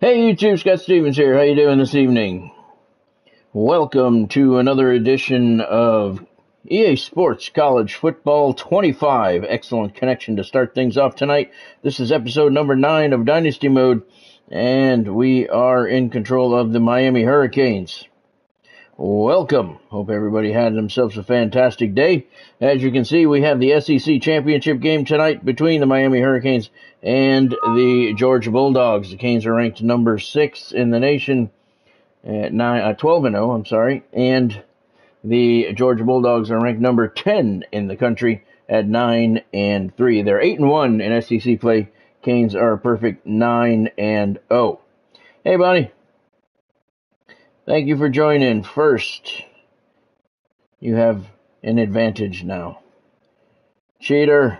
Hey YouTube, Scott Stevens here. How you doing this evening? Welcome to another edition of EA Sports College Football 25. Excellent connection to start things off tonight. This is episode number 9 of Dynasty Mode, and we are in control of the Miami Hurricanes. Welcome. Hope everybody had themselves a fantastic day. As you can see, we have the SEC Championship game tonight between the Miami Hurricanes and the Georgia Bulldogs. The Canes are ranked number 6 in the nation at 12-0, I'm sorry, and the Georgia Bulldogs are ranked number 10 in the country at 9-3. They're 8-1 in SEC play. Canes are a perfect 9-0. Hey, buddy. Thank you for joining. First, you have an advantage now. Cheater.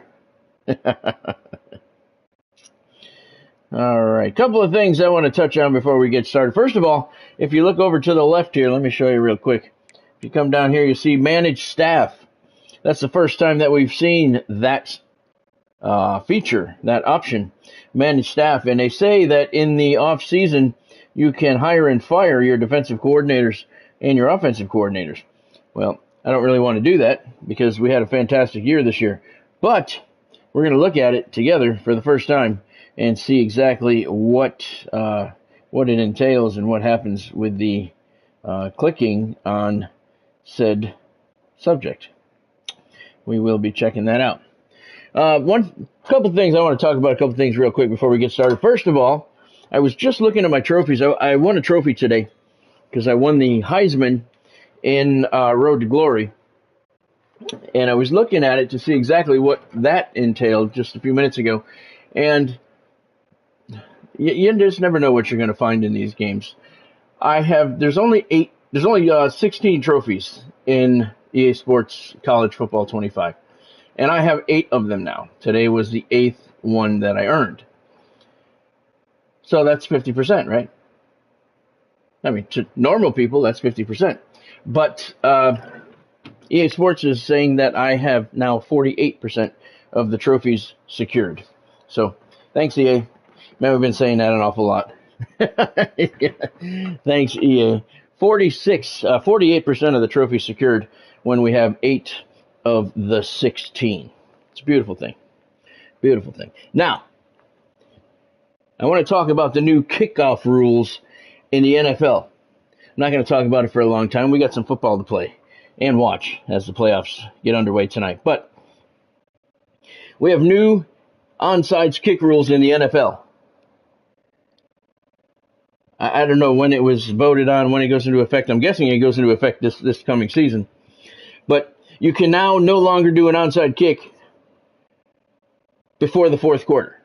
All right, couple of things I want to touch on before we get started. First of all, if you look over to the left here, let me show you real quick. If you come down here, you see managed staff. That's the first time that we've seen that feature, that option, managed staff. And they say that in the off season, you can hire and fire your defensive coordinators and your offensive coordinators. Well, I don't really want to do that because we had a fantastic year this year. But we're going to look at it together for the first time and see exactly what it entails and what happens with the clicking on said subject. We will be checking that out. Couple things I want to talk about, a couple things real quick before we get started. First of all, I was just looking at my trophies. I won a trophy today because I won the Heisman in Road to Glory. And I was looking at it to see exactly what that entailed just a few minutes ago. And you just never know what you're going to find in these games. There's only 16 trophies in EA Sports College Football 25. And I have 8 of them now. Today was the 8th one that I earned. So that's 50%, right? I mean, to normal people, that's 50%. But EA Sports is saying that I have now 48% of the trophies secured. So thanks, EA. Man, we've been saying that an awful lot. Thanks, EA. 48% of the trophies secured when we have 8 of the 16. It's a beautiful thing. Beautiful thing. Now, I want to talk about the new kickoff rules in the NFL. I'm not going to talk about it for a long time. We got some football to play and watch as the playoffs get underway tonight. But we have new onside kick rules in the NFL. I don't know when it was voted on, when it goes into effect. I'm guessing it goes into effect this coming season. But you can now no longer do an onside kick before the fourth quarter.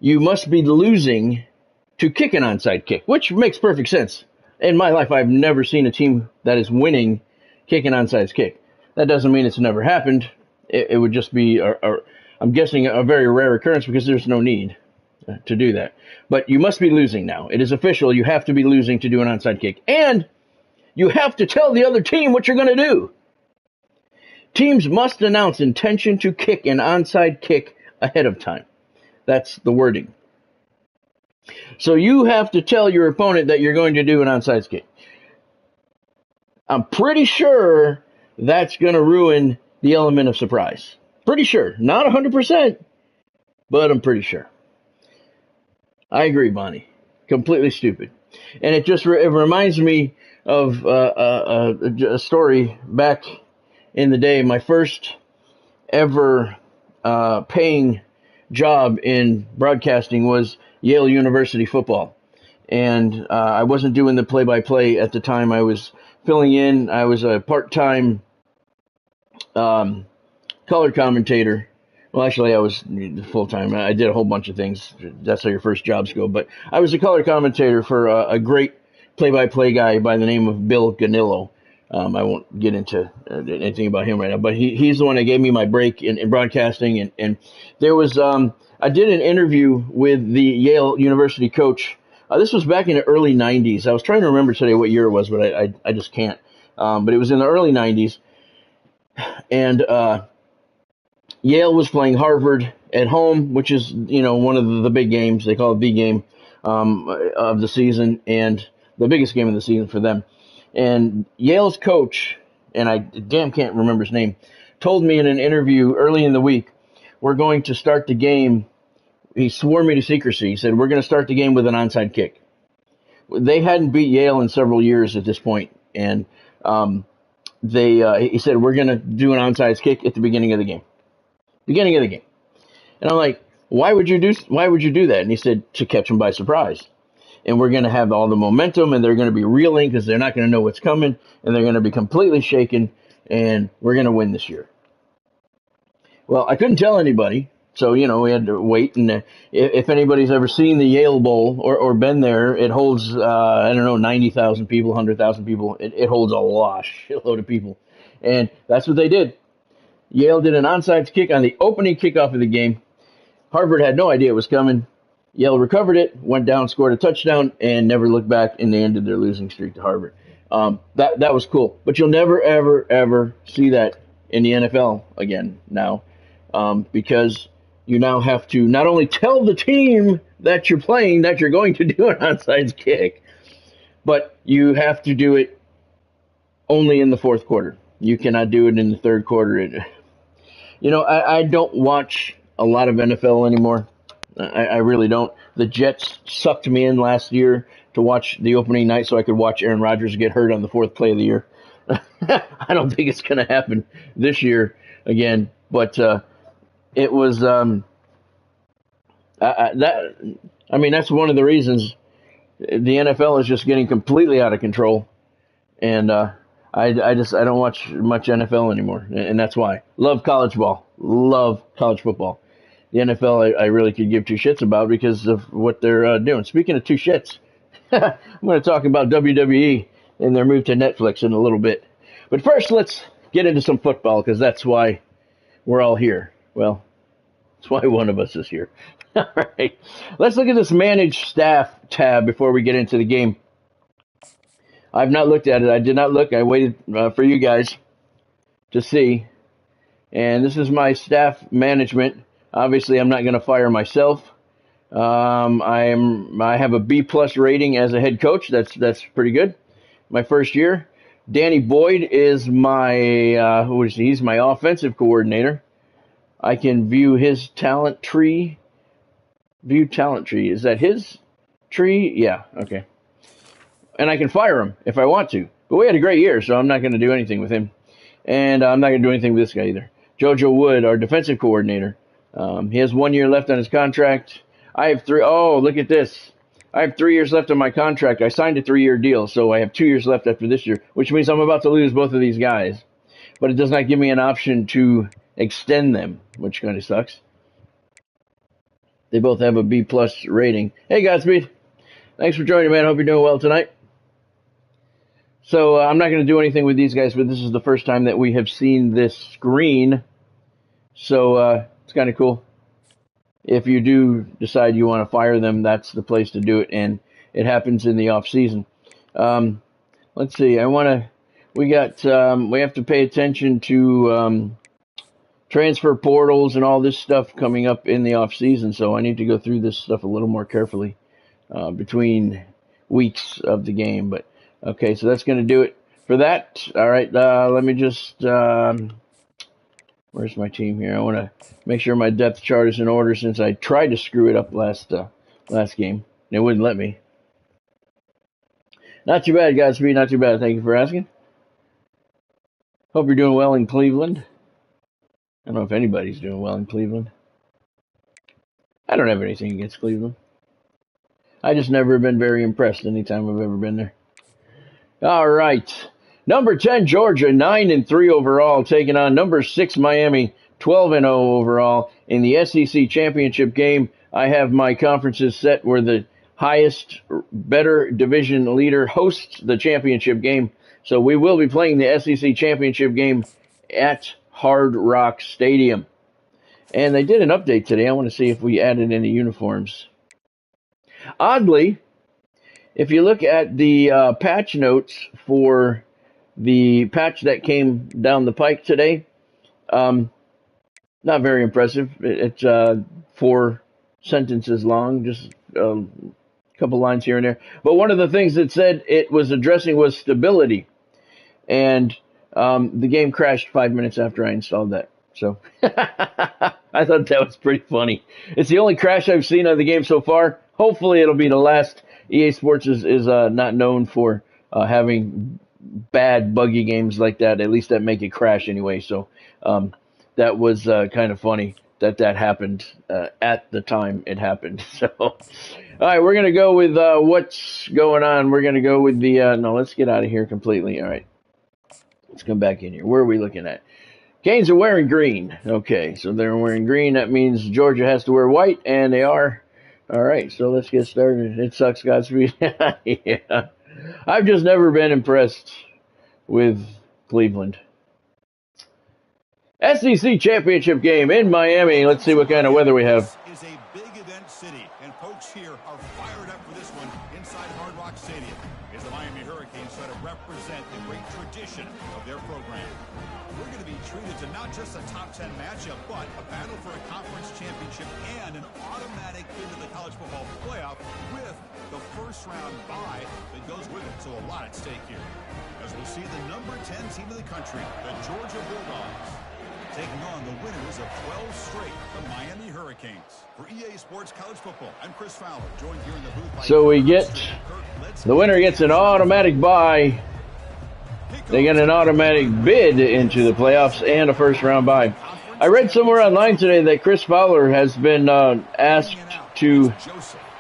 You must be losing to kick an onside kick, which makes perfect sense. In my life, I've never seen a team that is winning kick an onside kick. That doesn't mean it's never happened. It would just be, I'm guessing, a very rare occurrence because there's no need to do that. But you must be losing now. It is official. You have to be losing to do an onside kick. And you have to tell the other team what you're going to do. Teams must announce intention to kick an onside kick ahead of time. That's the wording. So you have to tell your opponent that you're going to do an onside kick. I'm pretty sure that's going to ruin the element of surprise. Pretty sure. Not 100%, but I'm pretty sure. I agree, Bonnie. Completely stupid. And it reminds me of a story back in the day. My first ever paying job in broadcasting was Yale University football. And I wasn't doing the play-by-play at the time. I was filling in. I was a part-time color commentator. Well, actually, I was full-time. I did a whole bunch of things. That's how your first jobs go. But I was a color commentator for a great play-by-play guy by the name of Bill Ganillo. I won't get into anything about him right now, but he's the one that gave me my break in broadcasting. And there was, I did an interview with the Yale University coach. This was back in the early 90s. I was trying to remember today what year it was, but I just can't. But it was in the early 90s. And Yale was playing Harvard, at home, which is, one of the big games. They call it the game of the season, and the biggest game of the season for them. And Yale's coach, and I can't remember his name, told me in an interview early in the week, we're going to start the game. He swore me to secrecy. He said, we're going to start the game with an onside kick. They hadn't beat Yale in several years at this point, and he said, we're going to do an onside kick at the beginning of the game. Beginning of the game. And I'm like, why would you do that? And he said, to catch them by surprise. And we're going to have all the momentum, and they're going to be reeling because they're not going to know what's coming, and they're going to be completely shaken, and we're going to win this year. Well, I couldn't tell anybody, so, we had to wait. And if anybody's ever seen the Yale Bowl or been there, it holds, 90,000 people, 100,000 people. It holds a shitload of people. And that's what they did. Yale did an onside kick on the opening kickoff of the game. Harvard had no idea it was coming. Yale recovered it, went down, scored a touchdown, and never looked back, and they ended their losing streak to Harvard. That was cool. But you'll never, ever, ever see that in the NFL again now, because you now have to not only tell the team that you're playing that you're going to do an onside kick, but you have to do it only in the fourth quarter. You cannot do it in the third quarter. I don't watch a lot of NFL anymore. I really don't. The Jets sucked me in last year to watch the opening night so I could watch Aaron Rodgers get hurt on the fourth play of the year. I don't think it's going to happen this year again, but it was that's one of the reasons the NFL is just getting completely out of control, and I don't watch much NFL anymore, and that's why. Love college ball, love college football. The NFL, I really could give two shits about because of what they're doing. Speaking of two shits, I'm going to talk about WWE and their move to Netflix in a little bit. But first, let's get into some football because that's why we're all here. Well, that's why one of us is here. All right. Let's look at this managed staff tab before we get into the game. I've not looked at it. I did not look. I waited for you guys to see. And this is my staff management. Obviously, I'm not going to fire myself. I have a B+ rating as a head coach. That's pretty good. My first year. Danny Boyd is my he's my offensive coordinator. I can view his talent tree. View talent tree. Is that his tree? Yeah. Okay. And I can fire him if I want to. But we had a great year, so I'm not going to do anything with him. And I'm not going to do anything with this guy either. JoJo Wood, our defensive coordinator. He has 1 year left on his contract. I have 3. Oh, look at this. I have 3 years left on my contract. I signed a 3-year deal, so I have 2 years left after this year, which means I'm about to lose both of these guys. But it does not give me an option to extend them, which kind of sucks. They both have a B+ rating. Hey, Godspeed. Thanks for joining, man. Hope you're doing well tonight. So I'm not going to do anything with these guys, but this is the first time that we have seen this screen. So it's kind of cool. If you do decide you want to fire them, that's the place to do it, and it happens in the off season. Let's see. We have to pay attention to transfer portals and all this stuff coming up in the off season. So I need to go through this stuff a little more carefully between weeks of the game. But okay, so that's going to do it for that. All right. Let me just. Where's my team here? I want to make sure my depth chart is in order since I tried to screw it up last game. They wouldn't let me. Not too bad, Godspeed. Not too bad. Thank you for asking. Hope you're doing well in Cleveland. I don't know if anybody's doing well in Cleveland. I don't have anything against Cleveland. I just never been very impressed anytime I've ever been there. All right. Number 10, Georgia, 9-3 overall, taking on number 6, Miami, 12-0 overall. In the SEC championship game, I have my conferences set where the highest, better division leader hosts the championship game. So we will be playing the SEC championship game at Hard Rock Stadium. And they did an update today. I want to see if we added any uniforms. Oddly, if you look at the patch notes for the patch that came down the pike today, Not very impressive. It's 4 sentences long, just a couple lines here and there. But one of the things it said it was addressing was stability. And the game crashed 5 minutes after I installed that. So I thought that was pretty funny. It's the only crash I've seen on the game so far. Hopefully it'll be the last. EA Sports is not known for having bad, buggy games like that, at least that make it crash anyway. So that was kind of funny that happened at the time it happened. So, all right, we're going to go with what's going on. We're going to go with the, no, let's get out of here completely. All right, let's come back in here. Where are we looking at? Canes are wearing green. Okay, so they're wearing green. That means Georgia has to wear white, and they are. All right, so let's get started. It sucks, Godspeed. Yeah. I've just never been impressed with Cleveland. SEC championship game in Miami. Let's see what kind of weather we have. This is a big event city, and folks here are fired up for this one inside Hard Rock Stadium as the Miami Hurricanes try to represent the great tradition of their program. We're going to be treated to not just a top 10 matchup, but a battle for a conference championship and an automatic into the college football playoff with the first round bye that goes with it. So a lot at stake here. As we'll see the number 10 team in the country, the Georgia Bulldogs, taking on the winners of 12 straight, the Miami Hurricanes. For EA Sports College Football, I'm Chris Fowler, joined here in the booth by so we get, the winner gets an automatic bye. They get an automatic bid into the playoffs and a first-round bye. I read somewhere online today that Chris Fowler has been asked to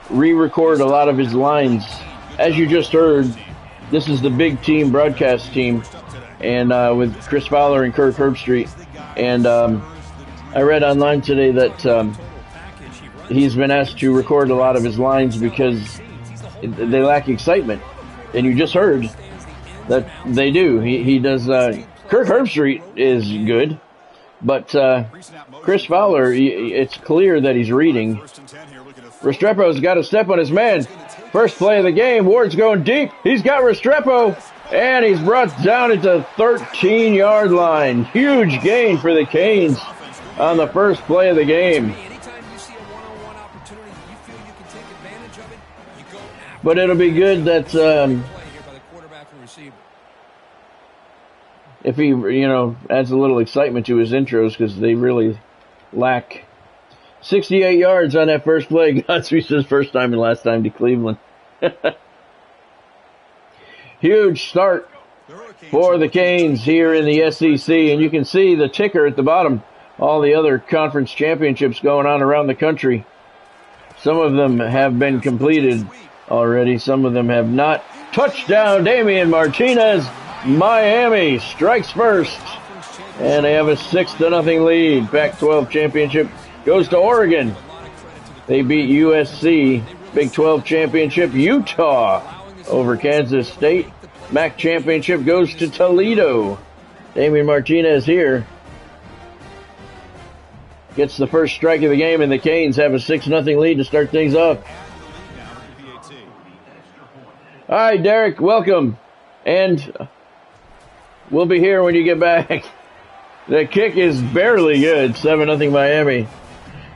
re-record a lot of his lines. As you just heard, this is the big team broadcast team, and with Chris Fowler and Kirk Herbstreit. And I read online today that he's been asked to record a lot of his lines because they lack excitement. And you just heard that they do. He does. Kirk Herbstreit is good, but Chris Fowler, it's clear that he's reading. Restrepo's got a step on his man. First play of the game. Ward's going deep. He's got Restrepo, and he's brought down at the 13-yard line. Huge gain for the Canes on the first play of the game. But it'll be good that if he, adds a little excitement to his intros, because they really lack. 68 yards on that first play. Godspeed says first time and last time to Cleveland. Huge start for the Canes here in the SEC, and you can see the ticker at the bottom. All the other conference championships going on around the country. Some of them have been completed already. Some of them have not. Touchdown, Damian Martinez. Miami strikes first, and they have a 6-0 lead. Pac-12 championship goes to Oregon. They beat USC. Big 12 championship, Utah over Kansas State. MAC championship goes to Toledo. Damian Martinez here gets the first strike of the game, and the Canes have a 6-0 lead to start things off. All right, Derek, welcome. And we'll be here when you get back. The kick is barely good. 7-0 Miami.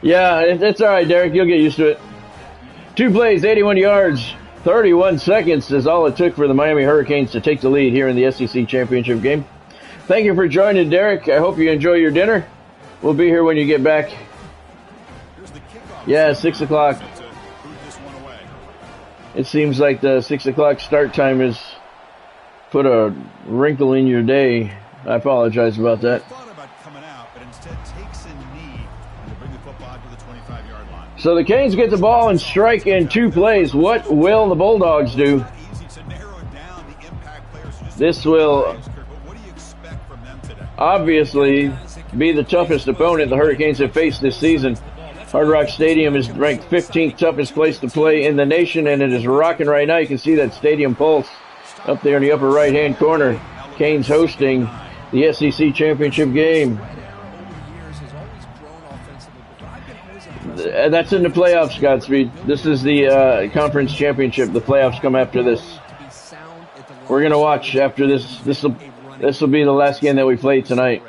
Yeah, it's all right, Derek. You'll get used to it. 2 plays, 81 yards, 31 seconds is all it took for the Miami Hurricanes to take the lead here in the SEC championship game. Thank you for joining, Derek. I hope you enjoy your dinner. We'll be here when you get back. Yeah, 6 o'clock. It seems like the 6 o'clock start time has put a wrinkle in your day. I apologize about that. So the Canes get the ball and strike in 2 plays. What will the Bulldogs do? This will obviously be the toughest opponent the Hurricanes have faced this season. Hard Rock Stadium is ranked 15th toughest place to play in the nation, and it is rocking right now. You can see that stadium pulse up there in the upper right-hand corner. Canes hosting the SEC championship game. That's in the playoffs, Godspeed. This is the conference championship. The playoffs come after this. We're going to watch after this. This will be the last game that we play tonight.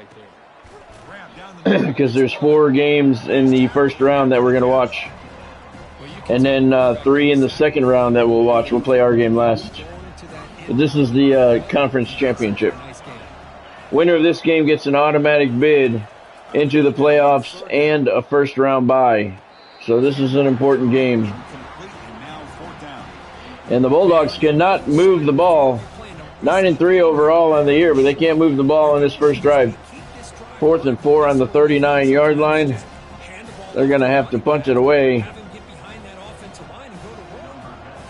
because there's 4 games in the first round that we're going to watch. And then 3 in the second round that we'll watch. We'll play our game last. But this is the conference championship. Winner of this game gets an automatic bid into the playoffs and a first round bye. So this is an important game. And the Bulldogs cannot move the ball. 9-3 overall on the year, but they can't move the ball on this first drive. 4th and 4 on the 39-yard line. They're going to have to punt it away.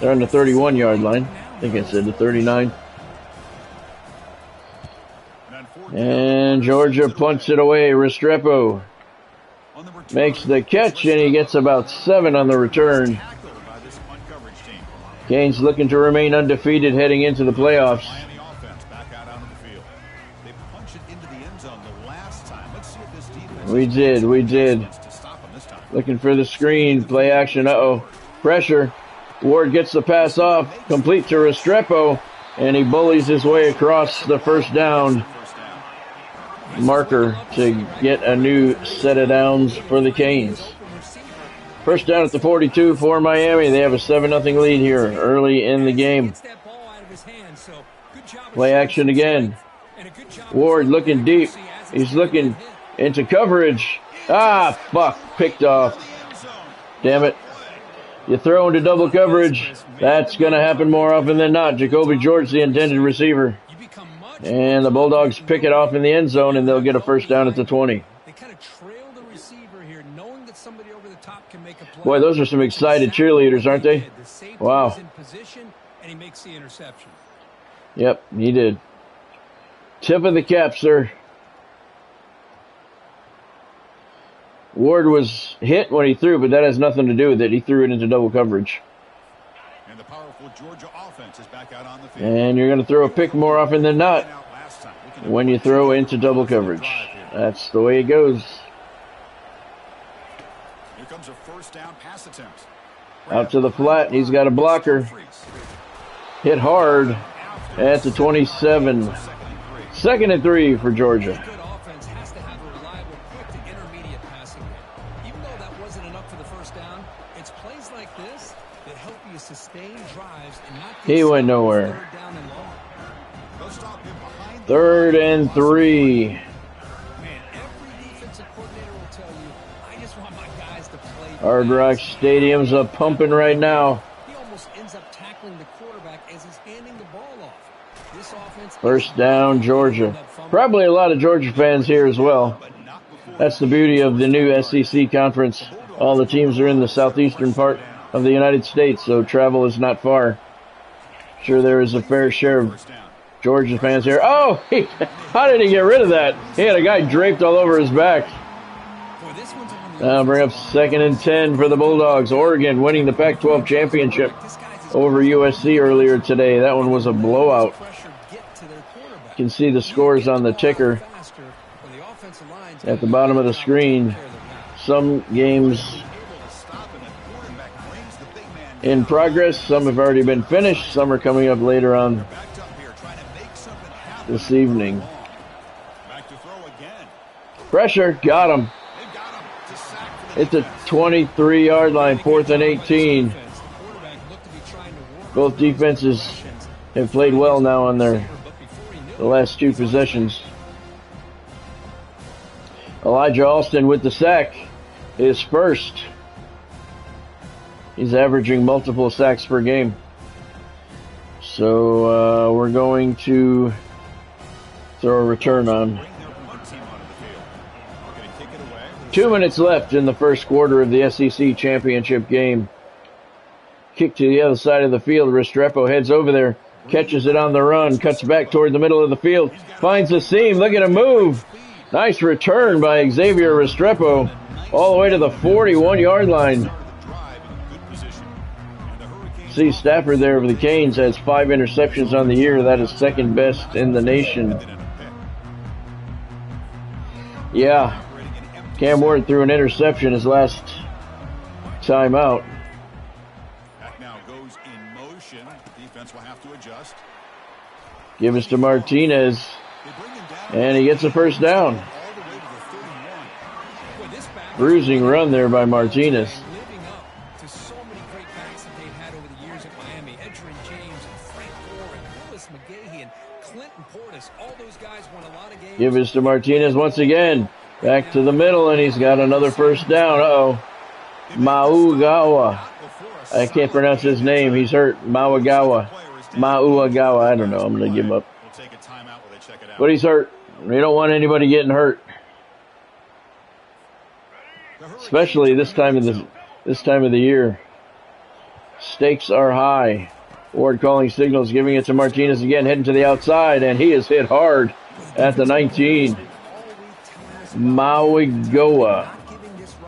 They're on the 31-yard line. I think I said the 39. And Georgia punts it away. Restrepo makes the catch, and he gets about 7 on the return. Canes looking to remain undefeated heading into the playoffs. We did. Looking for the screen. Play action. Uh-oh. Pressure. Ward gets the pass off. Complete to Restrepo. And he bullies his way across the first down marker to get a new set of downs for the Canes. First down at the 42 for Miami. They have a 7-0 lead here early in the game. Play action again. Ward looking deep. He's looking into coverage. Ah, fuck. Picked off. Damn it. You throw into double coverage. That's going to happen more often than not. Jacoby George, the intended receiver. And the Bulldogs pick it off in the end zone, and they'll get a first down at the 20. Boy, those are some excited cheerleaders, aren't they? Wow. Yep, he did. Tip of the cap, sir. Ward was hit when he threw, but that has nothing to do with it. He threw it into double coverage. And the powerful Georgia offense is back out on the field. And you're going to throw a pick more often than not when you throw into double coverage. That's the way it goes. Here comes a first down pass attempt. Out to the flat. He's got a blocker. Hit hard at the 27. 2nd and 3 for Georgia. He went nowhere. 3rd and 3. Hard Rock Stadium's a pumping right now. First down, Georgia. Probably a lot of Georgia fans here as well. That's the beauty of the new SEC conference. All the teams are in the southeastern part of the United States, so travel is not far. Sure, there is a fair share of Georgia fans here. Oh, how did he get rid of that? He had a guy draped all over his back. Now bring up 2nd and 10 for the Bulldogs. Oregon winning the Pac-12 championship over USC earlier today. That one was a blowout. You can see the scores on the ticker at the bottom of the screen. Some games in progress. Some have already been finished. Some are coming up later on this evening. Pressure. Got him. It's a 23-yard line. 4th and 18. Both defenses have played well now on the last 2 possessions. Elijah Alston with the sack. His first. He's averaging multiple sacks per game. So we're going to throw a return on. 2 minutes left in the first quarter of the SEC championship game. Kick to the other side of the field. Restrepo heads over there. Catches it on the run. Cuts back toward the middle of the field. Finds the seam. Look at him move. Nice return by Xavier Restrepo. All the way to the 41-yard line. See, Stafford there of the Canes has 5 interceptions on the year. That is 2nd best in the nation. Yeah. Cam Ward threw an interception his last time out. Now goes in motion. Defense will have to adjust. Give us to Martinez. And he gets a first down. Bruising run there by Martinez. Living up to so many great backs that they've had over the years at Miami. Edgerrin James and Frank Gore and Willis McGahee and Clinton Portis. All those guys won a lot of games. Give this to Martinez once again. Back to the middle, and he's got another first down. Uh-oh. Mauagawa. I can't pronounce his name. He's hurt. Mauagawa. I don't know. I'm going to give him up. But he's hurt. We don't want anybody getting hurt. Especially this time of the year. Stakes are high. Ward calling signals, giving it to Martinez again, heading to the outside, and he is hit hard at the 19. Mauagawa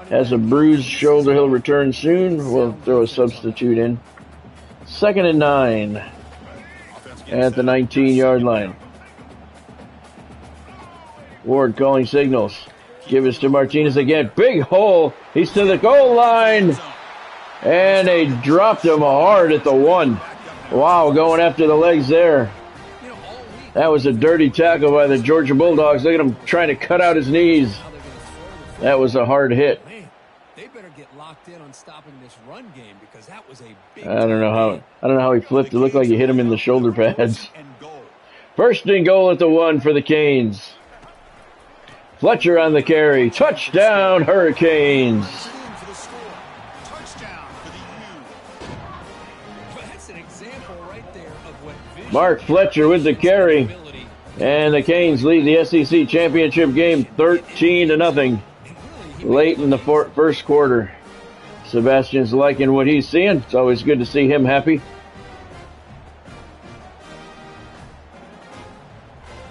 has a bruised shoulder. He'll return soon. We'll throw a substitute in. 2nd and 9 at the 19-yard line. Ward calling signals. Give us to Martinez again. Big hole. He's to the goal line. And they dropped him hard at the 1. Wow, going after the legs there. That was a dirty tackle by the Georgia Bulldogs. Look at him trying to cut out his knees. That was a hard hit. They better get locked in on stopping this run game because that was a big I don't know how he flipped. It looked like he hit him in the shoulder pads. 1st and goal at the 1 for the Canes. Fletcher on the carry. Touchdown, Hurricanes. Mark Fletcher with the carry. And the Canes lead the SEC championship game 13-0 late in the first quarter. Sebastian's liking what he's seeing. It's always good to see him happy.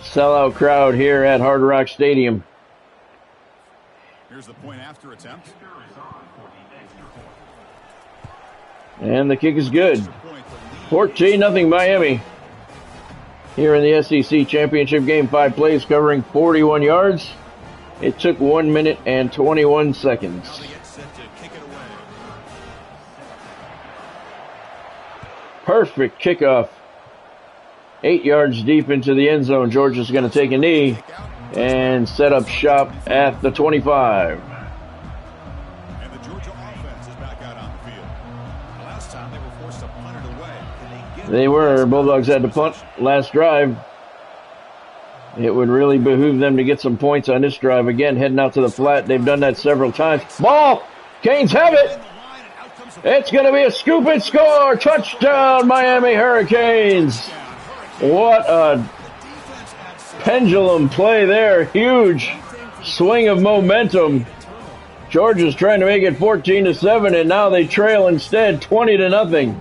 Sellout crowd here at Hard Rock Stadium. Here's the point after attempt. And the kick is good. 14-0 Miami. Here in the SEC championship game, 5 plays covering 41 yards. It took 1 minute and 21 seconds. Perfect kickoff. 8 yards deep into the end zone. Georgia's going to take a knee and set up shop at the 25. And the Georgia offense is back out on the field. Last time they were forced to punt it away. They were. Bulldogs had to punt last drive. It would really behoove them to get some points on this drive. Again, heading out to the flat. They've done that several times. Ball! Canes have it! It's going to be a scoop and score! Touchdown, Miami Hurricanes! What a pendulum play there. Huge swing of momentum. Georgia's trying to make it 14-7, and now they trail instead 20-0.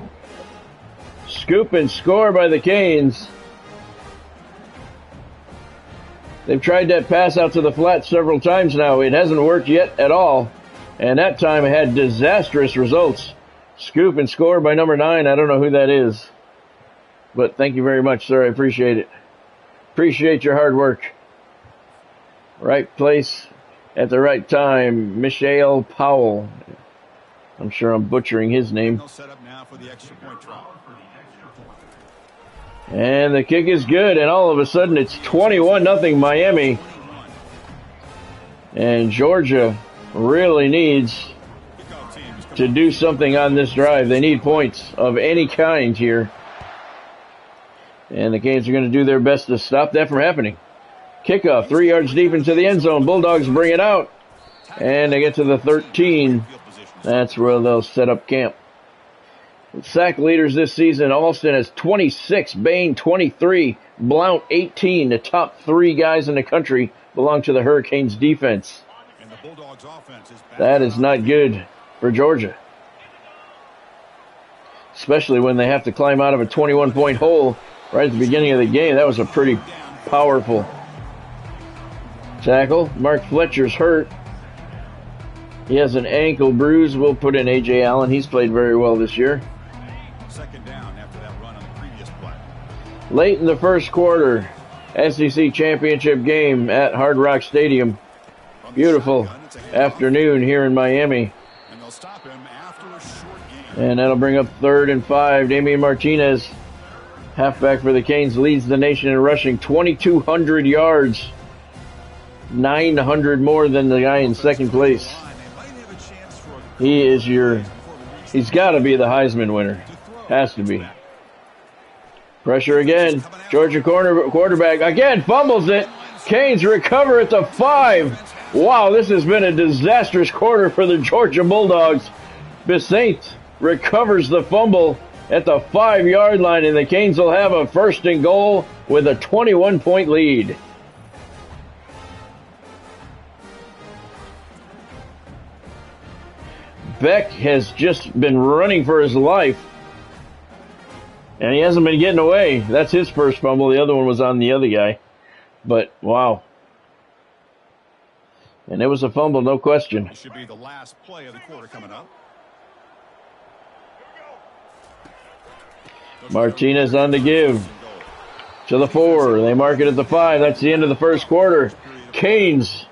Scoop and score by the Canes. They've tried that pass out to the flat several times now. It hasn't worked yet at all. And that time it had disastrous results. Scoop and score by number 9. I don't know who that is. But thank you very much, sir. I appreciate it. Appreciate your hard work. Right place at the right time. Michael Powell. I'm sure I'm butchering his name. Set up now for the extra point try. And the kick is good, and all of a sudden it's 21-0 Miami. And Georgia really needs to do something on this drive. They need points of any kind here. And the Canes are going to do their best to stop that from happening. Kickoff, 3 yards deep into the end zone. Bulldogs bring it out. And they get to the 13. That's where they'll set up camp. Sack leaders this season, Alston has 26, Bain 23, Blount 18. The top 3 guys in the country belong to the Hurricanes defense. And the Bulldogs offense is back. That is not good for Georgia. Especially when they have to climb out of a 21-point hole right at the beginning of the game. That was a pretty powerful tackle. Mark Fletcher's hurt. He has an ankle bruise. We'll put in A.J. Allen. He's played very well this year. Second down after that run on the previous play. Late in the first quarter, SEC championship game at Hard Rock Stadium. Beautiful afternoon here in Miami. And they'll stop him after a short game. And that'll bring up 3rd and 5. Damian Martinez, halfback for the Canes, leads the nation in rushing, 2,200 yards. 900 more than the guy in second place. He's got to be the Heisman winner. Has to be. Pressure again. Georgia quarterback again fumbles it. Canes recover at the 5. Wow, this has been a disastrous quarter for the Georgia Bulldogs. Bethune recovers the fumble at the 5-yard line, and the Canes will have a 1st and goal with a 21-point lead. Beck has just been running for his life, and he hasn't been getting away. That's his first fumble. The other one was on the other guy. But, wow. And it was a fumble, no question. It should be the last play of the quarter coming up. Martinez on the give to the 4. They mark it at the 5. That's the end of the first quarter. Canes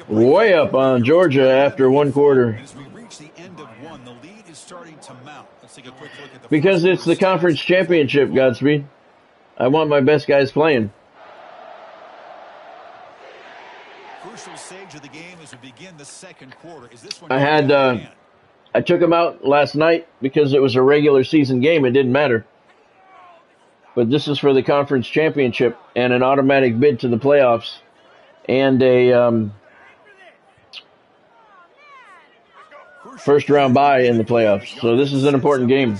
way up on Georgia after 1 quarter. Because it's the conference championship, Godspeed. I want my best guys playing. Crucial stage of the game as we begin the second quarter. Is this one I took him out last night because it was a regular season game. It didn't matter. But this is for the conference championship and an automatic bid to the playoffs and a first round bye in the playoffs. So this is an important game.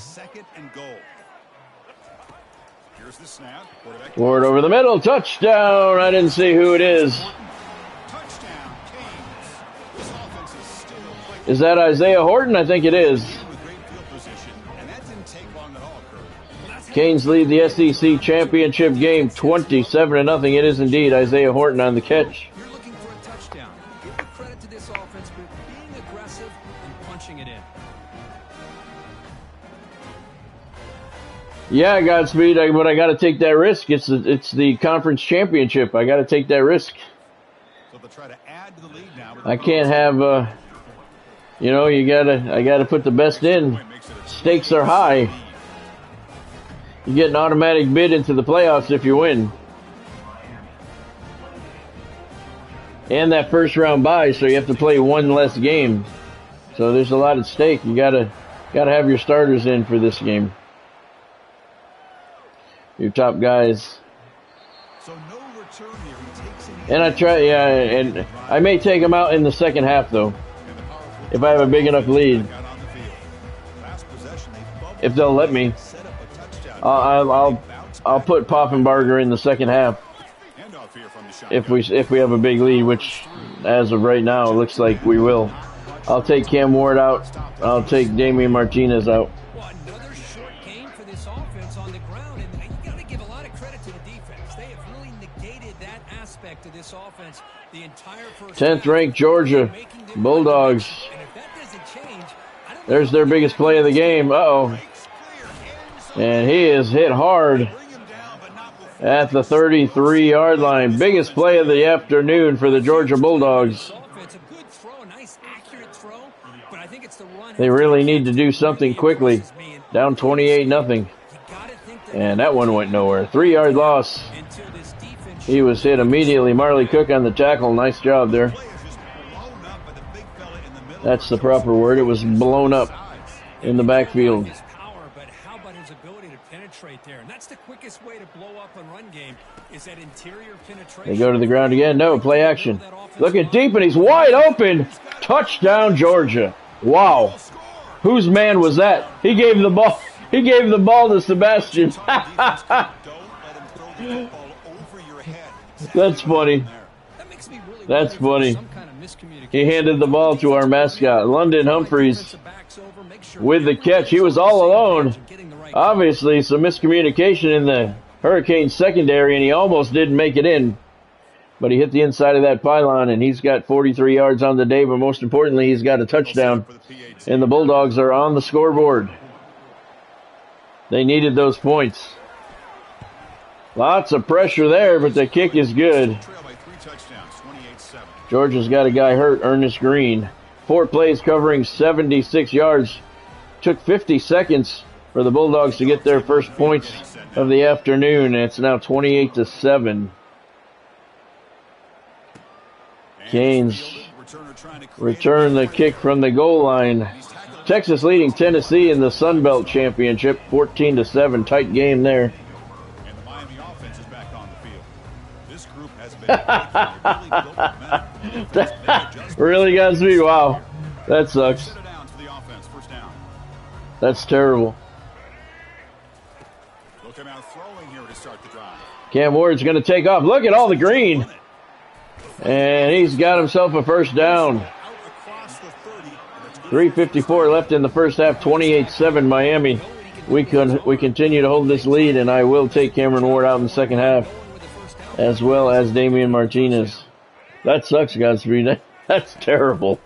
Forward over the middle, touchdown. I didn't see who it is. Is that Isaiah Horton? I think it is. Canes lead the SEC championship game 27-0. It is indeed Isaiah Horton on the catch. You're looking for a touchdown. Give the credit to this offense for being aggressive and punching it in. Yeah, Godspeed, but I got to take that risk. It's the conference championship. I got to take that risk. So they'll try to add to the lead now. I can't have, I gotta put the best in. Stakes are high. You get an automatic bid into the playoffs if you win. And that first round bye, so you have to play 1 less game. So there's a lot at stake. You gotta have your starters in for this game. Your top guys. So no return here. He takes it. And I may take them out in the second half though, if I have a big enough lead. If they'll let me, I'll put Poffenbarger in the second half. If we have a big lead, which as of right now it looks like we will. I'll take Cam Ward out. I'll take Damian Martinez out. Well, another short game for this offense on the ground, and you got to give a lot of credit to the defense. They have really negated that aspect of this offense the entire first 10th ranked Georgia Bulldogs. And if that doesn't change, There's their biggest play of the game. Uh-oh. And he is hit hard at the 33-yard line. Biggest play of the afternoon for the Georgia Bulldogs. They really need to do something quickly. Down 28-0. And that one went nowhere. 3-yard loss. He was hit immediately. Marley Cook on the tackle. Nice job there. That's the proper word. It was blown up in the backfield. They go to the ground again. No, play action. Looking deep, and he's wide open. Touchdown, Georgia. Wow. Whose man was that? He gave the ball. He gave the ball to Sebastian. That's funny. That's funny. He handed the ball to our mascot, London Humphreys, with the catch. He was all alone. Obviously, some miscommunication in the Hurricane secondary, and he almost didn't make it in. But he hit the inside of that pylon, and he's got 43 yards on the day, but most importantly, he's got a touchdown. And the Bulldogs are on the scoreboard. They needed those points. Lots of pressure there, but the kick is good. Georgia's got a guy hurt, Ernest Green. 4 plays covering 76 yards. Took 50 seconds for the Bulldogs to get their first points of the afternoon. It's now 28-7. Canes return the kick from the goal line. Texas leading Tennessee in the Sun Belt Championship, 14-7. Tight game there. And the Miami offense is back on the field. This group has been That really got me. Wow, that sucks. That's terrible. Cam Ward's going to take off. Look at all the green. And he's got himself a first down. 3:54 left in the first half, 28-7 Miami. We continue to hold this lead, and I will take Cameron Ward out in the second half, as well as Damian Martinez. That sucks, Godspeed. That's terrible.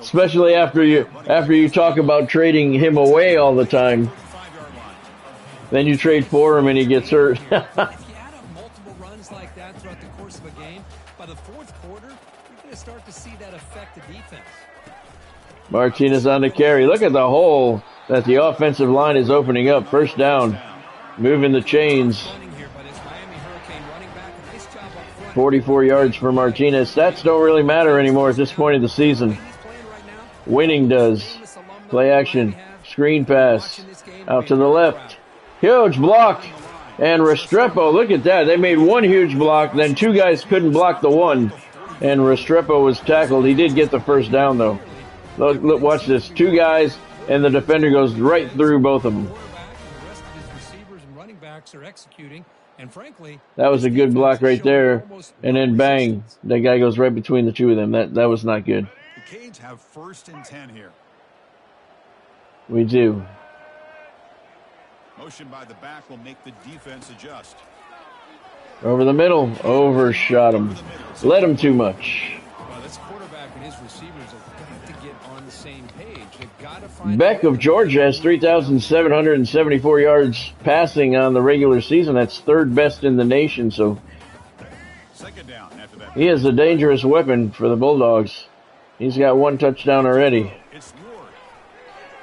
Especially after you talk about trading him away all the time. Then you trade for him and he gets hurt. If you add up multiple runs like that throughout the course of a game, by the fourth quarter, you're going to start to see that affect the defense. Martinez on the carry. Look at the hole that the offensive line is opening up. First down. Moving the chains. 44 yards for Martinez. Stats don't really matter anymore at this point of the season. Winning does. Play action. Screen pass. Out to the left. Huge block. And Restrepo, look at that. They made one huge block. Then two guys couldn't block the one. And Restrepo was tackled. He did get the first down, though. Look, watch this. Two guys, and the defender goes right through both of them. That was a good block right there. And then bang, that guy goes right between the two of them. That was not good. The Canes have 1st and 10 here. We do. Motion by the back will make the defense adjust. Over the middle, overshot him. Led him too much. Well, this quarterback and his receivers have got to get on the same page. They've got to find Beck of Georgia has 3,774 yards passing on the regular season. That's third best in the nation. So second down after that. He is a dangerous weapon for the Bulldogs. He's got one touchdown already. It's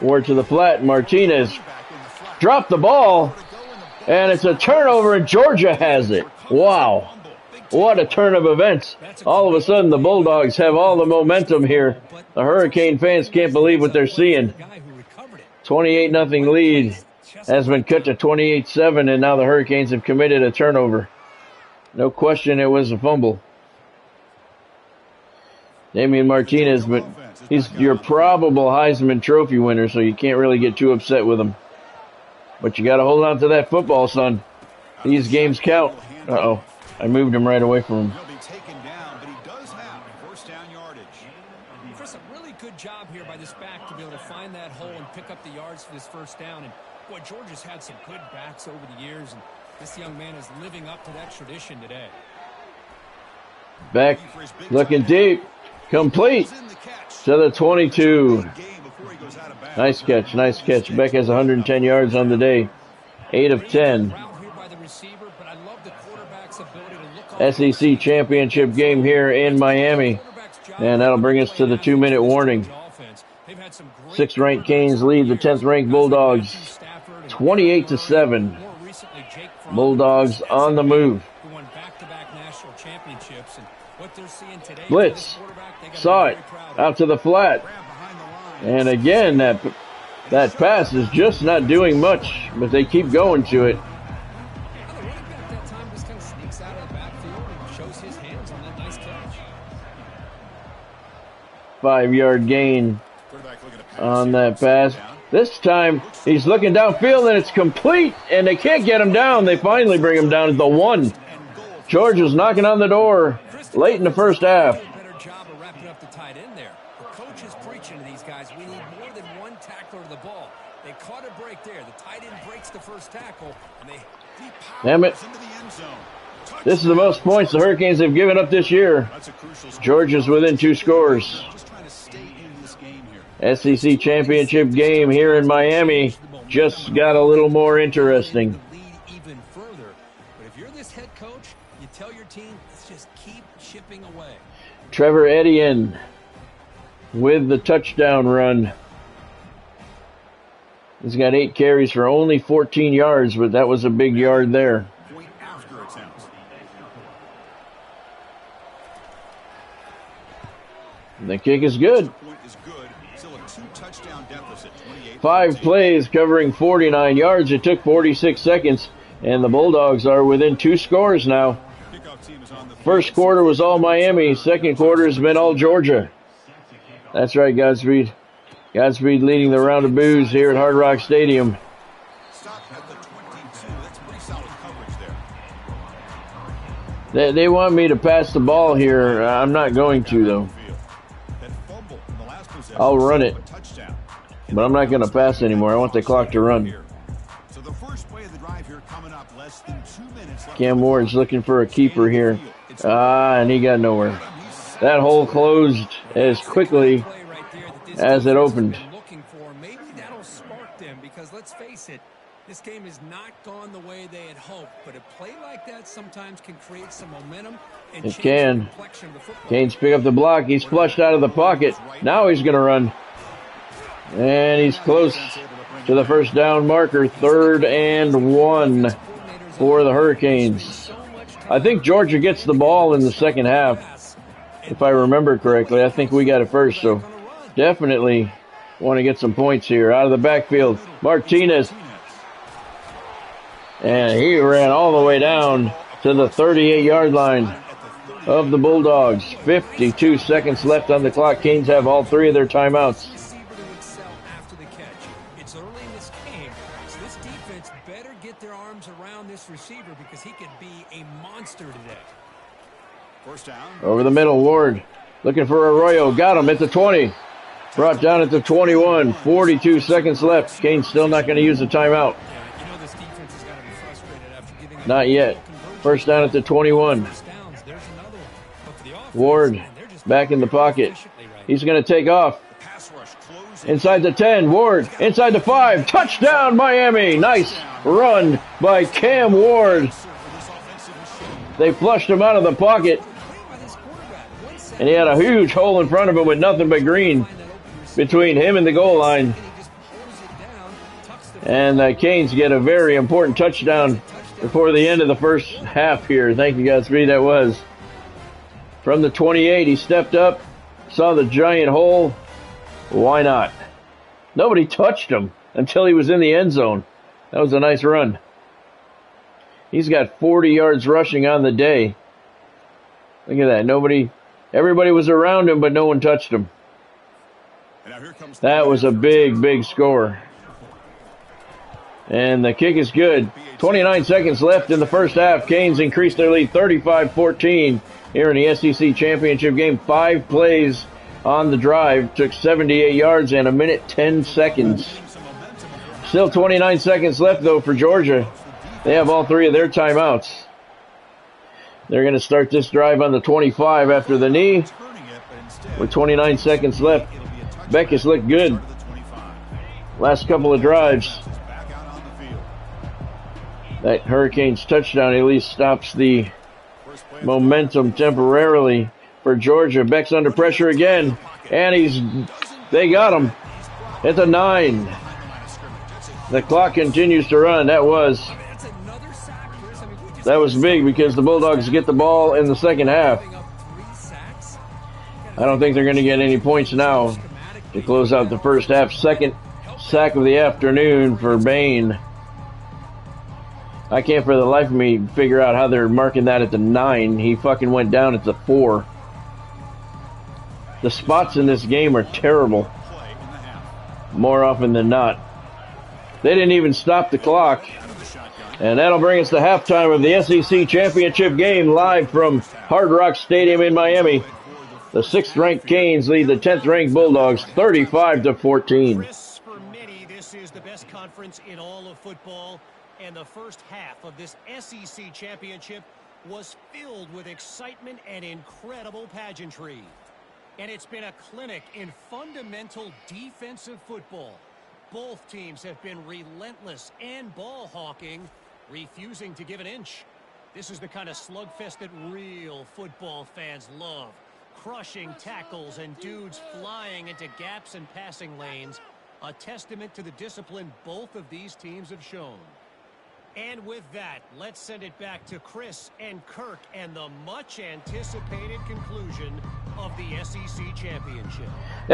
Ward to the flat. Martinez dropped the ball, and it's a turnover, and Georgia has it. Wow. What a turn of events. All of a sudden, the Bulldogs have all the momentum here. The Hurricane fans can't believe what they're seeing. 28-0 lead has been cut to 28-7, and now the Hurricanes have committed a turnover. No question it was a fumble. Damian Martinez, but he's your probable Heisman Trophy winner, so you can't really get too upset with him. But you got to hold on to that football, son. These games count. Uh-oh. I moved him right away from him. He'll be taken down, but he does have first down yardage. Chris, a really good job here by this back to be able to find that hole and pick up the yards for this first down. And, boy, Georgia's had some good backs over the years, and this young man is living up to that tradition today. Beck looking deep. Complete to the 22. Nice catch, nice catch. Beck has 110 yards on the day. 8 of 10. SEC championship game here in Miami. And that'll bring us to the 2-minute warning. 6th ranked Canes lead the 10th ranked Bulldogs 28-7. Bulldogs on the move. Blitz. Saw it. Out to the flat. And again, that pass is just not doing much, but they keep going to it. 5-yard gain on that pass. This time, he's looking downfield, and it's complete, and they can't get him down. They finally bring him down at the 1. Georgia's knocking on the door late in the first half. Damn it. This is the most points the Hurricanes have given up this year. Georgia's within 2 scores. SEC championship game here in Miami just got a little more interesting. Trevor Etienne with the touchdown run. He's got 8 carries for only 14 yards, but that was a big yard there. The kick is good. Still a 2-touchdown deficit, 5 plays covering 49 yards. It took 46 seconds, and the Bulldogs are within 2 scores now. First quarter was all Miami. Second quarter has been all Georgia. That's right, Godspeed. Godspeed leading the round of boos here at Hard Rock Stadium. Stop at the 22. That's pretty solid coverage there. They want me to pass the ball here. I'm not going to, though. I'll run it, but I'm not going to pass anymore. I want the clock to run. So the first play of the drive here coming up, less than 2 minutes left. Cam Ward's looking for a keeper here. And he got nowhere. That hole closed as quickly as it opened. Maybe that'll spark them, because let's face it, this game has not gone the way they had hoped, but a play like that sometimes can create some momentum. And it can. Canes pick up the block. He's flushed out of the pocket. Now he's going to run. And he's close to the first down marker. 3rd and 1 for the Hurricanes. I think Georgia gets the ball in the second half, if I remember correctly. I think we got it first, so definitely want to get some points here. Out of the backfield, Martinez. And he ran all the way down to the 38-yard line of the Bulldogs. 52 seconds left on the clock. Canes have all 3 of their timeouts. It's early in this game, so this defense better get their arms around this receiver, because he could be a monster today. First down. Over the middle, Ward looking for Arroyo. Got him at the 20. Brought down at the 21. 42 seconds left. Canes still not going to use the timeout. Not yet. First down at the 21. Ward back in the pocket. He's going to take off. Inside the 10. Ward inside the 5. Touchdown, Miami. Nice run by Cam Ward. They flushed him out of the pocket. And he had a huge hole in front of him with nothing but green between him and the goal line. And the Canes get a very important touchdown before the end of the first half here. Thank you, Godspeed. That was from the 28. He stepped up, saw the giant hole. Why not? Nobody touched him until he was in the end zone. That was a nice run. He's got 40 yards rushing on the day. Look at that. Everybody was around him, but no one touched him. That was a big, big score. And the kick is good. 29 seconds left in the first half. Canes increased their lead 35-14 here in the SEC Championship game. 5 plays on the drive. Took 78 yards and 1:10 seconds. Still 29 seconds left, though, for Georgia. They have all 3 of their timeouts. They're going to start this drive on the 25 after the knee with 29 seconds left. Beckus looked good last couple of drives. That Hurricanes touchdown at least stops the momentum temporarily for Georgia. Beck's under pressure again, and they got him at the 9. The clock continues to run. That was big, because the Bulldogs get the ball in the second half. I don't think they're going to get any points now to close out the first half. Second sack of the afternoon for Bain. I can't for the life of me figure out how they're marking that at the 9. He fucking went down at the 4. The spots in this game are terrible, more often than not. They didn't even stop the clock. And that'll bring us to halftime of the SEC Championship game, live from Hard Rock Stadium in Miami. The 6th-ranked Canes lead the 10th-ranked Bulldogs 35-14. Chris, for many, this is the best conference in all of football, and the first half of this SEC Championship was filled with excitement and incredible pageantry. And it's been a clinic in fundamental defensive football. Both teams have been relentless and ball hawking, refusing to give an inch. This is the kind of slugfest that real football fans love. Crushing tackles and dudes flying into gaps and passing lanes. A testament to the discipline both of these teams have shown. And with that, let's send it back to Chris and Kirk and the much-anticipated conclusion of the SEC Championship.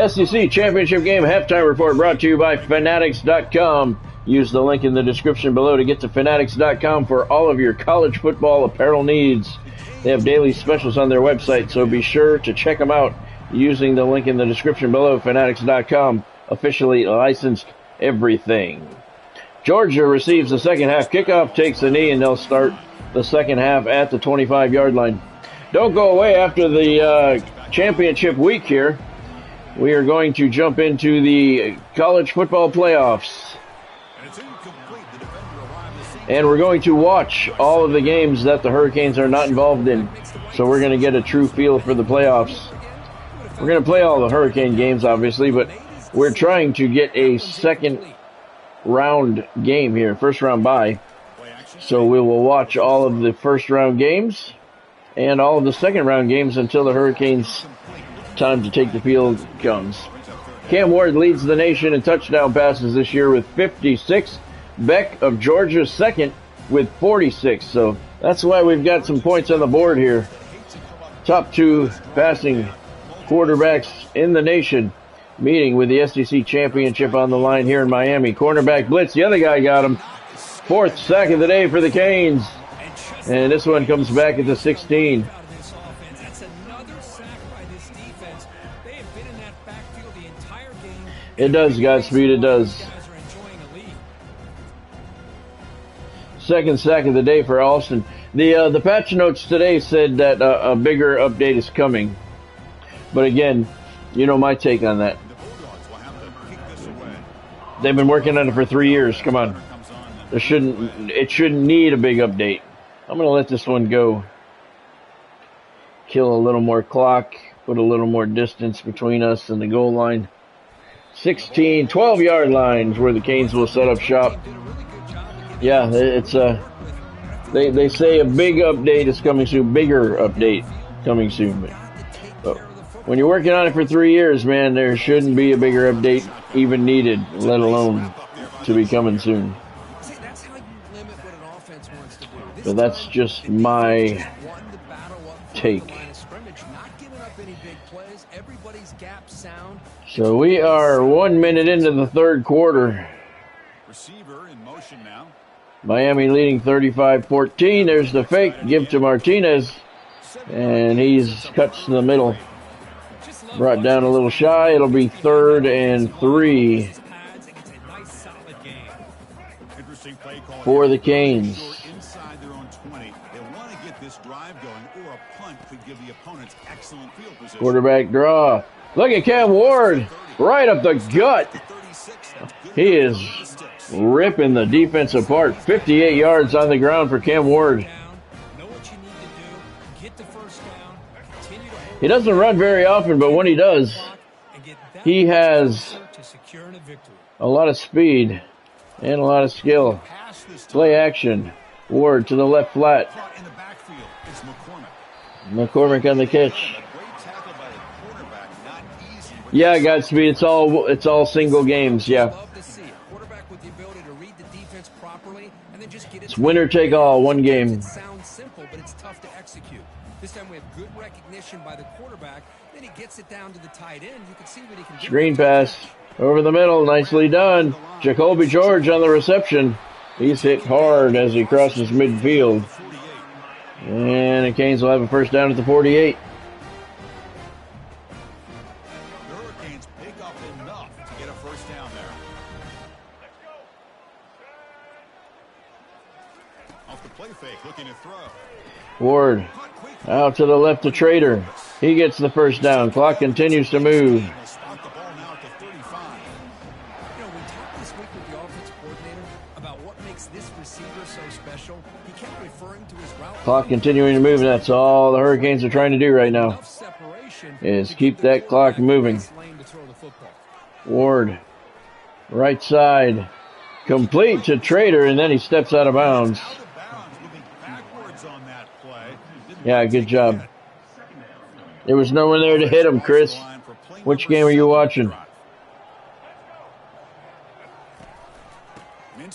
SEC Championship Game Halftime Report brought to you by Fanatics.com. Use the link in the description below to get to Fanatics.com for all of your college football apparel needs. They have daily specials on their website, so be sure to check them out using the link in the description below. Fanatics.com, officially licensed everything. Georgia receives the second half kickoff, takes a knee, and they'll start the second half at the 25-yard line. Don't go away after the championship week here. We are going to jump into the college football playoffs. And we're going to watch all of the games that the Hurricanes are not involved in. So we're going to get a true feel for the playoffs. We're going to play all the Hurricane games, obviously, but we're trying to get a second round game here, first round bye. So we will watch all of the first round games and all of the second round games until the Hurricanes' time to take the field comes. Cam Ward leads the nation in touchdown passes this year with 56. Beck of Georgia second with 46. So that's why we've got some points on the board here. Top two passing quarterbacks in the nation meeting with the SEC Championship on the line here in Miami. Cornerback blitz. The other guy got him. Fourth sack of the day for the Canes. And this one comes back at the 16. It does, Godspeed. It does. Second sack of the day for Alston. The patch notes today said that a bigger update is coming. But again, you know my take on that. They've been working on it for 3 years. Come on. It shouldn't need a big update. I'm going to let this one go. Kill a little more clock. Put a little more distance between us and the goal line. 16, 12-yard lines where the Canes will set up shop. Yeah, it's they say a big update is coming soon. Bigger update coming soon. But when you're working on it for 3 years, man, there shouldn't be a bigger update even needed, let alone to be coming soon. But that's just my take. So we are 1 minute into the third quarter. Receiver in motion now. Miami leading 35-14. There's the fake. Give to Martinez. And he's cuts to the middle. Brought down a little shy. It'll be 3rd and 3 for the Canes. Inside their own 20. They want to get this drive going, or a punt could give the opponents excellent field position. Quarterback draw. Look at Cam Ward. Right up the gut. He is ripping the defense apart. 58 yards on the ground for Cam Ward. He doesn't run very often, but when he does, he has a lot of speed and a lot of skill. Play action. Ward to the left flat. McCormick on the catch. Yeah, Godspeed. It's all single games. Yeah. It's winner take all. One game. It sounds simple, but it's tough to execute. This time we have good recognition by the quarterback. Then he gets it down to the tight end. You can see what he can do. Screen pass over the middle. Nicely done. Jacoby George on the reception. He's hit hard as he crosses midfield. And the Canes will have a first down at the 48. The Hurricanes pick up enough to get a first down there. Off the play fake, looking to throw. Ward out to the left to Trader. He gets the first down. Clock continues to move. Start the ball now at the 35. You know, we talked this week with the offense coordinator about what makes this receiver so special. He kept referring to his route. Clock continuing to move. That's all the Hurricanes are trying to do right now, is keep that clock moving. Ward, right side, complete to Trader, and then he steps out of bounds. Yeah, good job. There was no one there to hit him, Chris. Which game are you watching?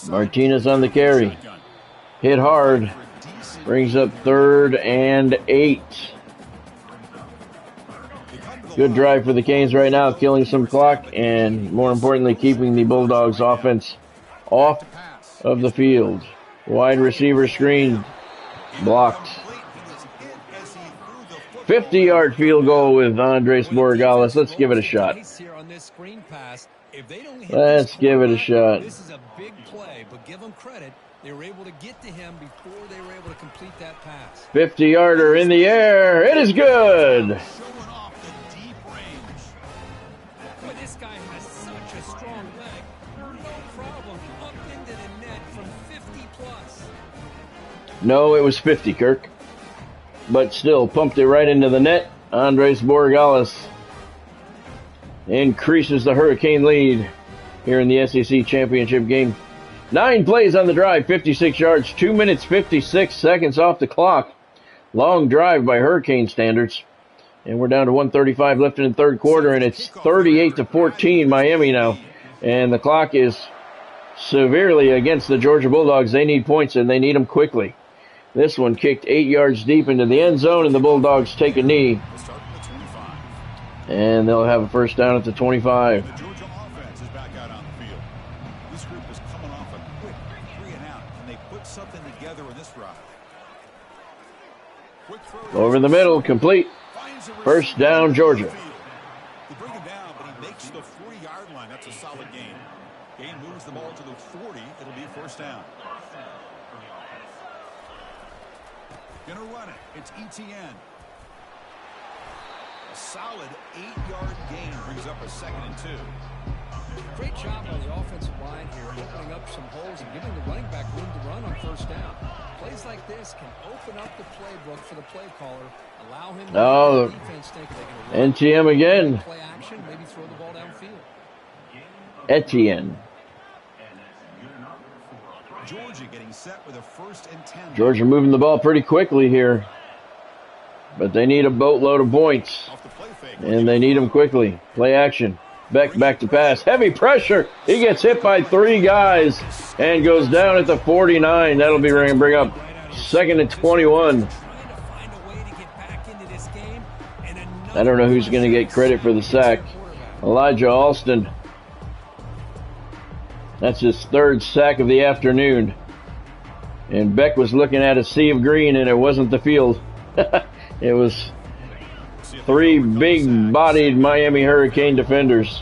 Martinez on the carry. Hit hard. Brings up 3rd and 8. Good drive for the Canes right now, killing some clock and, more importantly, keeping the Bulldogs offense off of the field. Wide receiver screen blocked. 50-yard field goal with Andres Borregales. Let's give it a shot. Let's give it a shot. This is a big play, but give them credit. They were able to get to him before they were able to complete that pass. 50-yarder in the air. It is good. But this guy has such a strong leg. No problem. Up into the net from 50 plus. No, it was 50, Kirk. But still, pumped it right into the net. Andres Borregales increases the Hurricane lead here in the SEC Championship game. 9 plays on the drive, 56 yards, 2 minutes, 56 seconds off the clock. Long drive by Hurricane standards. And we're down to 1:35 left in the third quarter, and it's 38-14 Miami now. And the clock is severely against the Georgia Bulldogs. They need points, and they need them quickly. This one kicked 8 yards deep into the end zone, and the Bulldogs take a knee. And they'll have a first down at the 25. The Georgia offense is back out on the field. This group is coming off a quick 3 and out. Can they put something together in this drive? Over the middle, complete. First down, Georgia. They bring him down, but he makes the 40-yard line. That's a solid gain. Gain moves the ball to the 40. It'll be a first down. Gonna run it. It's ETN. A solid 8-yard gain brings up a 2nd and 2. Great job by the offensive line here, opening up some holes and giving the running back room to run on first down. Plays like this can open up the playbook for the play caller, allow him to defense think they can NTM again. play action, maybe throw the ball downfield. Etienne. Georgia getting set with a 1st and 10. Georgia moving the ball pretty quickly here. But they need a boatload of points. Off the play fake. And they need them quickly. Play action. Beck back to pass. Heavy pressure. He gets hit by 3 guys and goes down at the 49. That'll be bring up 2nd and 21. I don't know who's going to get credit for the sack. Elijah Alston. That's his 3rd sack of the afternoon. And Beck was looking at a sea of green, and it wasn't the field. It was 3 big-bodied Miami Hurricane defenders.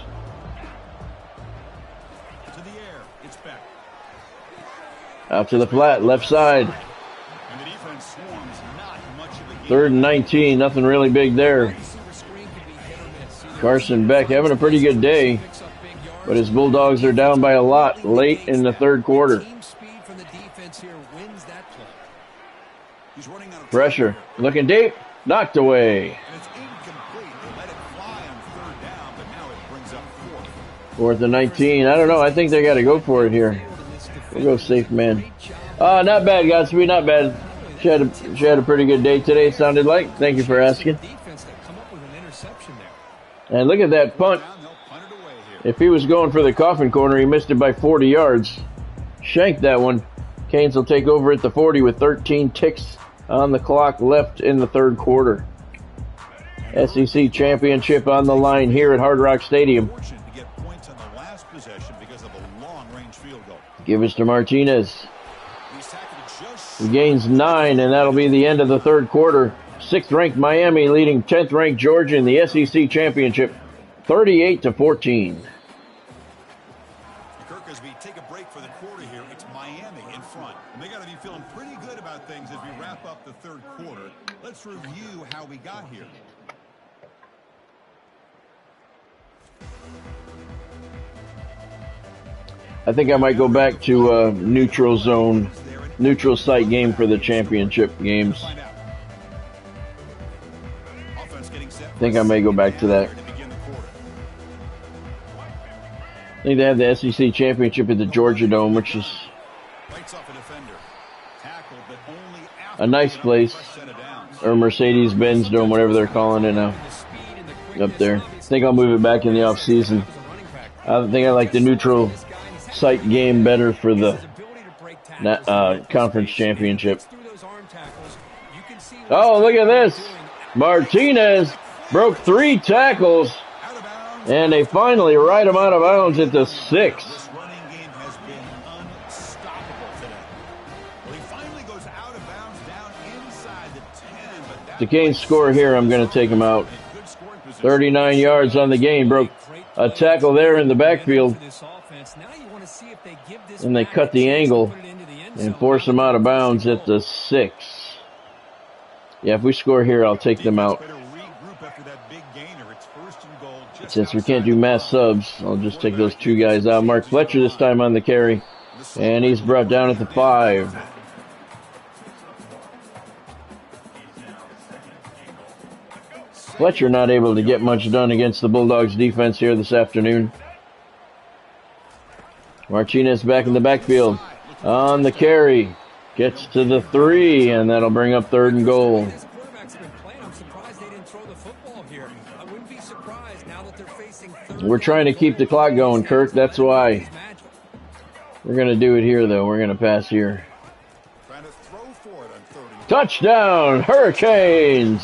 To the air. It's Beck. Out to the flat, left side. And the defense swarms not much of a gain. 3rd and 19, nothing really big there. Carson Beck having a pretty good day, but his Bulldogs are down by a lot late in the third quarter. Pressure, looking deep, knocked away. And it's incomplete. They let it fly on 3rd down, but now it brings up 4th. 4th and 19. I don't know. I think they got to go for it here. We'll go safe man. Not bad, Godspeed. Not bad. She had a pretty good day today, it sounded like. Thank you for asking. And look at that punt. If he was going for the coffin corner, he missed it by 40 yards. Shanked that one. Canes will take over at the 40 with 13 ticks on the clock left in the third quarter. SEC championship on the line here at Hard Rock Stadium. Give us to Martinez. He gains 9, and that'll be the end of the third quarter. 6th-ranked Miami leading 10th-ranked Georgia in the SEC championship, 38-14. Kirk, as we take a break for the quarter here, it's Miami in front. And they got to be feeling pretty good about things as we wrap up the third quarter. Let's review how we got here. I think I might go back to neutral zone, neutral site game for the championship games. I think I may go back to that. I think they have the SEC championship at the Georgia Dome, which is a nice place, or Mercedes-Benz Dome, whatever they're calling it now, up there. I think I'll move it back in the off season. I think I like the neutral site game better for the conference championship. Oh, look at this. Martinez broke 3 tackles, and they finally ride him out of bounds at the 6. This running game has been unstoppable today. Well, he finally goes out of bounds down inside the 10. But The Canes score here, I'm going to take him out. 39 yards on the game. Broke a tackle there in the backfield. And they cut the angle and force him out of bounds at the 6. Yeah, if we score here, I'll take them out. Since we can't do mass subs, I'll just take those 2 guys out. Mark Fletcher this time on the carry. And he's brought down at the 5. Fletcher not able to get much done against the Bulldogs defense here this afternoon. Martinez back in the backfield on the carry. Gets to the 3, and that'll bring up 3rd and goal. We're trying to keep the clock going, Kirk. That's why. We're going to do it here, though. We're going to pass here. Touchdown, Hurricanes!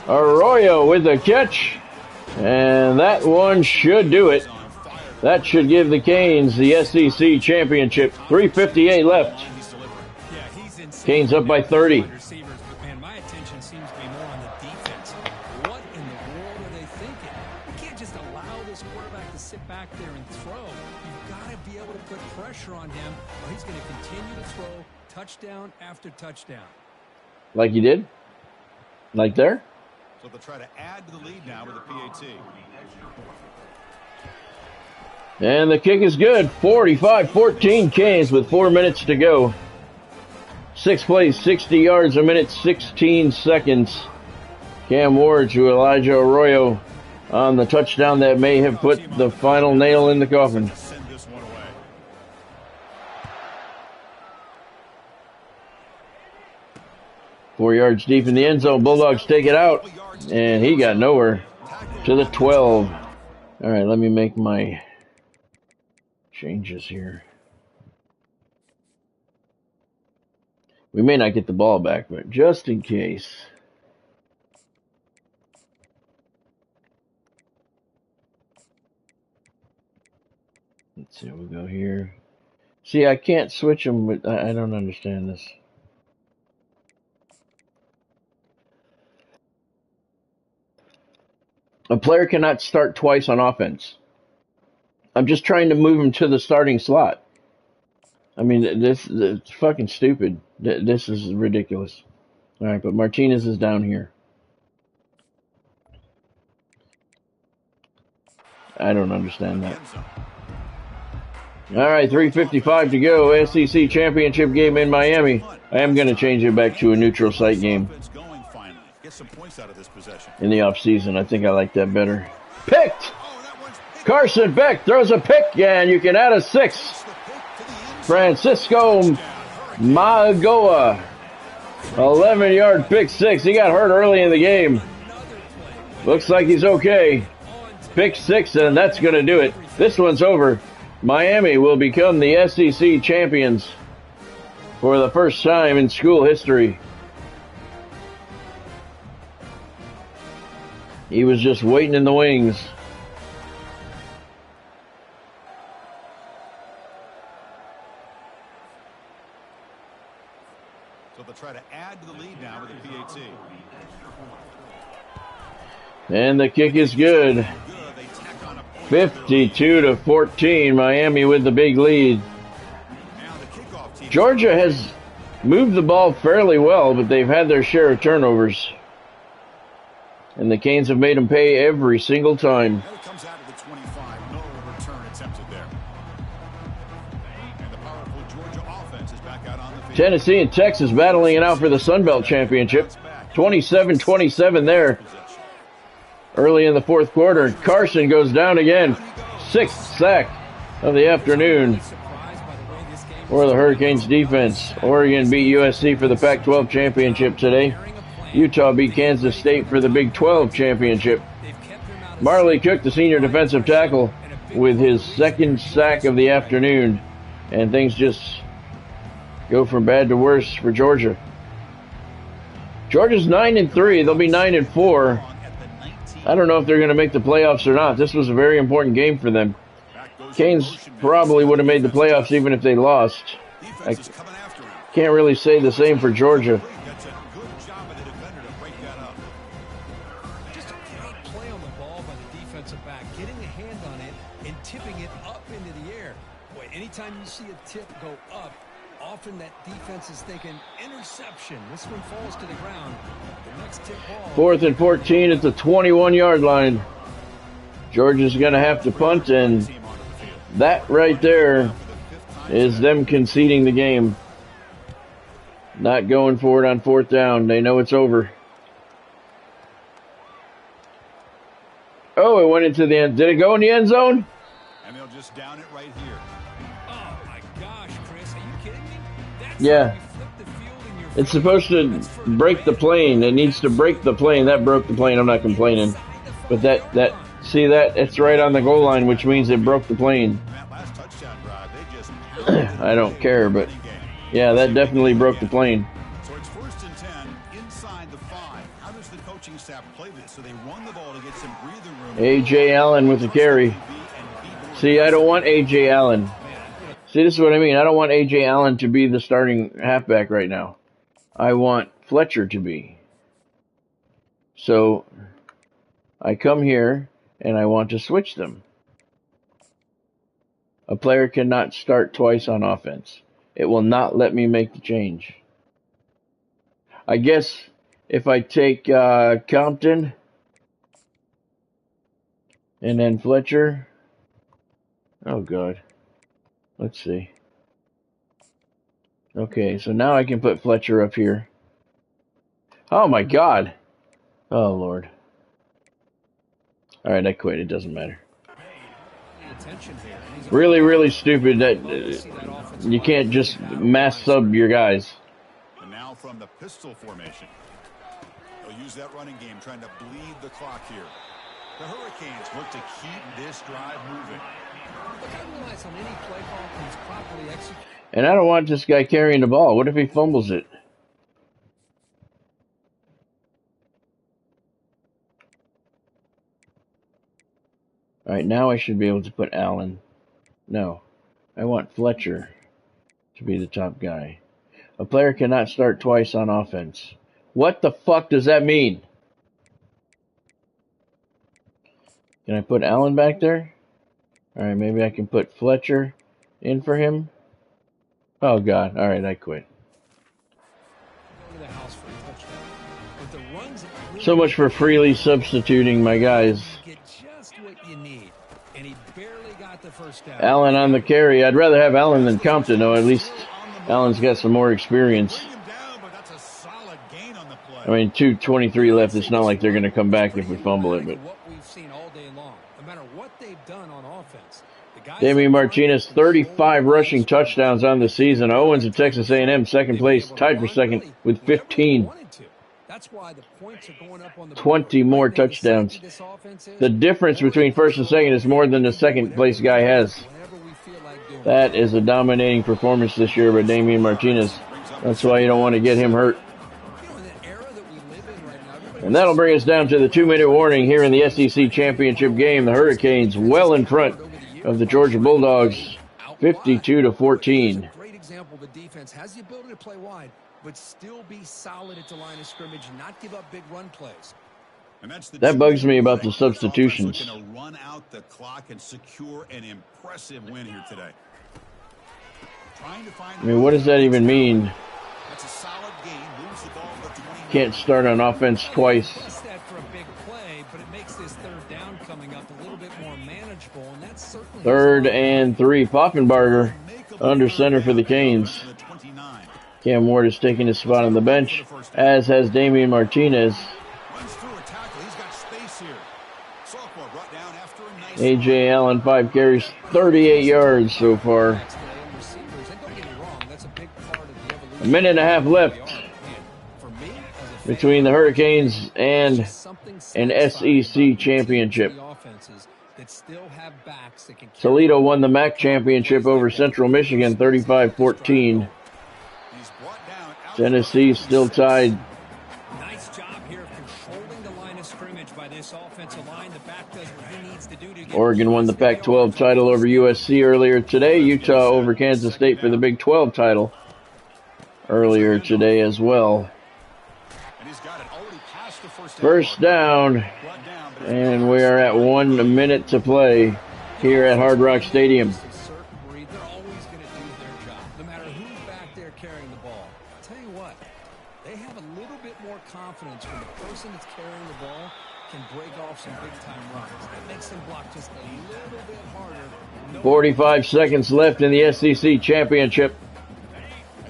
Arroyo with the catch. And that one should do it. That should give the Canes the SEC championship. 3:58 left. Canes up by 30. Man, my attention seems to be more on the defense. What in the world are they thinking? You can't just allow this quarterback to sit back there and throw. You've got to be able to put pressure on him, or he's going to continue to throw touchdown after touchdown. Like he did? Like there? So they'll try to add to the lead now with a PAT. And the kick is good. 45-14 Canes with 4 minutes to go. 6 plays, 60 yards a minute, 16 seconds. Cam Ward to Elijah Arroyo on the touchdown that may have put the final nail in the coffin. Send this one away. 4 yards deep in the end zone. Bulldogs take it out. And he got nowhere. To the 12. All right, let me make my changes here. We may not get the ball back, but just in case. Let's see, we'll go here. See, I can't switch them, but I don't understand this. A player cannot start twice on offense. I'm just trying to move him to the starting slot. I mean, it's fucking stupid. This is ridiculous. All right, but Martinez is down here. I don't understand that. All right, 3:55 to go. SEC championship game in Miami. I am going to change it back to a neutral site game in the offseason. I think I like that better. Picked! Carson Beck throws a pick, and you can add a 6. Francisco Magoa, 11-yard pick 6. He got hurt early in the game. Looks like he's okay. Pick 6, and that's going to do it. This one's over. Miami will become the SEC champions for the first time in school history. He was just waiting in the wings. So they'll try to add to the lead now with a PAT. And the kick is good. 52-14, Miami with the big lead. Georgia has moved the ball fairly well, but they've had their share of turnovers. And the Canes have made them pay every single time. Comes out of the 25. No return attempted there. And the powerful Georgia offense is back out on the field. Tennessee and Texas battling it out for the Sun Belt Championship. 27-27 there. Early in the fourth quarter, Carson goes down again. 6th sack of the afternoon for the Hurricanes defense. Oregon beat USC for the Pac-12 championship today. Utah beat Kansas State for the Big 12 championship. Marley Cook, the senior defensive tackle, with his 2nd sack of the afternoon. And things just go from bad to worse for Georgia. Georgia's 9-3. They'll be 9-4. I don't know if they're going to make the playoffs or not. This was a very important game for them. Canes probably would have made the playoffs even if they lost. I can't really say the same for Georgia. Just a great play on the ball by the defensive back, getting a hand on it and tipping it up into the air. Boy, anytime you see a tip go up, often that defense is thinking interception. This one falls to the ground. The next tip ball. 4th and 14 at the 21-yard line. Georgia's going to have to punt, and that right there is them conceding the game. Not going for it on 4th down. They know it's over. Oh, it went into the end. Did it go in the end zone? And they'll just down it right here. Oh, my gosh, Chris. Are you kidding me? That's Yeah. how you flip the field in your It's supposed to break the plane. It needs to break the plane. That broke the plane. I'm not complaining. But see that? It's right on the goal line, which means it broke the plane. That last touchdown drive, they just I don't care, but yeah, that definitely broke the plane. So it's 1st and 10 inside the 5. How does the coaching staff play this? So they run the ball to get some breathing room. A.J. Allen with the carry. See, I don't want A.J. Allen. See, this is what I mean. I don't want A.J. Allen to be the starting halfback right now. I want Fletcher to be. So I come here and I want to switch them. A player cannot start twice on offense. It will not let me make the change. I guess if I take Compton and then Fletcher. Oh, God. Let's see. Okay, so now I can put Fletcher up here. Oh, my God. Oh, Lord. All right, I quit. It doesn't matter. Really, really stupid that you can't just mass sub your guys. And now from the pistol formation. They'll use that running game, trying to bleed the clock here. The Hurricanes look to keep this drive moving. And I don't want this guy carrying the ball. What if he fumbles it? All right, now I should be able to put Allen. No, I want Fletcher to be the top guy. A player cannot start twice on offense. What the fuck does that mean? Can I put Allen back there? All right, maybe I can put Fletcher in for him. Oh, God. All right, I quit. So much for freely substituting my guys. Allen on the carry. I'd rather have Allen than Compton, though. At least Allen's got some more experience. I mean, 2:23 left. It's not like they're going to come back if we fumble it. But Damian Martinez, 35 rushing touchdowns on the season. Owens of Texas A&M, second place, tied for second with 15. 20 more touchdowns. The difference between first and second is more than the second place guy has. That is a dominating performance this year by Damian Martinez. That's why you don't want to get him hurt. And that'll bring us down to the 2-minute warning here in the SEC Championship game. The Hurricanes well in front of the Georgia Bulldogs, 52-14. Great example. The defense has the ability to play wide, but still be solid at the line of scrimmage, not give up big run plays. And that's that bugs me about the substitutions. Going to run out the clock and secure an impressive win here today. I mean, what does that even mean? That's a solid game. Moves the ball to 20. Can't start on offense twice. For a big play, but it makes this third down coming up a little bit more manageable, and that's certainly 3rd and 3. Poffenbarger under center for the Canes. Cam Ward is taking his spot on the bench, as has Damian Martinez. A.J. Allen, 5 carries, 38 yards so far. A minute and a half left between the Hurricanes and an SEC championship. Toledo won the MAC championship over Central Michigan, 35-14. He's brought down Tennessee still tied. Nice job here of controlling the line of scrimmage by this offensive line. The back does what he needs to do to get Oregon won the Pac-12 title over USC earlier today. Utah over Kansas State for the Big 12 title earlier today as well. First down, and we are at 1 minute to play here at Hard Rock Stadium. They're always going to do their job, no matter who's back there carrying the ball. I'll tell you what, they have a little bit more confidence when the person that's carrying the ball can break off some big-time runs. That makes them block just a little bit harder. 45 seconds left in the SEC championship.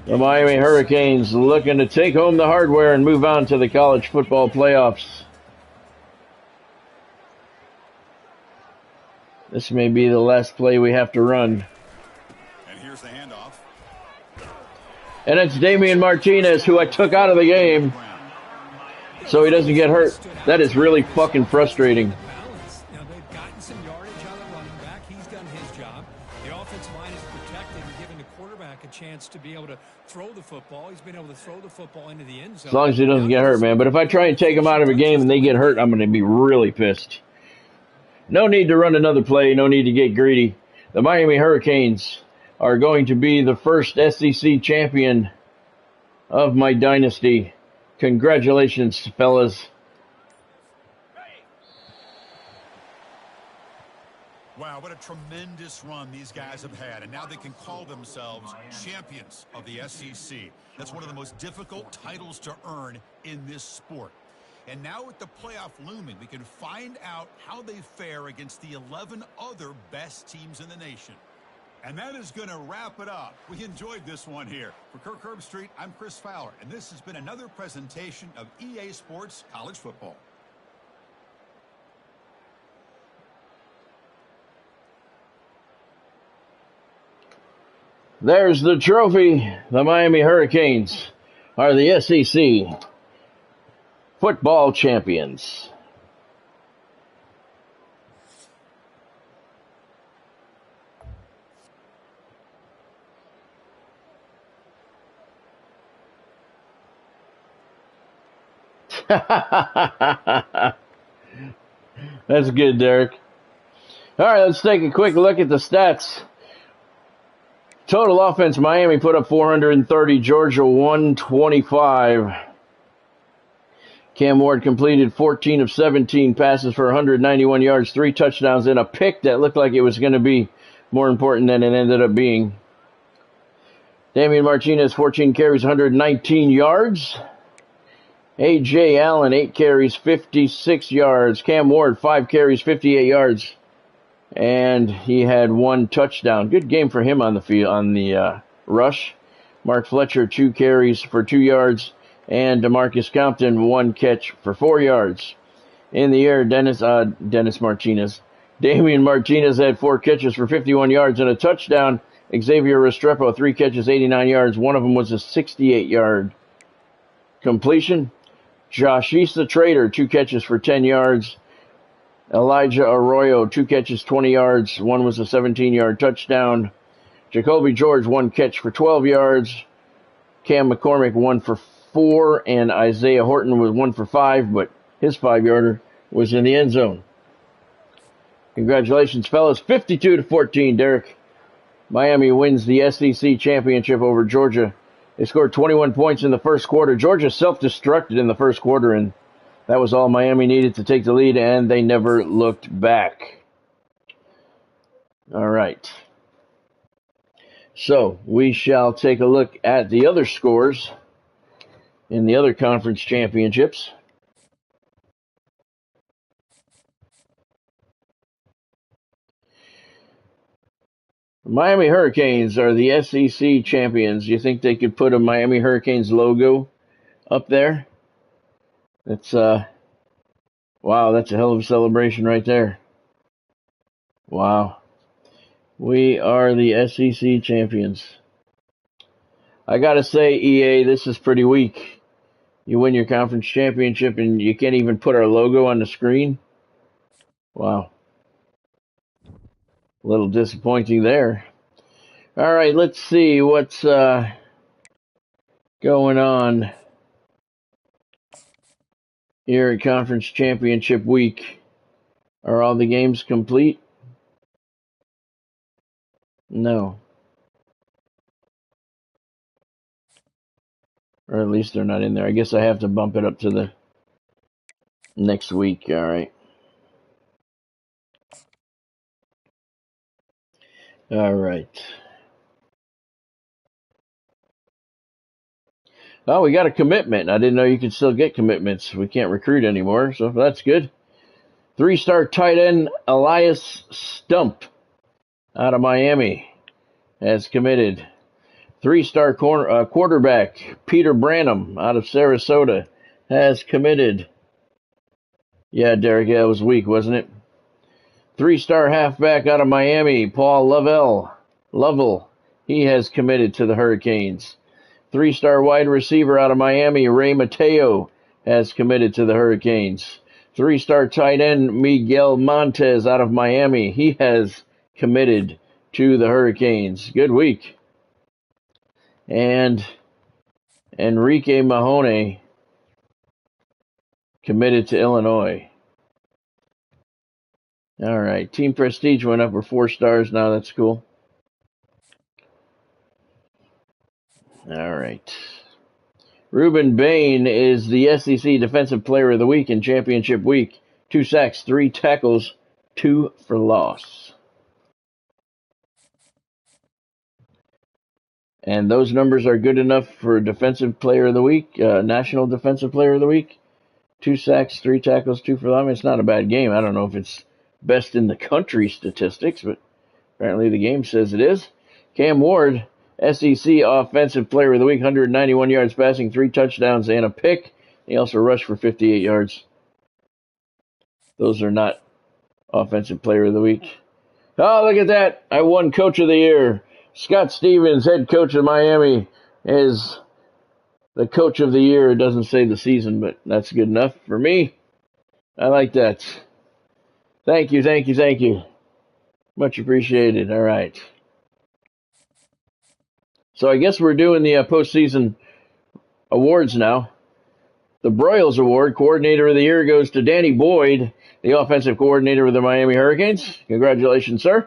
The Miami Hurricanes looking to take home the hardware and move on to the college football playoffs. This may be the last play we have to run. And here's the handoff. And it's Damian Martinez, who I took out of the game so he doesn't get hurt. That is really fucking frustrating. Now they've gotten some yardage on the running back. He's done his job. The offensive line is protected and giving the quarterback a chance to be able to throw the football. He's been able to throw the football into the end zone. As long as he doesn't get hurt, man. But if I try and take him out of a game and they get hurt, I'm going to be really pissed. No need to run another play. No need to get greedy. The Miami Hurricanes are going to be the first SEC champion of my dynasty. Congratulations, fellas. Wow, what a tremendous run these guys have had, and now they can call themselves champions of the SEC. That's one of the most difficult titles to earn in this sport. And now with the playoff looming, we can find out how they fare against the 11 other best teams in the nation. And that is going to wrap it up. We enjoyed this one here. For Kirk Herbstreit, I'm Chris Fowler, and this has been another presentation of EA Sports College Football. There's the trophy. The Miami Hurricanes are the SEC football champions. That's good, Derek. All right, let's take a quick look at the stats. Total offense, Miami put up 430, Georgia 125. Cam Ward completed 14 of 17 passes for 191 yards, 3 touchdowns, and a pick that looked like it was going to be more important than it ended up being. Damian Martinez, 14 carries, 119 yards. A.J. Allen, 8 carries, 56 yards. Cam Ward, 5 carries, 58 yards. And he had 1 touchdown. Good game for him on the field, on the rush. Mark Fletcher, 2 carries for 2 yards. And DeMarcus Compton, 1 catch for 4 yards. In the air, Damian Martinez had 4 catches for 51 yards and a touchdown. Xavier Restrepo, 3 catches, 89 yards. One of them was a 68-yard completion. Josh East, Trader, 2 catches for 10 yards. Elijah Arroyo, 2 catches, 20 yards. One was a 17-yard touchdown. Jacoby George, 1 catch for 12 yards. Cam McCormick, 1 for 4. And Isaiah Horton was 1 for 5, but his 5-yarder was in the end zone. Congratulations, fellas. 52-14, Derek. Miami wins the SEC championship over Georgia. They scored 21 points in the first quarter. Georgia self-destructed in the first quarter, and that was all Miami needed to take the lead, and they never looked back. All right. So we shall take a look at the other scores in the other conference championships. Miami Hurricanes are the SEC champions. You think they could put a Miami Hurricanes logo up there? That's wow, that's a hell of a celebration right there. Wow. We are the SEC champions. I gotta say, EA, this is pretty weak. You win your conference championship and you can't even put our logo on the screen? Wow. A little disappointing there. All right, let's see what's going on here at Conference Championship Week. Are all the games complete? No. Or at least they're not in there. I guess I have to bump it up to the next week. All right. All right. Oh, we got a commitment. I didn't know you could still get commitments. We can't recruit anymore, so that's good. 3-star tight end Elias Stump out of Miami has committed. 3-star quarterback Peter Branham out of Sarasota has committed. Yeah, Derek, yeah, it was weak, wasn't it? 3-star halfback out of Miami, Paul Lovell, he has committed to the Hurricanes. 3-star wide receiver out of Miami, Ray Mateo, has committed to the Hurricanes. 3-star tight end Miguel Montes out of Miami, he has committed to the Hurricanes. Good week. And Enrique Mahoney committed to Illinois. All right, team prestige went up. We're 4 stars now. That's cool. All right. Ruben Bain is the SEC Defensive Player of the Week in Championship Week. 2 sacks, 3 tackles, 2 for loss. And those numbers are good enough for Defensive Player of the Week, National Defensive Player of the Week. 2 sacks, 3 tackles, 2 for loss. I mean, it's not a bad game. I don't know if it's best in the country statistics, but apparently the game says it is. Cam Ward, SEC Offensive Player of the Week, 191 yards passing, 3 touchdowns, and a pick. He also rushed for 58 yards. Those are not Offensive Player of the Week. Oh, look at that. I won Coach of the Year. Scott Stevens, head coach of Miami, is the Coach of the Year. It doesn't say the season, but that's good enough for me. I like that. Thank you. Much appreciated. All right. So I guess we're doing the postseason awards now. The Broyles Award, Coordinator of the Year, goes to Danny Boyd, the offensive coordinator of the Miami Hurricanes. Congratulations, sir.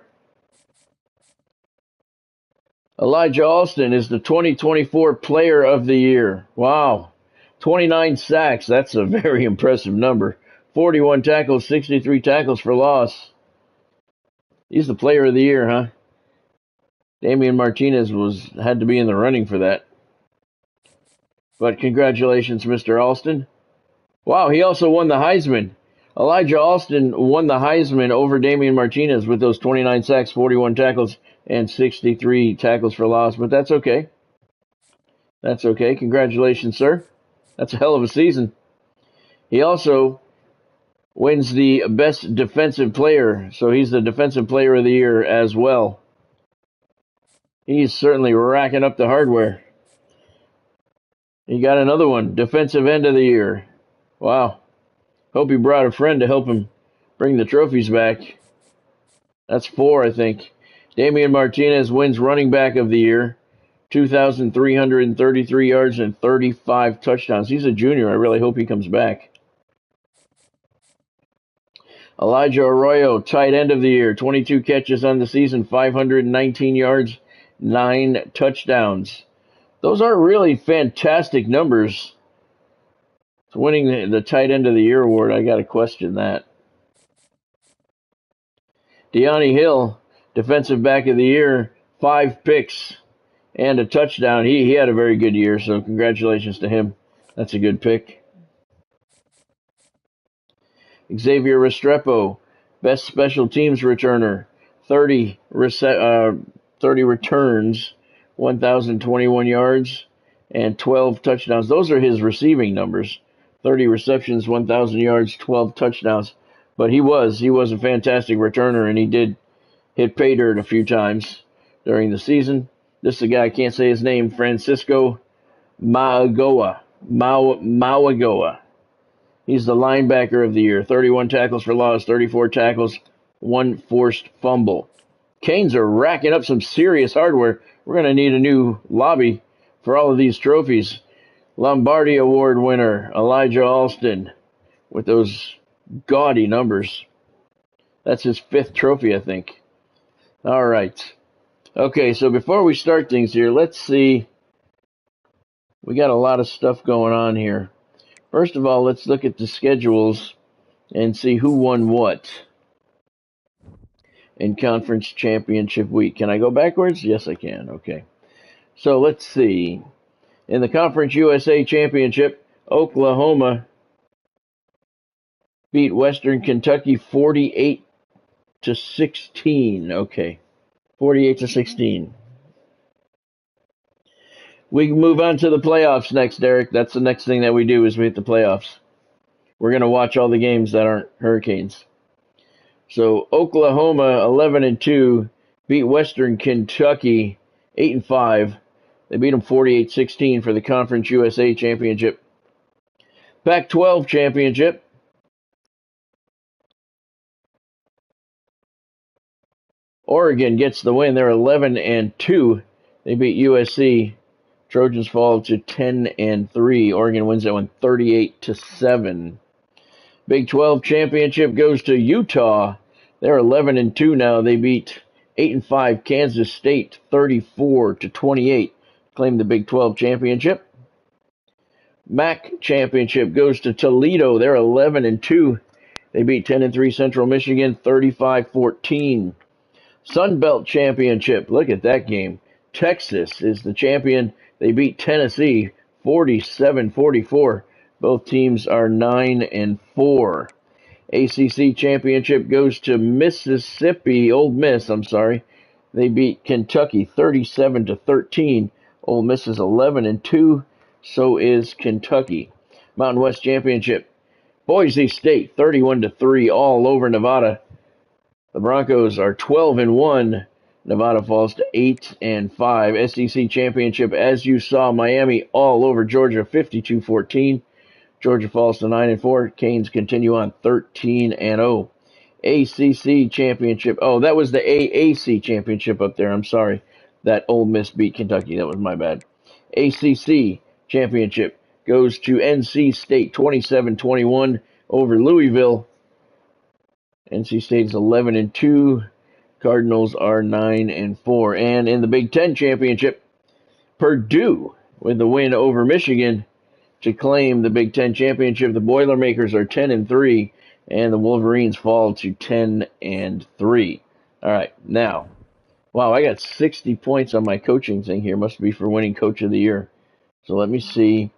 Elijah Alston is the 2024 Player of the Year. Wow. 29 sacks. That's a very impressive number. 41 tackles, 63 tackles for loss. He's the Player of the Year, huh? Damian Martinez had to be in the running for that. But congratulations, Mr. Alston. Wow, he also won the Heisman. Elijah Alston won the Heisman over Damian Martinez with those 29 sacks, 41 tackles, and 63 tackles for loss. But that's okay. That's okay. Congratulations, sir. That's a hell of a season. He also wins the Best Defensive Player, so he's the Defensive Player of the Year as well. He's certainly racking up the hardware. He got another one, Defensive End of the Year. Wow. Hope he brought a friend to help him bring the trophies back. That's 4, I think. Damian Martinez wins Running Back of the Year. 2,333 yards and 35 touchdowns. He's a junior. I really hope he comes back. Elijah Arroyo, Tight End of the Year. 22 catches on the season, 519 yards, 9 touchdowns. Those aren't really fantastic numbers. So winning the Tight End of the Year award, I got to question that. Deani Hill, Defensive Back of the Year, 5 picks and a touchdown. He had a very good year, so congratulations to him. That's a good pick. Xavier Restrepo, Best Special Teams Returner, 30 returns, 1,021 yards, and 12 touchdowns. Those are his receiving numbers. 30 receptions, 1,000 yards, 12 touchdowns. But he was a fantastic returner, and he did hit pay dirt a few times during the season. This is a guy, I can't say his name, Francisco Mauigoa. He's the linebacker of the year. 31 tackles for loss, 34 tackles, 1 forced fumble. Canes are racking up some serious hardware. We're going to need a new lobby for all of these trophies. Lombardi Award winner Elijah Alston with those gaudy numbers. That's his 5th trophy, I think. All right. Okay, so before we start things here, let's see. We got a lot of stuff going on here. First of all, let's look at the schedules and see who won what in conference championship week. Can I go backwards? Yes, I can. Okay. So let's see. In the Conference USA Championship, Oklahoma beat Western Kentucky 48-16. Okay. 48-16. We can move on to the playoffs next, Derek. That's the next thing that we do is we hit the playoffs. We're going to watch all the games that aren't Hurricanes. So Oklahoma 11-2 beat Western Kentucky 8-5. They beat them 48-16 for the Conference USA Championship. Pac-12 Championship. Oregon gets the win. They're 11-2. They beat USC. Trojans fall to 10-3. Oregon wins that one 38-7. Big 12 Championship goes to Utah. They're 11-2 now. They beat 8-5 Kansas State 34-28. Claim the Big 12 Championship. MAC Championship goes to Toledo. They're 11-2. They beat 10-3 Central Michigan 35-14. Sun Belt Championship. Look at that game. Texas is the champion. They beat Tennessee 47-44. Both teams are 9-4. ACC Championship goes to Mississippi. Ole Miss, I'm sorry. They beat Kentucky 37-13. Ole Miss is 11-2. So is Kentucky. Mountain West Championship. Boise State 31-3 all over Nevada. The Broncos are 12-1. Nevada falls to 8-5. SEC Championship, as you saw, Miami all over Georgia 52-14. Georgia falls to 9-4. Canes continue on 13-0. ACC Championship. Oh, that was the AAC Championship up there. I'm sorry. That Ole Miss beat Kentucky. That was my bad. ACC Championship goes to NC State 27-21 over Louisville. NC State is 11-2. Cardinals are 9-4. And in the Big Ten Championship, Purdue with the win over Michigan to claim the Big Ten Championship. The Boilermakers are 10-3, and the Wolverines fall to 10-3. All right, now, wow, I got 60 points on my coaching thing here. Must be for winning Coach of the Year. So let me see.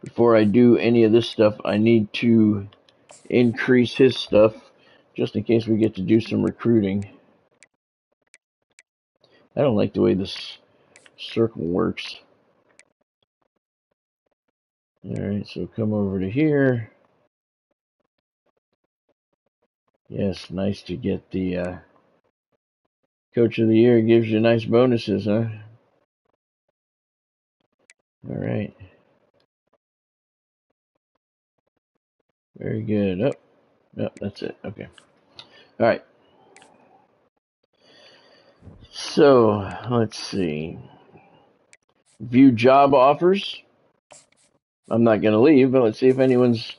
Before I do any of this stuff, I need to increase his stuff just in case we get to do some recruiting. I don't like the way this circle works. Alright, so come over to here. Yes, nice to get the Coach of the Year. Gives you nice bonuses, huh? Alright. Very good. Oh, no, that's it. Okay. Alright. So, let's see. View job offers. I'm not going to leave, but let's see if anyone's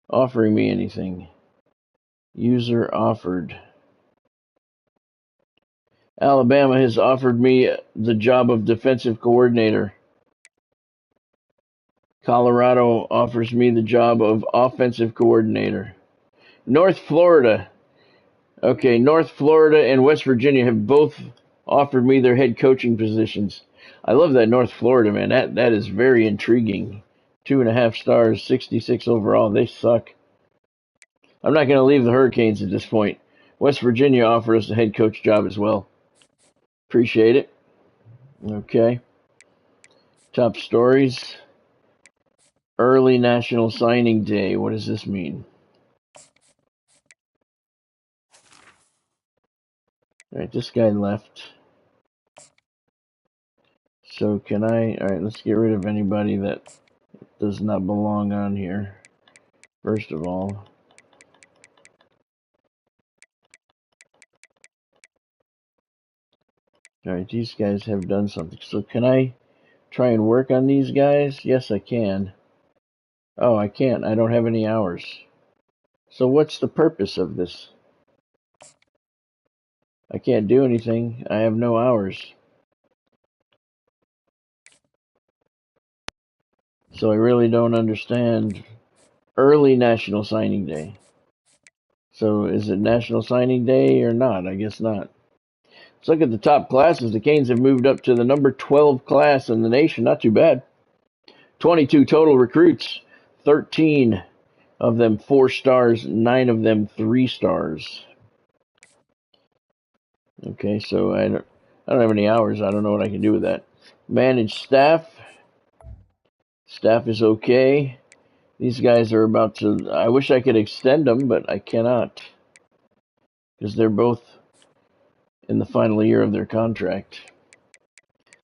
offering me anything. User offered. Alabama has offered me the job of defensive coordinator. Colorado offers me the job of offensive coordinator. North Florida. Okay, North Florida and West Virginia have both offered me their head coaching positions. I love that North Florida, man. That is very intriguing. 2.5 stars, 66 overall. They suck. I'm not going to leave the Hurricanes at this point. West Virginia offered us a head coach job as well. Appreciate it. Okay. Top stories. Early National Signing Day. What does this mean? All right, this guy left. So can I... All right, let's get rid of anybody that does not belong on here. First of all. All right, these guys have done something. So can I try and work on these guys? Yes, I can. Oh, I can't. I don't have any hours. So what's the purpose of this? I can't do anything. I have no hours. So I really don't understand. Early National Signing Day. So is it National Signing Day or not? I guess not. Let's look at the top classes. The Canes have moved up to the number 12 class in the nation. Not too bad. 22 total recruits. 13 of them 4 stars. 9 of them 3 stars. Okay, so I don't have any hours. I don't know what I can do with that. Managed staff. Staff is okay. These guys are about to... I wish I could extend them, but I cannot. Because they're both in the final year of their contract.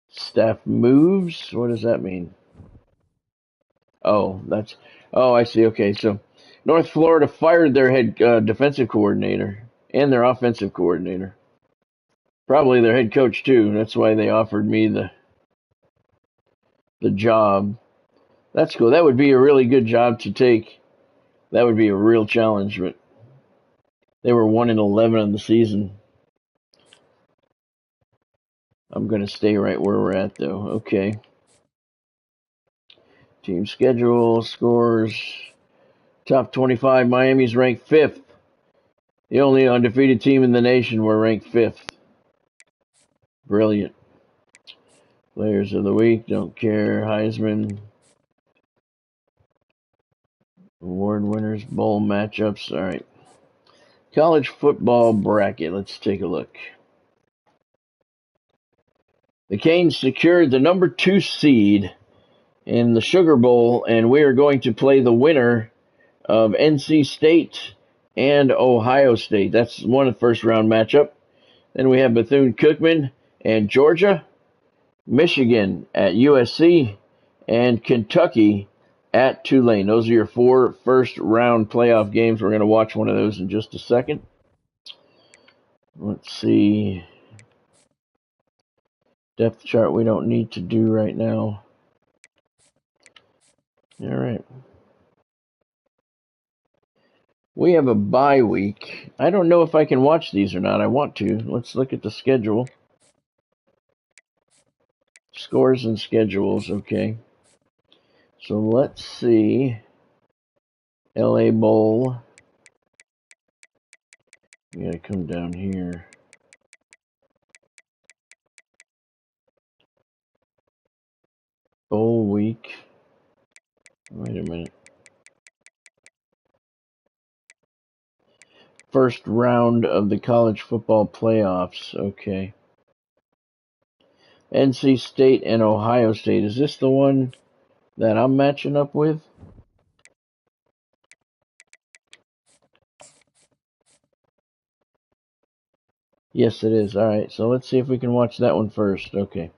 Staff moves? What does that mean? Oh, I see. Okay, so North Florida fired their head defensive coordinator and their offensive coordinator. Probably their head coach, too. That's why they offered me the job. That's cool. That would be a really good job to take. That would be a real challenge, but they were 1-11 on the season. I'm going to stay right where we're at, though. Okay. Team schedule, scores. Top 25, Miami's ranked 5th. The only undefeated team in the nation were ranked 5th. Brilliant. Players of the week, don't care. Heisman. Award winners, bowl matchups. All right. College football bracket. Let's take a look. The Canes secured the number 2 seed in the Sugar Bowl, and we are going to play the winner of NC State and Ohio State. That's one of the first round matchup. Then we have Bethune-Cookman and Georgia, Michigan at USC, and Kentucky at Tulane. Those are your 4 first round playoff games. We're going to watch one of those in just a second. Let's see. Depth chart we don't need to do right now. All right. We have a bye week. I don't know if I can watch these or not. I want to. Let's look at the schedule. Scores and schedules. Okay. So let's see. LA Bowl. We gotta come down here. Bowl week. Wait a minute. First round of the college football playoffs. Okay. NC State and Ohio State. Is this the one that I'm matching up with? Yes, it is. All right. So let's see if we can watch that one first. Okay.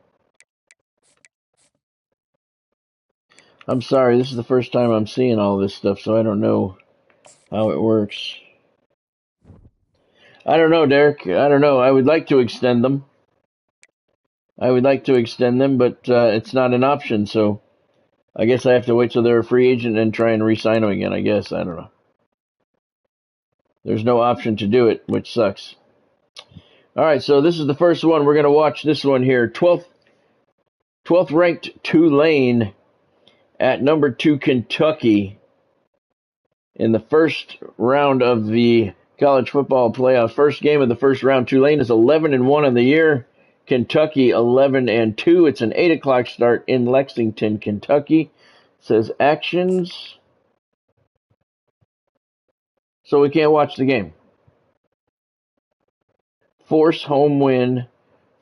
I'm sorry. This is the first time I'm seeing all this stuff, so I don't know how it works. I don't know, Derek. I don't know. I would like to extend them. But it's not an option, so I guess I have to wait till they're a free agent and try and re-sign them again, I guess. I don't know. There's no option to do it, which sucks. All right, so this is the first one. We're going to watch this one here. 12th ranked Tulane at number 2 Kentucky in the first round of the college football playoffs. First game of the first round. Tulane is 11-1 on the year. Kentucky 11-2. It's an 8 o'clock start in Lexington, Kentucky. It says actions. So we can't watch the game. Force home win,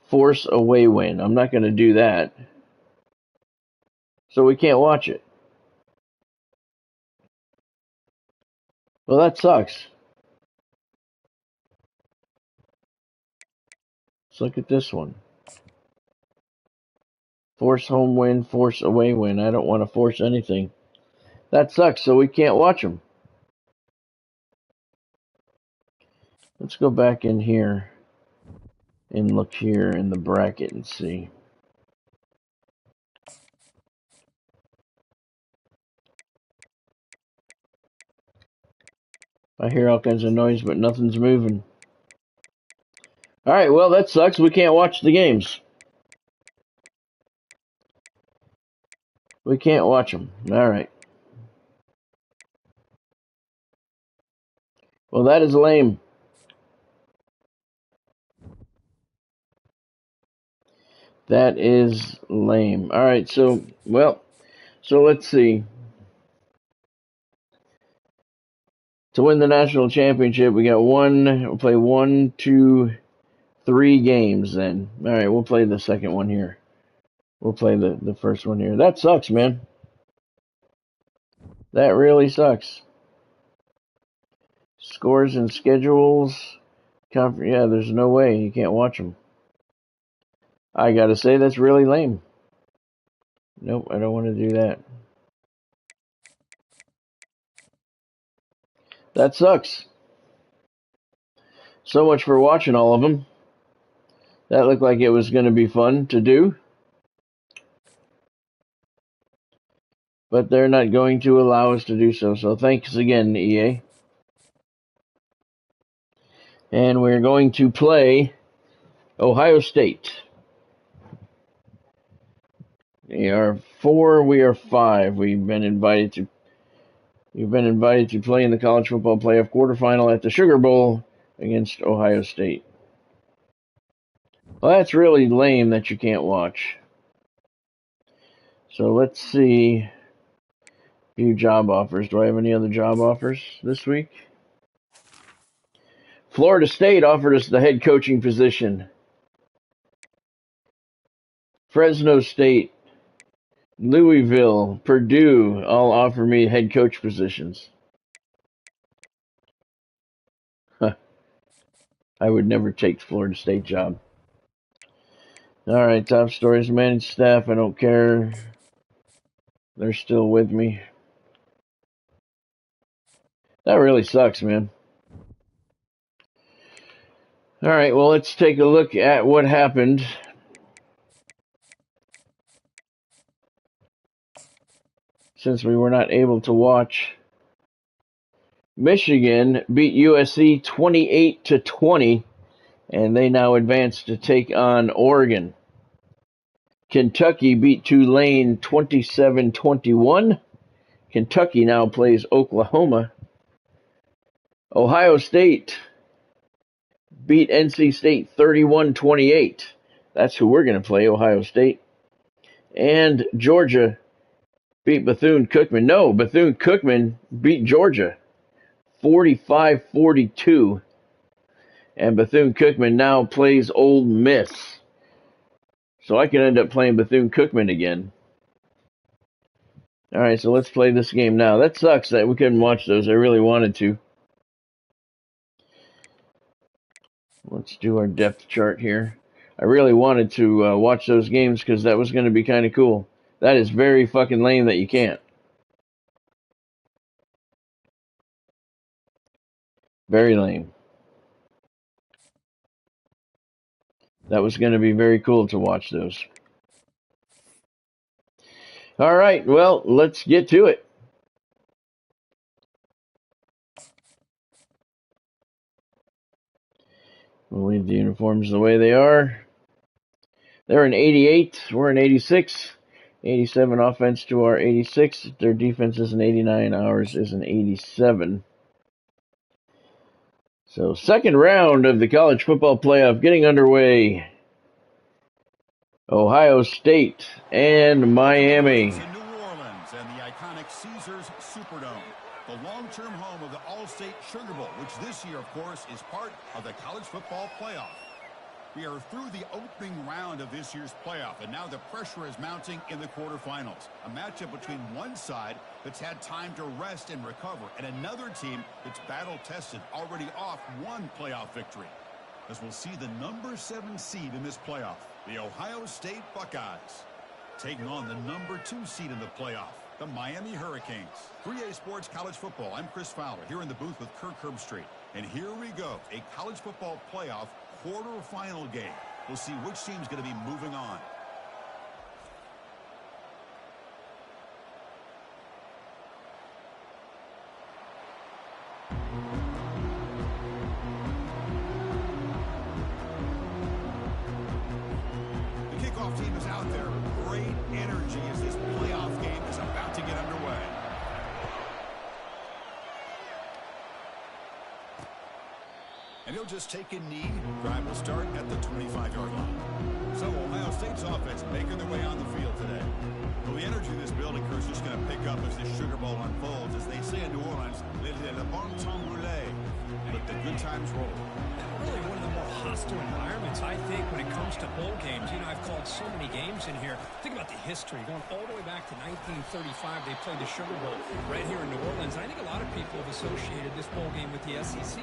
force away win. I'm not going to do that. So we can't watch it. Well, that sucks. Let's look at this one. Force home win, force away win. I don't want to force anything. That sucks, so we can't watch them. Let's go back in here and look here in the bracket and see. I hear all kinds of noise, but nothing's moving. All right, well, that sucks. We can't watch the games. We can't watch them. All right. Well, that is lame. That is lame. All right, so let's see. To win the national championship, we'll play 1, 2, 3 games then. All right, we'll play the second one here. We'll play the first one here. That sucks, man. That really sucks. Scores and schedules. Yeah, there's no way you can't watch them. I gotta say, that's really lame. Nope, I don't want to do that. That sucks. So much for watching all of them. That looked like it was going to be fun to do. But they're not going to allow us to do so. So thanks again, EA. And we're going to play Ohio State. We are 4, we are 5. We've been invited to play in the college football playoff quarterfinal at the Sugar Bowl against Ohio State. Well, that's really lame that you can't watch. So let's see. Few job offers. Do I have any other job offers this week? Florida State offered us the head coaching position. Fresno State, Louisville, Purdue all offer me head coach positions. Huh. I would never take the Florida State job. All right, top stories, managed staff. I don't care. They're still with me. That really sucks, man. All right, well, let's take a look at what happened. Since we were not able to watch, Michigan beat USC 28-20, and they now advance to take on Oregon. Kentucky beat Tulane 27-21. Kentucky now plays Oklahoma. Ohio State beat NC State 31-28. That's who we're going to play, Ohio State. And Georgia beat Bethune-Cookman. No, Bethune-Cookman beat Georgia 45-42. And Bethune-Cookman now plays Ole Miss. So I could end up playing Bethune-Cookman again. All right, so let's play this game now. That sucks that we couldn't watch those. I really wanted to. Let's do our depth chart here. I really wanted to watch those games because that was going to be kind of cool. That is very fucking lame that you can't. Very lame. That was going to be very cool to watch those. All right, well, let's get to it. We'll leave the uniforms the way they are. They're an 88. We're an 86. 87 offense to our 86. Their defense is an 89. Ours is an 87. So, second round of the college football playoff getting underway. Ohio State and Miami. In New Orleans and the iconic Caesars Superdome, the long-term home of the All-State Sugar Bowl, which this year, of course, is part of the college football playoff. We are through the opening round of this year's playoff, and now the pressure is mounting in the quarterfinals. A matchup between one side that's had time to rest and recover, and another team that's battle-tested, already off one playoff victory. As we'll see the number 7 seed in this playoff, the Ohio State Buckeyes, taking on the number 2 seed in the playoff, the Miami Hurricanes. 3A Sports College Football. I'm Chris Fowler here in the booth with Kirk Herbstreit. And here we go, a college football playoff quarterfinal game. We'll see which team's going to be moving on. team is out there. Great energy as this playoff game is about to get underway. And he'll just take a knee. Drive will start at the 25-yard line. So Ohio State's offense making their way on the field today. Well, the energy of this building crew is just going to pick up as this Sugar Bowl unfolds. As they say in New Orleans, le bon temps roulé. Let the good times roll. Really one of the more hostile environments, I think, when it comes to bowl games. You know, I've called so many games in here. Think about the history. Going all the way back to 1935, they played the Sugar Bowl right here in New Orleans. And I think a lot of people have associated this bowl game with the SEC.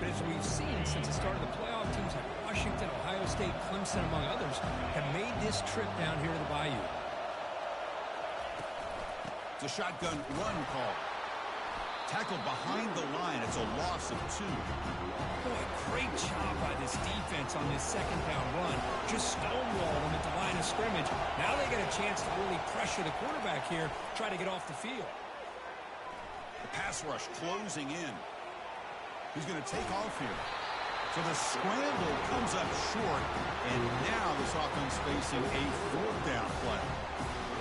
But as we've seen since the start of the playoff, teams like Washington, Ohio State, Clemson, among others, have made this trip down here to the Bayou. It's a shotgun run call. Tackled behind the line. It's a loss of 2. Boy, great job by this defense on this second down run. Just stonewall them at the line of scrimmage. Now they get a chance to really pressure the quarterback here, try to get off the field. The pass rush closing in. Who's going to take off here? So the scramble comes up short, and now this offense facing a 4th down play.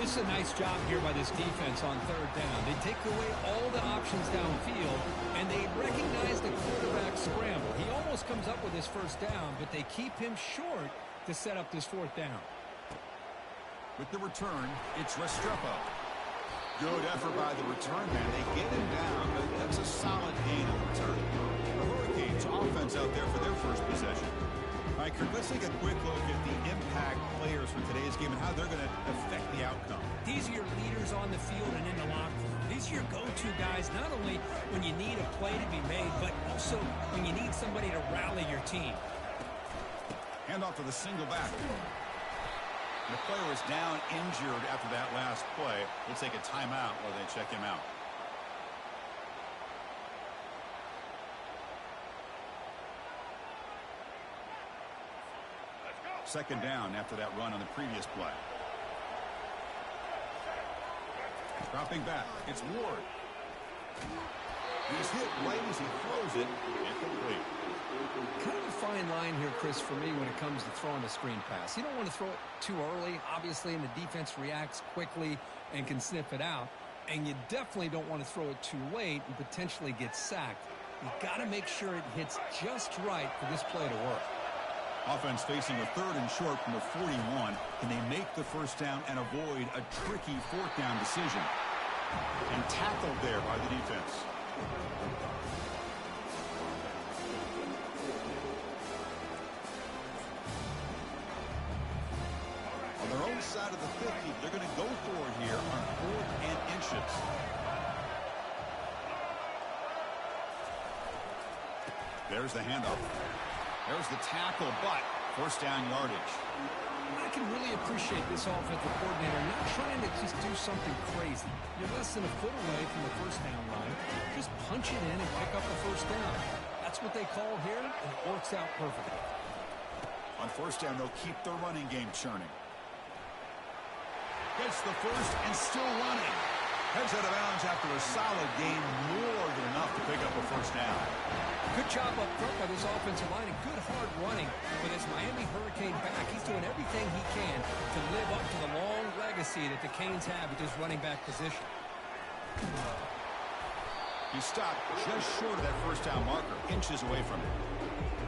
This is a nice job here by this defense on 3rd down. They take away all the options downfield, and they recognize the quarterback scramble. He almost comes up with his 1st down, but they keep him short to set up this 4th down. With the return, it's Restrepo. Good effort by the return man. They get him down, but that's a solid gain in return. The Hurricanes offense out there for their first possession. All right, Kirk, let's take a quick look at the impact players for today's game and how they're going to affect the outcome. These are your leaders on the field and in the locker room. These are your go-to guys, not only when you need a play to be made, but also when you need somebody to rally your team. Hand off to the single back. The player is down injured after that last play. We'll take a timeout while they check him out. Second down after that run on the previous play. Dropping back. It's Ward. He's hit right as he throws it. Incomplete. Kind of a fine line here, Chris, for me when it comes to throwing a screen pass. You don't want to throw it too early, obviously, and the defense reacts quickly and can sniff it out. And you definitely don't want to throw it too late and potentially get sacked. You've got to make sure it hits just right for this play to work. Offense facing a 3rd and short from the 41. Can they make the 1st down and avoid a tricky 4th down decision? And tackled there by the defense. On their own side of the 50, they're going to go for it here on 4th and inches. There's the handoff. There's the tackle, but 1st down yardage. I can really appreciate this offensive coordinator not trying to just do something crazy. You're less than a foot away from the 1st down line. Just punch it in and pick up the 1st down. That's what they call here, and it works out perfectly. On 1st down, they'll keep their running game churning. Gets the 1st and still running. Heads out of bounds after a solid gain, more than enough to pick up a 1st down. Good job up front by this offensive line and good hard running. With his Miami Hurricane back, he's doing everything he can to live up to the long legacy that the Canes have at this running back position. He stopped just short of that 1st down marker, inches away from it.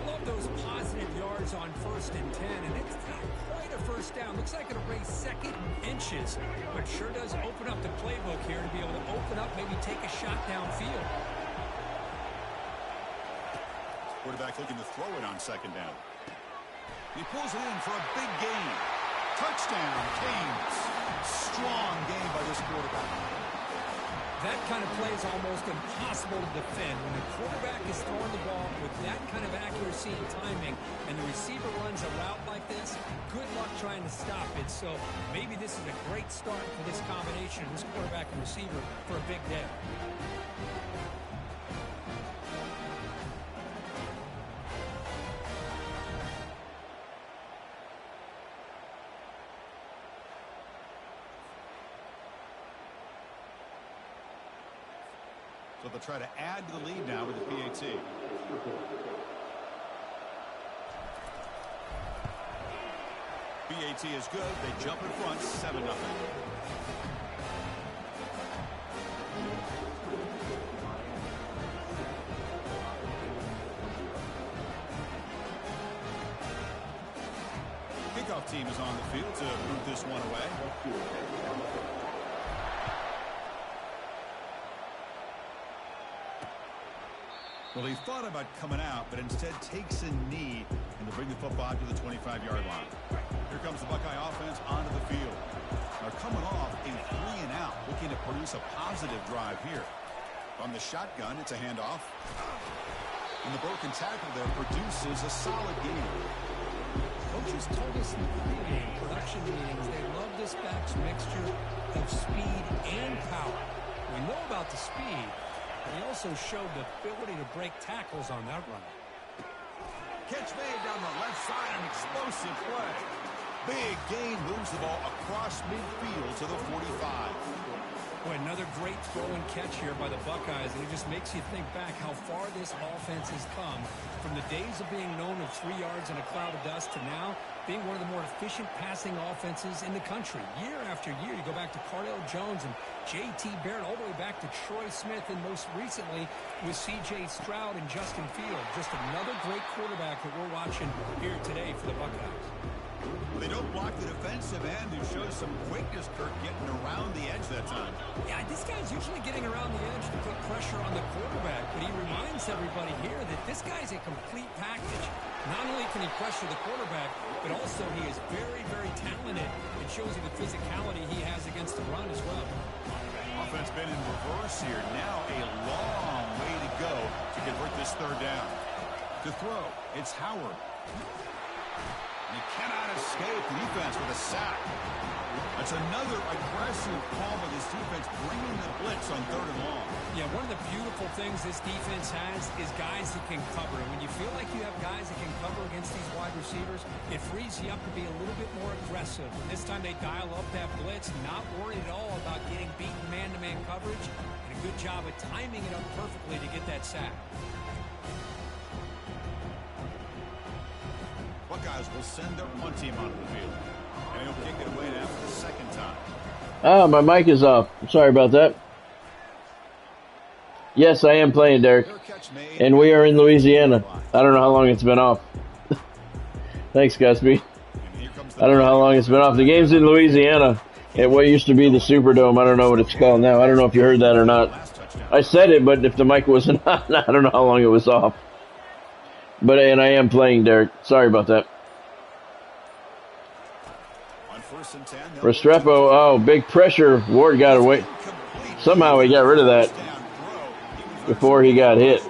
Love those positive yards on 1st and 10, and it's not quite a 1st down. Looks like it'll raise 2nd inches, but sure does open up the playbook here to be able to open up, maybe take a shot downfield. Quarterback looking to throw it on 2nd down. He pulls it in for a big gain. Touchdown, Canes. Strong game by this quarterback. That kind of play is almost impossible to defend. When the quarterback is throwing the ball with that kind of accuracy and timing, and the receiver runs a route like this, good luck trying to stop it. So maybe this is a great start for this combination, this quarterback and receiver, for a big day. So they'll try to add to the lead now with the PAT. BAT is good. They jump in front 7-0. Kickoff team is on the field to move this one away. Well, he thought about coming out, but instead takes a knee and to bring the football to the 25-yard line. Here comes the Buckeye offense onto the field. They're coming off a 3-and-out, looking to produce a positive drive here. From the shotgun, it's a handoff. And the broken tackle there produces a solid gain. Coaches told us in the pregame production meetings they love this back's mixture of speed and power. We know about the speed, but he also showed the ability to break tackles on that run. Catch made down the left side, an explosive play. Big gain, moves the ball across midfield to the 45. Boy, another great throw and catch here by the Buckeyes, and it just makes you think back how far this offense has come from the days of being known of 3 yards and a cloud of dust to now being one of the more efficient passing offenses in the country. Year after year, you go back to Cardale Jones and J.T. Barrett, all the way back to Troy Smith, and most recently with C.J. Stroud and Justin Fields. Just another great quarterback that we're watching here today for the Buckeyes. They don't block the defensive end, who shows some quickness, Kirk, getting around the edge that time. Yeah, this guy's usually getting around the edge to put pressure on the quarterback, but he reminds everybody here that this guy's a complete package. Not only can he pressure the quarterback, but also he is very, very talented. It shows you the physicality he has against the run as well. Offense been in reverse here. Now a long way to go to convert this third down. To throw, it's Howard. He cannot escape the defense with a sack. That's another aggressive call by this defense, bringing the blitz on 3rd and long. Yeah, one of the beautiful things this defense has is guys that can cover. And when you feel like you have guys that can cover against these wide receivers, it frees you up to be a little bit more aggressive. And this time they dial up that blitz, not worried at all about getting beaten man-to-man coverage. And a good job of timing it up perfectly to get that sack. Buckeyes will send their punt team onto the field. And he'll kick it away after the second time. Ah, my mic is off. Sorry about that. Yes, I am playing, Derek. And we are in Louisiana. I don't know how long it's been off. Thanks, Gusby. I don't know how long it's been off. The game's in Louisiana at what used to be the Superdome. I don't know what it's called now. I don't know if you heard that or not. I said it, but if the mic wasn't on, I don't know how long it was off. And I am playing, Derek. Sorry about that. Restrepo, oh, big pressure. Ward got away. Somehow he got rid of that before he got hit.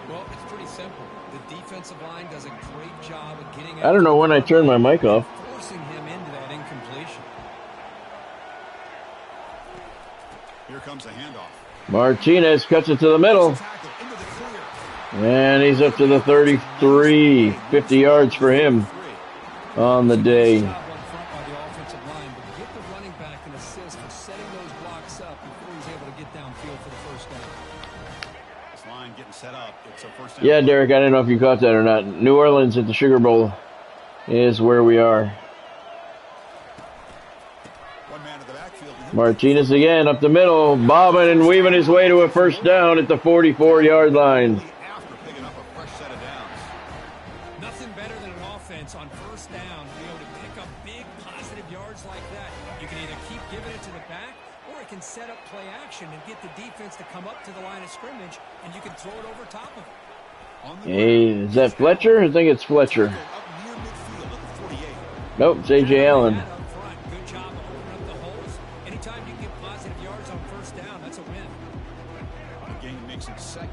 Well, it's pretty simple. The defensive line does a great job of getting I don't know when I turned my mic off. Forcing him into that incompletion. Here comes a handoff. Martinez cuts it to the middle. And he's up to the 33. 50 yards for him on the day. Yeah, Derek, I don't know if you caught that or not. New Orleans at the Sugar Bowl is where we are. Martinez again up the middle, bobbing and weaving his way to a first down at the 44-yard line. Nothing better than an offense on first down to be able to pick up big positive yards like that. You can either keep giving it to the back, or it can set up play action and get the defense to come up to the line of scrimmage, and you can throw it over top of it. Hey, is that Fletcher? I think it's Fletcher. Nope, it's A.J. Allen. Good job of opening up the holes. Anytime you get positive yards on first down, that's a win.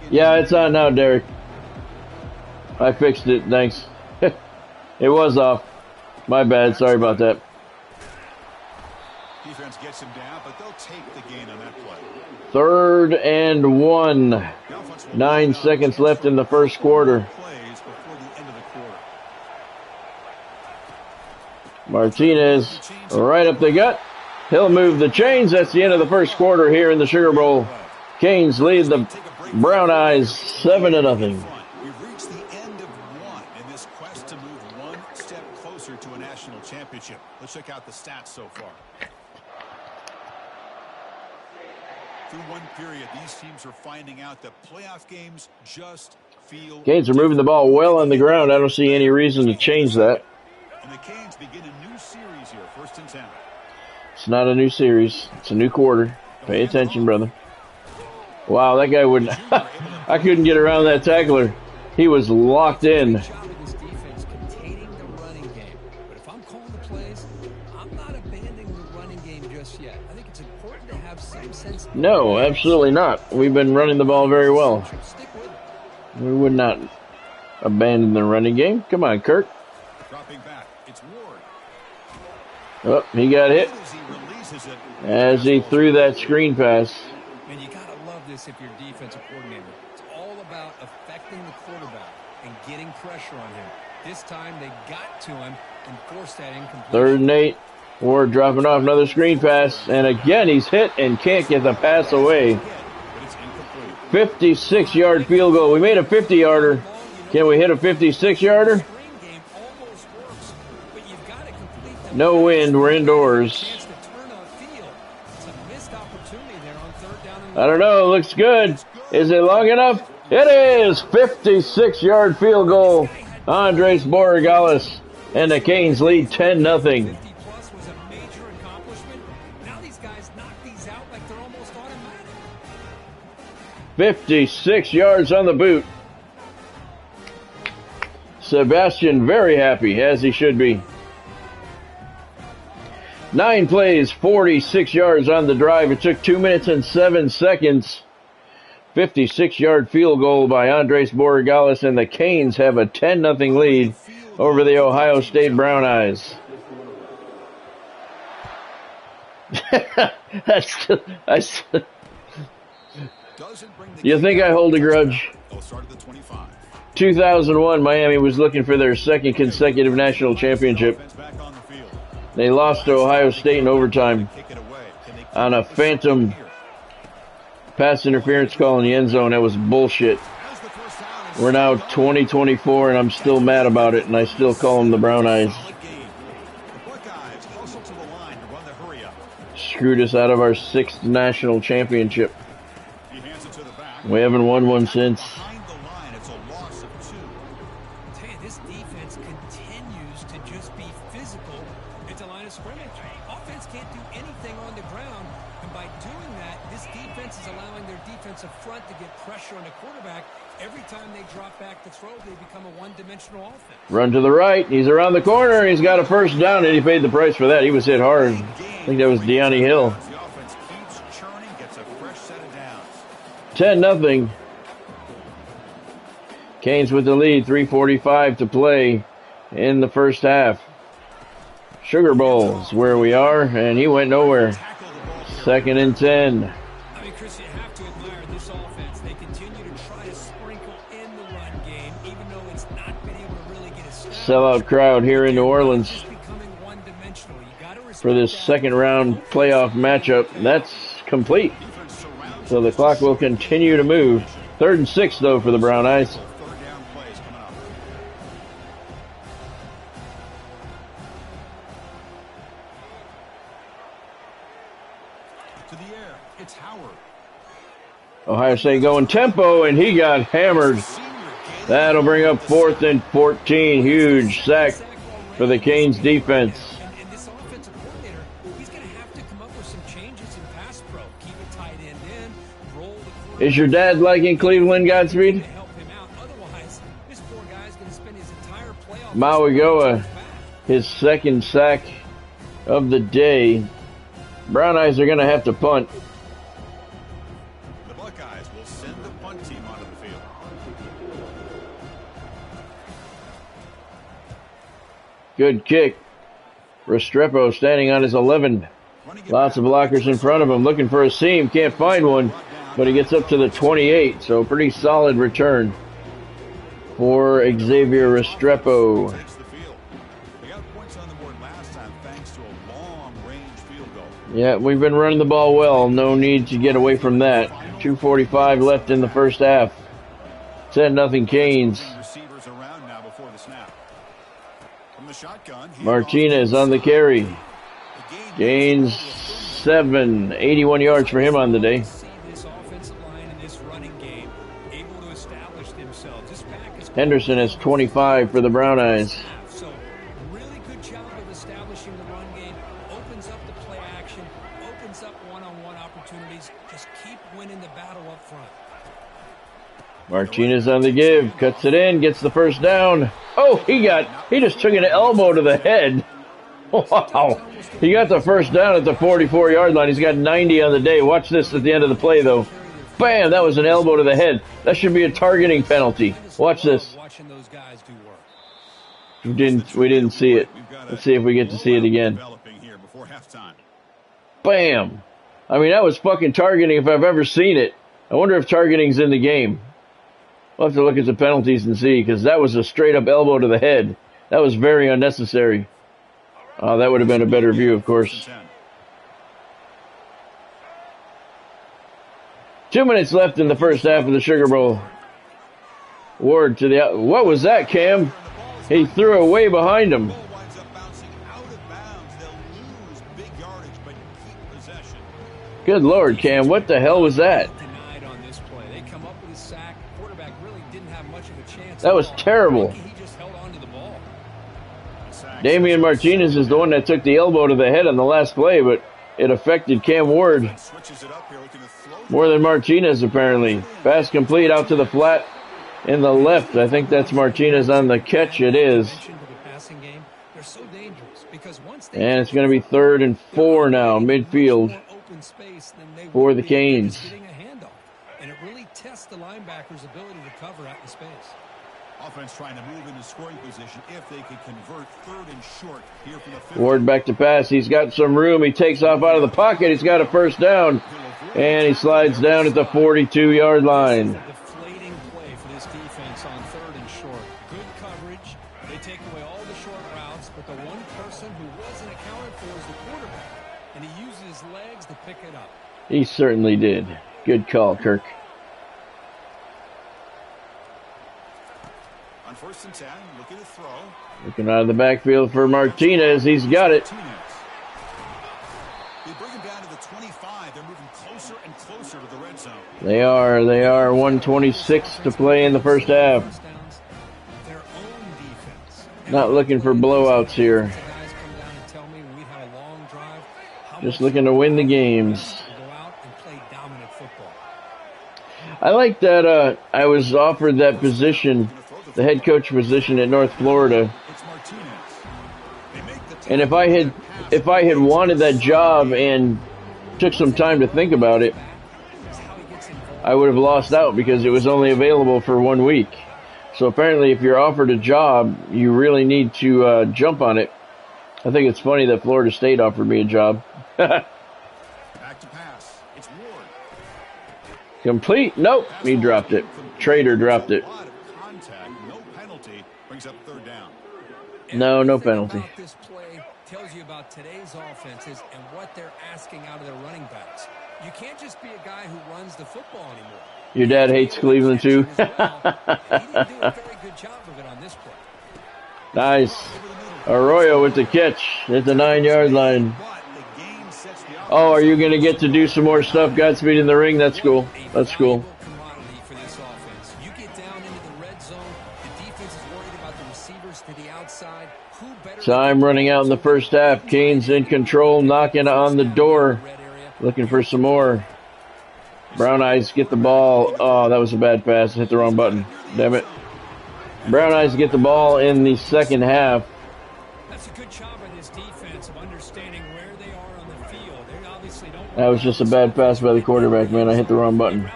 Yeah, it's on now, Derek. I fixed it, thanks. It was off. My bad, sorry about that. Defense gets him down, but they'll take the gain on that play. 3rd and 1. 9 seconds left in the first quarter. Martinez right up the gut. He'll move the chains. That's the end of the first quarter here in the Sugar Bowl. Canes lead the Brown Eyes 7-0. We've reached the end of one in this quest to move one step closer to to a national championship. Let's check out the stats so far. Through one period, these teams are finding out that playoff games just feel... Canes are moving the ball well on the ground. I don't see any reason to change that. And the Canes begin a new series here, 1st and 10. It's not a new series. It's a new quarter. Pay attention, brother. Wow, that guy wouldn't... I couldn't get around that tackler. He was locked in. No, absolutely not. We've been running the ball very well. We would not abandon the running game. Come on, Kirk. Dropping back, it's Ward. Oh, he got hit as he threw that screen pass. And you gotta love this if you're defensive coordinator. It's all about affecting the quarterback and getting pressure on him. This time they got to him and forced that incompletion. 3rd and 8. Ward dropping off another screen pass, and again he's hit and can't get the pass away. 56-yard field goal. We made a 50-yarder. Can we hit a 56-yarder? No wind. We're indoors. I don't know. It looks good. Is it long enough? It is. 56-yard field goal. Andres Borregales and the Canes lead 10-0. 56 yards on the boot. Sebastian very happy, as he should be. 9 plays, 46 yards on the drive. It took 2 minutes and 7 seconds. 56-yard field goal by Andres Borregales, and the Canes have a 10-0 lead over the Ohio State Brown Eyes. You think I hold a grudge? 2001, Miami was looking for their 2nd consecutive national championship. They lost to Ohio State in overtime on a phantom pass interference call in the end zone. That was bullshit. We're now 2024, and I'm still mad about it, and I still call them the Brown Eyes. Screwed us out of our 6th national championship. We haven't won one since. This defense continues to just be physical at the line of scrimmage. Offense can't do anything on the ground, and by doing that, this defense is allowing their defensive front to get pressure on the quarterback. Every time they drop back to throw, they become a one-dimensional offense. Run to the right. He's around the corner. He's got a 1st down, and he paid the price for that. He was hit hard. I think that was De'Ani Hill. 10-0. Canes with the lead. 3:45 to play in the first half. Sugar Bowl is where we are, and he went nowhere. 2nd and 10. I mean, Chris, you have to admire this offense. They continue to try to sprinkle in the run game, even though it's not been able to really get a start. Sellout crowd here in New Orleans for this 2nd round playoff matchup. That's complete. So the clock will continue to move. 3rd and 6, though, for the Brown Eyes. To the air, it's Howard. Ohio State going tempo, and he got hammered. That'll bring up 4th and 14. Huge sack for the Canes defense. Is your dad liking Cleveland, Godspeed? Mauigoa, his 2nd sack of the day. Brown Eyes are going to have to punt. The Buckeyes will send the punt team onto the field. Good kick. Restrepo standing on his 11. Lots of blockers in front of him, looking for a seam. Can't find one, but he gets up to the 28. So pretty solid return for Xavier Restrepo. Yeah, we've been running the ball well. No need to get away from that. 2:45 left in the first half. 10-0 Canes. Receivers around now before the snap. From the shotgun, Martinez on the carry. Gains 7, 81 yards for him on the day. Henderson has 25 for the Brown Eyes. So, really good job of establishing the run game. Opens up the play action. Opens up one-on-one opportunities. Just keep winning the battle up front. Martinez on the give. Cuts it in. Gets the first down. Oh, he just took an elbow to the head. Wow. He got the first down at the 44-yard line. He's got 90 on the day. Watch this at the end of the play, though. Bam! That was an elbow to the head. That should be a targeting penalty. Watch this. We didn't see it. Let's see if we get to see it again. Bam! I mean, that was fucking targeting if I've ever seen it. I wonder if targeting's in the game. We'll have to look at the penalties and see, because that was a straight-up elbow to the head. That was very unnecessary. That would have been a better view, of course. 2 minutes left in the first half of the Sugar Bowl. Ward to the... What was that, Cam? He threw it way behind him. Good Lord, Cam. What the hell was that? That was terrible. Damian Martinez is the one that took the elbow to the head on the last play, but it affected Cam Ward more than Martinez, apparently. Pass complete out to the flat in the left. I think that's Martinez on the catch. It is. And it's going to be 3rd and 4 now, midfield for the Canes. And it really tests the linebacker's ability to cover out in space. Offense trying to move into scoring position if they could convert 3rd and short here from the 50. Ward back to pass. He's got some room. He takes off out of the pocket. He's got a first down. And he slides down at the 42-yard line. Deflating play for this defense on 3rd and short. Good coverage. They take away all the short routes, but the one person who wasn't accounted for is the quarterback. And he uses his legs to pick it up. He certainly did. Good call, Kirk. On 1st and 10, looking to throw. Looking out of the backfield for Martinez. He's got it. They bring him down to the 25. They're moving closer and closer to the red zone. They are. 126 to play in the first half. Not looking for blowouts here. Just looking to win the games. I like that I was offered that position, the head coach position at North Florida. And if I had wanted that job and took some time to think about it, I would have lost out because it was only available for 1 week. So apparently if you're offered a job, you really need to jump on it. I think it's funny that Florida State offered me a job. Back to pass. It's Ward. Complete. Nope. He dropped it. Trader dropped it. No penalty. Brings up 3rd down. No penalty. This play tells you about today's offenses and what they're asking out of their running backs. You can't just be a guy who runs the football anymore. Your dad hates Cleveland too. He didn't do a very good job of it on this play. Nice. Arroyo with the catch at the 9-yard line. Oh, are you going to get to do some more stuff? Godspeed in the ring. That's cool. That's cool. You get down into the red zone. The defense is worried about the receivers to the outside. Time running out in the first half. Canes in control, knocking on the door, looking for some more. Brown Eyes get the ball. Oh, that was a bad pass. Hit the wrong button. Damn it. Brown Eyes get the ball in the second half. That's a good job by this defense of understanding where they are on the field. They obviously don't. That was just a bad pass by the quarterback, man. I hit the wrong button.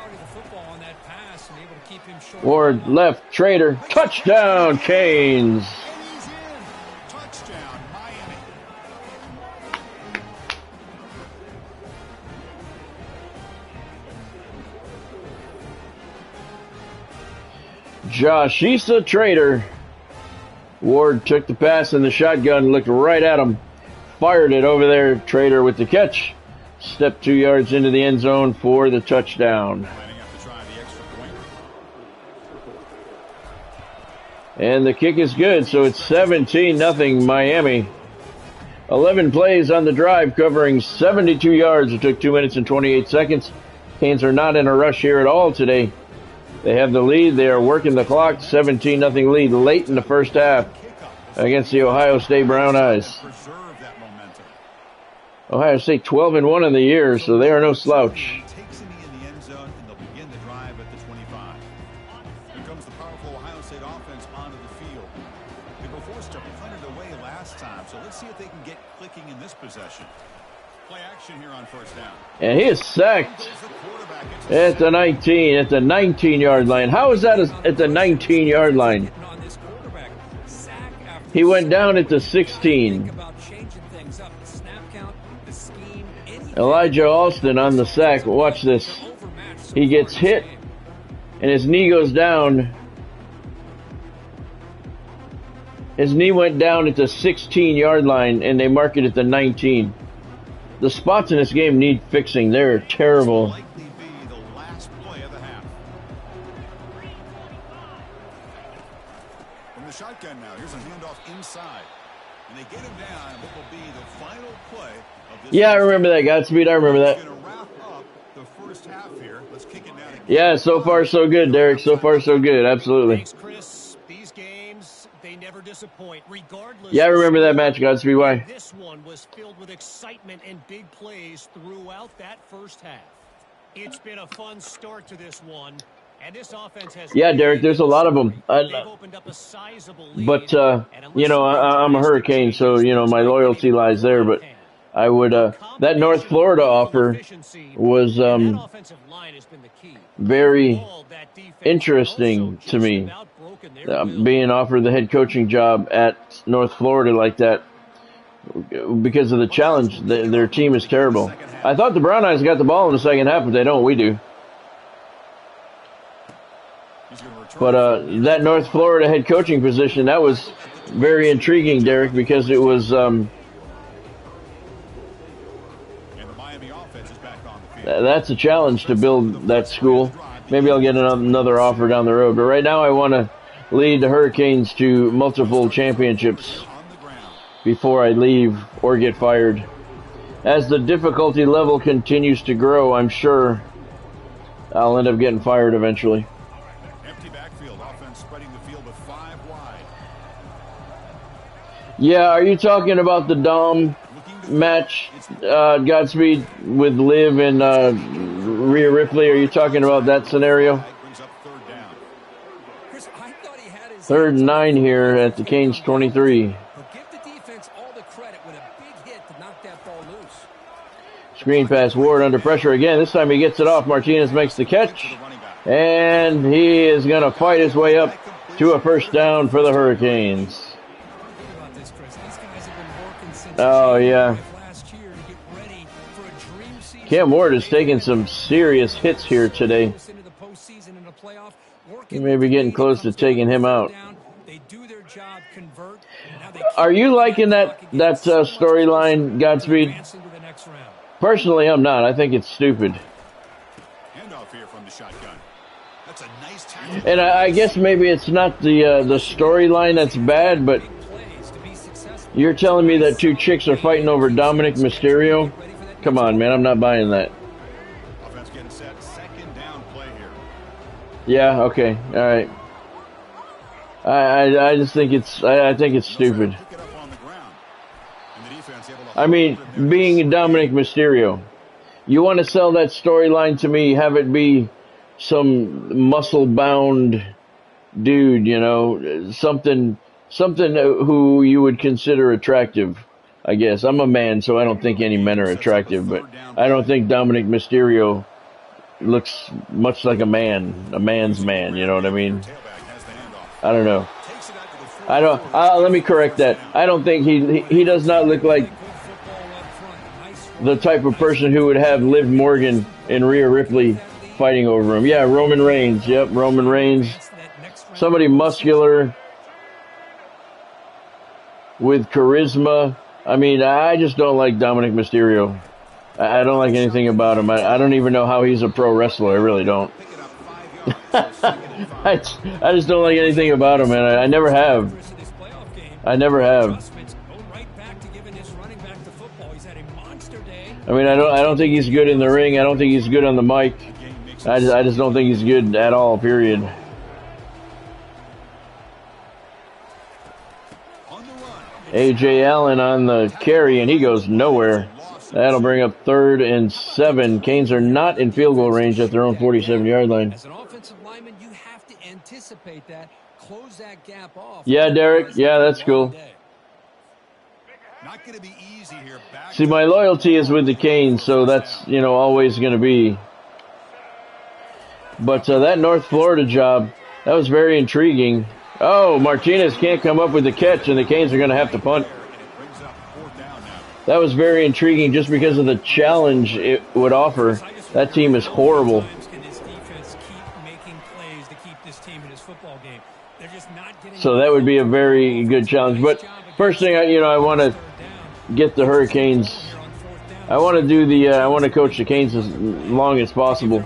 Ward left. Trader. Touchdown, Canes. Touchdown, Miami. Josh Issa, Trader. Ward took the pass in the shotgun, looked right at him, fired it over there. Trader with the catch. Stepped 2 yards into the end zone for the touchdown. And the kick is good, so it's 17-0 Miami. 11 plays on the drive, covering 72 yards. It took 2 minutes and 28 seconds. Canes are not in a rush here at all today. They have the lead. They are working the clock. 17-0 lead late in the first half against the Ohio State Brown Eyes. Ohio State 12-1 in the year, so they are no slouch. Takes him in the end zone, and they'll begin the drive at the 25. Here comes the powerful Ohio State offense onto the field. They were forced to punt it away last time, so let's see if they can get clicking in this possession. Play action here on first down. And he is sacked at the 19, at the 19-yard line. How is that at the 19-yard line? He went down at the 16. Elijah Alston on the sack. Watch this. He gets hit, and his knee goes down. His knee went down at the 16-yard line, and they mark it at the 19. The spots in this game need fixing. They're terrible. Likely be the last play of the half. From the shotgun now, here's a handoff inside. And they get him down. What will be the final play of this? Yeah, I remember that, Godspeed. I remember that. Going to wrap up the first half here. Let's kick it down again. Yeah, so far so good, Derek. So far so good. Absolutely. Thanks, Chris. These games, they never disappoint, regardless. Yeah, I remember that match, Godspeed. Why? This one was filled with excitement and big plays throughout that first half. It's been a fun start to this one, and this offense has. Yeah, Derek, there's a lot of them. They've opened up a sizable lead, But, you know, I'm a Hurricane, so, you know, my loyalty lies there. But I would, that North Florida offer was very interesting to me. Being offered the head coaching job at North Florida like that because of the challenge. Their team is terrible. I thought the Brown Eyes got the ball in the second half, but they don't. We do. But that North Florida head coaching position, that was very intriguing, Derek, because it was that's a challenge to build that school. Maybe I'll get another offer down the road. But right now I want to lead the Hurricanes to multiple championships before I leave or get fired. As the difficulty level continues to grow, I'm sure I'll end up getting fired eventually. Empty backfield, offense spreading the field with 5 wide. Yeah, are you talking about the Dom match, Godspeed, with Liv and Rhea Ripley? Are you talking about that scenario? Third and 9 here at the Canes 23. Screen pass, Ward under pressure again. This time he gets it off. Martinez makes the catch. And he is going to fight his way up to a first down for the Hurricanes. Oh, yeah. Cam Ward is taking some serious hits here today. He may be getting close to taking him out. Are you liking that storyline, Godspeed? Personally, I'm not. I think it's stupid. And I guess maybe it's not the storyline that's bad, but you're telling me that 2 chicks are fighting over Dominic Mysterio? Come on, man. I'm not buying that. Offense getting set. Second down play here. Yeah, okay. All right. I just think it's stupid. I mean, being Dominic Mysterio, you want to sell that storyline to me, have it be some muscle-bound dude, you know, something who you would consider attractive, I guess. I'm a man, so I don't think any men are attractive, but I don't think Dominic Mysterio looks much like a man's man, you know what I mean? I don't know. Let me correct that. I don't think he does not look like the type of person who would have Liv Morgan and Rhea Ripley fighting over him. Yeah, Roman Reigns. Yep, Roman Reigns. Somebody muscular with charisma. I mean, I just don't like Dominic Mysterio. I don't like anything about him. I don't even know how he's a pro wrestler. I really don't. I just don't like anything about him, man. I never have. I never have. I mean, I don't think he's good in the ring. I don't think he's good on the mic. I just don't think he's good at all, period. A.J. Allen on the carry, and he goes nowhere. That'll bring up 3rd and 7. Canes are not in field goal range at their own 47-yard line. As an offensive lineman, you have to anticipate that, close that gap off. Yeah, Derek. Yeah, that's cool. Not going to be easy here. See, my loyalty is with the Canes, so that's, you know, always going to be. But that North Florida job, that was very intriguing. Oh, Martinez can't come up with the catch, and the Canes are going to have to punt. That was very intriguing just because of the challenge it would offer. That team is horrible. So that would be a very good challenge. But first thing, I want to get the Hurricanes. I want to coach the Canes as long as possible.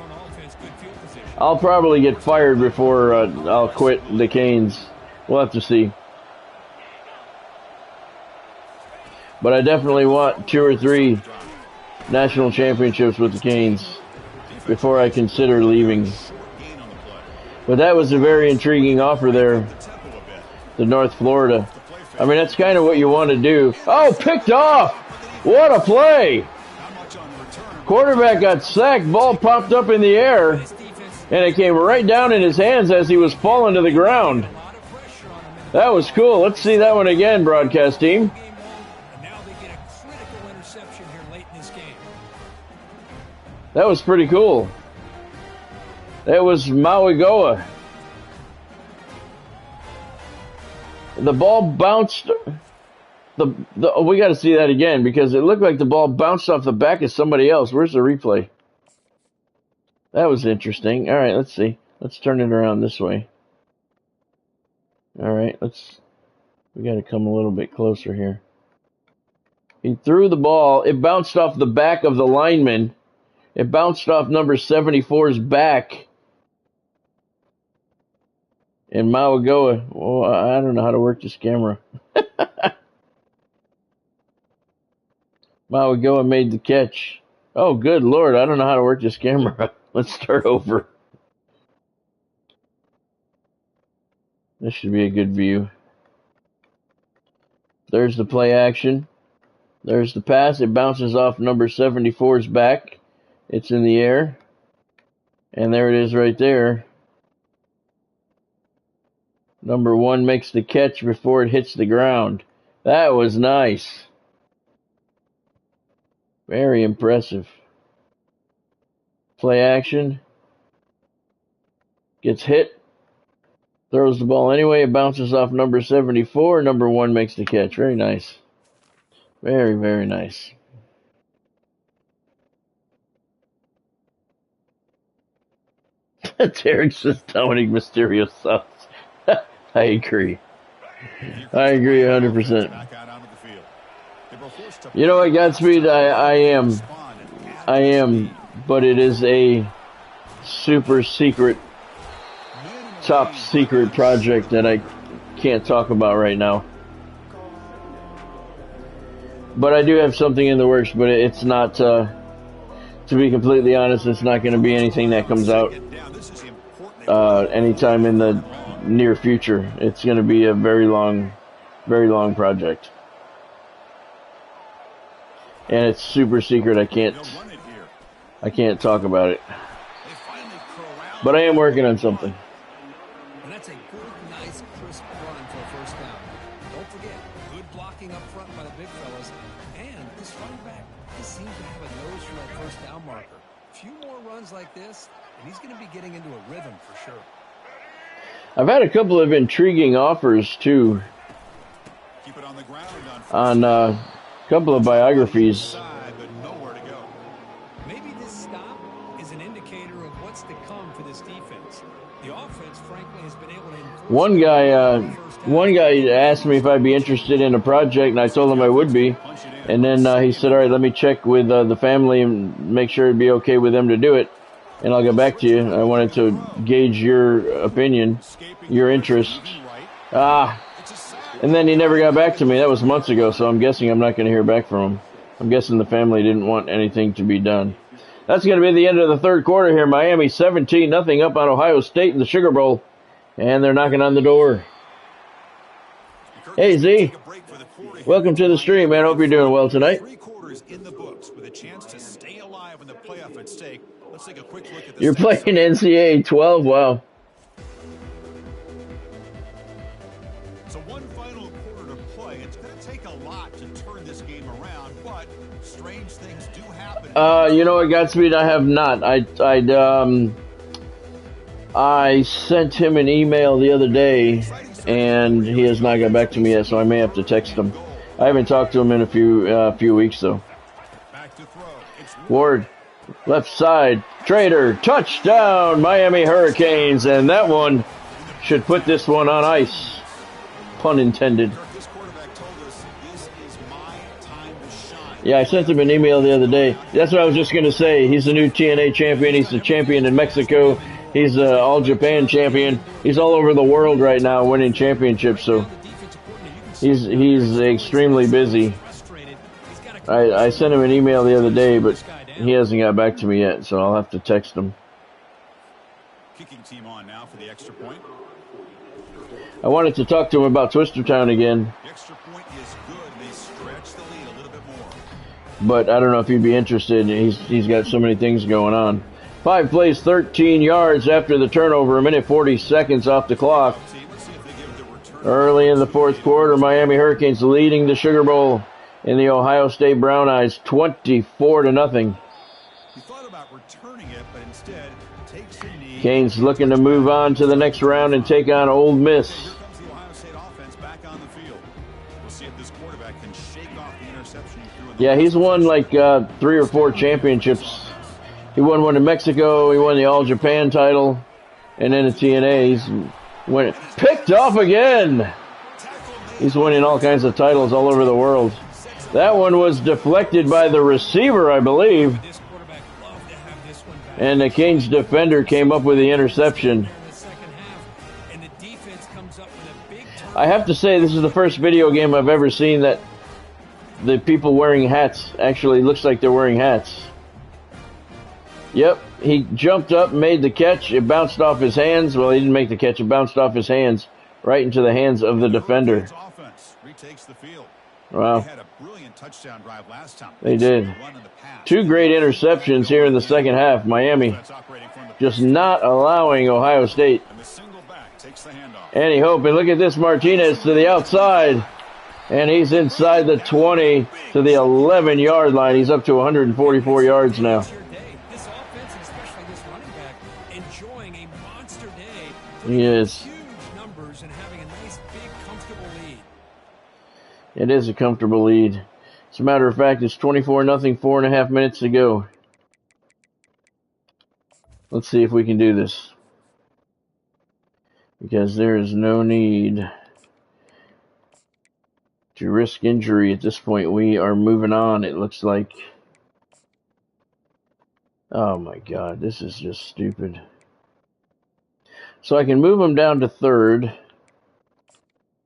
I'll probably get fired before I'll quit the Canes. We'll have to see. But I definitely want 2 or 3 national championships with the Canes before I consider leaving. But that was a very intriguing offer there, the North Florida. I mean, that's kind of what you want to do. Oh, picked off! What a play! Quarterback got sacked, ball popped up in the air, and it came right down in his hands as he was falling to the ground. That was cool. Let's see that one again, broadcast team. That was pretty cool. That was Mauigoa. The ball bounced. We got to see that again because it looked like the ball bounced off the back of somebody else. Where's the replay? That was interesting. All right, let's see. Let's turn it around this way. All right, we got to come a little bit closer here. He threw the ball. It bounced off the back of the lineman. It bounced off number 74's back. And Mauigoa, oh, I don't know how to work this camera. Mauigoa made the catch. Oh, good Lord, I don't know how to work this camera. Let's start over. This should be a good view. There's the play action. There's the pass. It bounces off number 74's back. It's in the air. And there it is right there. Number 1 makes the catch before it hits the ground. That was nice. Very impressive. Play action. Gets hit. Throws the ball anyway. It bounces off number 74. Number 1 makes the catch. Very nice. Very, very nice. Derek says Dominic Mysterio sucks. I agree. I agree 100%. You know what, Godspeed? I am, but it is a super secret, top secret project that I can't talk about right now. But I do have something in the works, but it's not, to be completely honest, it's not going to be anything that comes out anytime in the near future. It's going to be a very long project. And it's super secret. I can't talk about it. But I am working on something. And that's a good, nice, crisp run for a first down. Don't forget, good blocking up front by the big fellas. And this running back, he seems to have a nose for that first down marker. A few more runs like this, and he's going to be getting into a rhythm for sure. I've had a couple of intriguing offers, too, on a couple of biographies. Maybe this stop is an indicator of what's to come for this defense. The offense, frankly, has been able to enforce. One guy asked me if I'd be interested in a project, and I told him I would be. And then he said, all right, let me check with the family and make sure it'd be okay with them to do it. and I'll get back to you. I wanted to gauge your opinion, your interest. And then he never got back to me. That was months ago, so I'm guessing I'm not going to hear back from him. I'm guessing the family didn't want anything to be done. That's going to be the end of the third quarter here. Miami 17-0 up on Ohio State in the Sugar Bowl, and they're knocking on the door. Hey, Z. Welcome to the stream, man. Hope you're doing well tonight. 3 quarters in the books with a chance to stay alive in the playoff at stake. Let's take a quick look at the You're playing NCAA 12. Wow. So one final quarter to play. It's going to take a lot to turn this game around, but strange things do happen. You know what, Godspeed? I have not. I sent him an email the other day, and he has not got back to me yet, so I may have to text him. I haven't talked to him in a few weeks, though. Ward, left side, Trader, touchdown, Miami Hurricanes, and that one should put this one on ice. Pun intended. Yeah, I sent him an email the other day. That's what I was just going to say. He's the new TNA champion. He's the champion in Mexico. He's the All-Japan champion. He's all over the world right now winning championships, so he's extremely busy. I sent him an email the other day, but he hasn't got back to me yet, so I'll have to text him. Kicking team on now for the extra point. I wanted to talk to him about Twistertown again. The extra point is good. They stretch the lead a little bit more. But I don't know if he'd be interested. He's got so many things going on. 5 plays, 13 yards after the turnover. A minute 40 seconds off the clock. Early in the fourth quarter, Miami Hurricanes leading the Sugar Bowl in the Ohio State Brown Eyes 24-0. He thought about returning it, but instead takes the knee. Canes looking to move on to the next round and take on Ole Miss. Here comes the Ohio State offense back on the field. We'll see if this quarterback can shake off the interception he threw in the Yeah, he's won like 3 or 4 championships. He won one in Mexico. He won the All-Japan title. And then the TNA. He's picked off again. He's winning all kinds of titles all over the world. That one was deflected by the receiver, I believe. And the Canes defender came up with the interception. I have to say, this is the first video game I've ever seen that the people wearing hats actually looks like they're wearing hats. Yep, he jumped up, made the catch. It bounced off his hands. Well, he didn't make the catch. It bounced off his hands right into the hands of the defender. Wow. They had a brilliant touchdown drive last time. They did. 2 great interceptions here in the second half. Miami just not allowing Ohio State any hope. And look at this, Martinez to the outside. And he's inside the 20 to the 11-yard line. He's up to 144 yards now. He is. It is a comfortable lead. As a matter of fact, it's 24-0, 4.5 minutes to go. Let's see if we can do this. Because there is no need to risk injury at this point. We are moving on, it looks like. Oh my God, this is just stupid. So I can move him down to 3rd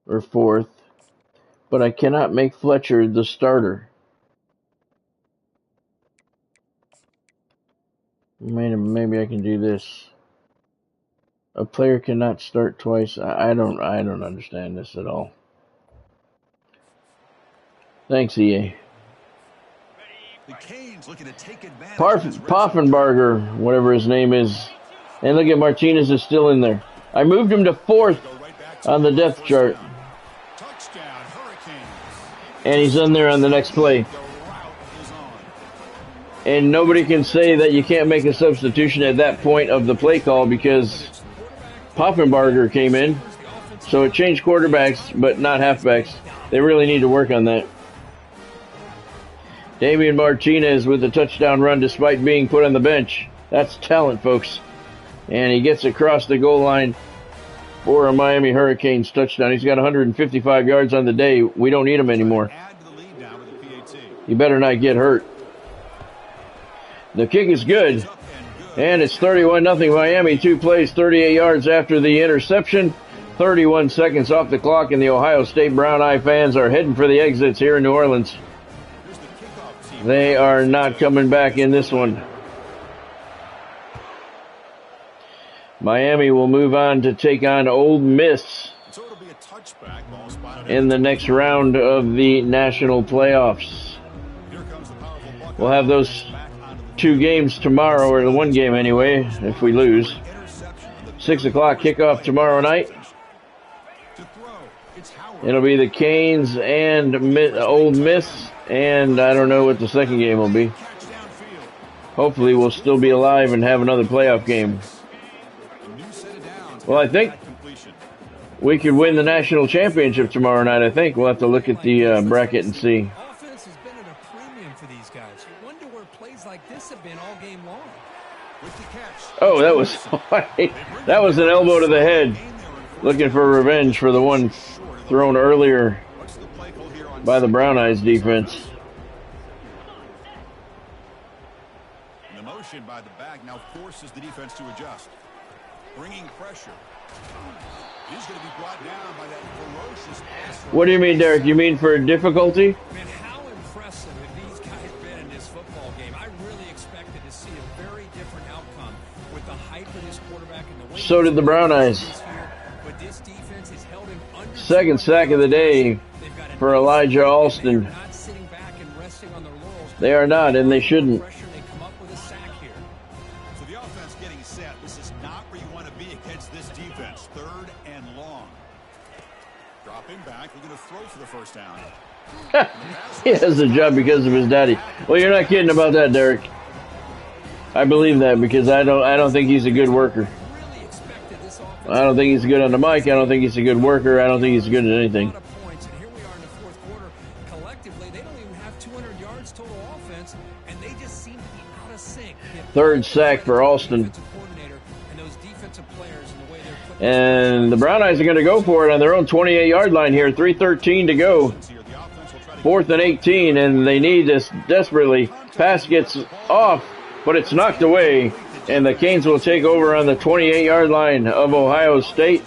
or 4th, but I cannot make Fletcher the starter. Maybe I can do this. A player cannot start twice. I don't understand this at all. Thanks, EA. Poffenbarger, whatever his name is. And look at Martinez is still in there. I moved him to 4th on the depth chart. And he's in there on the next play. And nobody can say that you can't make a substitution at that point of the play call because Poffenbarger came in. So it changed quarterbacks, but not halfbacks. They really need to work on that. Damian Martinez with a touchdown run despite being put on the bench. That's talent, folks. And he gets across the goal line for a Miami Hurricanes touchdown. He's got 155 yards on the day. We don't need him anymore. He better not get hurt. The kick is good. And it's 31-0 Miami. 2 plays, 38 yards after the interception. 31 seconds off the clock, and the Ohio State Brown Eye fans are heading for the exits here in New Orleans. They are not coming back in this one. Miami will move on to take on Ole Miss in the next round of the national playoffs. We'll have those 2 games tomorrow, or the 1 game anyway, if we lose. 6 o'clock kickoff tomorrow night. It'll be the Canes and Ole Miss, and I don't know what the second game will be. Hopefully we'll still be alive and have another playoff game. Well, I think we could win the national championship tomorrow night, I think. We'll have to look at the bracket and see. Offense has been at a premium for these guys. You wonder where plays like this have been all game long. Oh, that was an elbow to the head. Looking for revenge for the one thrown earlier by the Brown Eyes defense. The motion by the back now forces the defense to adjust. Bringing pressure. He's going to be brought down by that ferocious pass. What do you mean, Derek? You mean for difficulty? Man, how impressive have these guys been in this football game? I really expected to see a very different outcome with the height of this quarterback and the way. So did the Brown Eyes. But this defense has held him under. Second sack of the day for Elijah Alston. Not sitting back and resting on their laurels. They are not, and they shouldn't. They come up with a sack here. So the offense getting set. This is not where you want to be against this defense. 3rd and long. Dropping back, looking to throw for the first down. He has a job because of his daddy. Well, you're not kidding about that, Derek. I believe that because I don't think he's a good worker. Really expected this offense. I don't think he's good on the mic. I don't think he's a good worker. I don't think he's good at anything. A lot of points, and here we are in the 4th quarter. Collectively, they don't even have 200 yards total offense, and they just seem to be out of sync. 3rd sack for Alston. And the Brown Eyes are going to go for it on their own 28-yard line here. 3:13 to go. 4th and 18, and they need this desperately. Pass gets off, but it's knocked away. And the Canes will take over on the 28-yard line of Ohio State.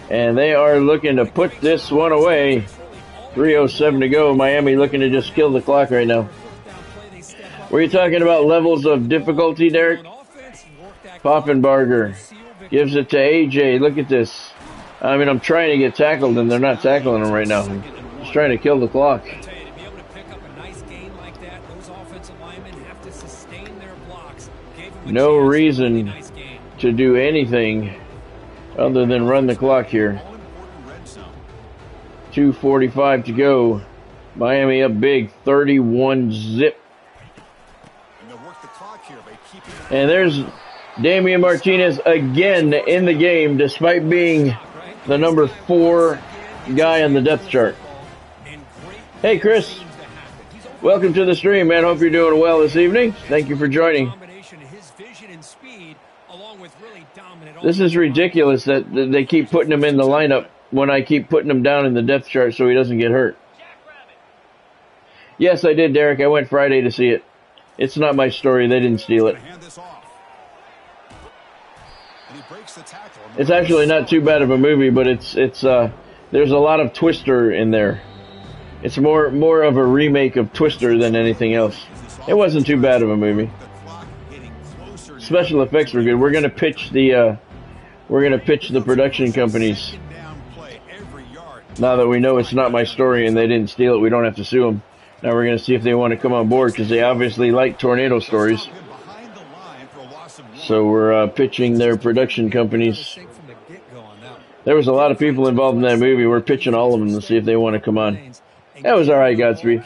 And they are looking to put this one away. 3:07 to go. Miami looking to just kill the clock right now. Were you talking about levels of difficulty, Derek? Poffenbarger gives it to AJ. Look at this. I mean, I'm trying to get tackled, and they're not tackling him right now. I'm just trying to kill the clock. No reason to do anything other than run the clock here. 2:45 to go. Miami up big, 31-zip. And there's Damian Martinez again in the game, despite being the number 4 guy on the depth chart. Hey, Chris. Welcome to the stream, man. Hope you're doing well this evening. Thank you for joining. This is ridiculous that they keep putting him in the lineup when I keep putting him down in the depth chart so he doesn't get hurt. Yes, I did, Derek. I went Friday to see it. It's not my story. They didn't steal it. It's actually not too bad of a movie, but it's there's a lot of Twister in there. It's more of a remake of Twister than anything else. It wasn't too bad of a movie. Special effects were good. We're gonna pitch the production companies. Now that we know it's not my story and they didn't steal it, we don't have to sue them. Now we're gonna see if they want to come on board because they obviously like tornado stories. So we're pitching their production companies. There was a lot of people involved in that movie. We're pitching all of them to see if they want to come on. That was all right, Godspeed.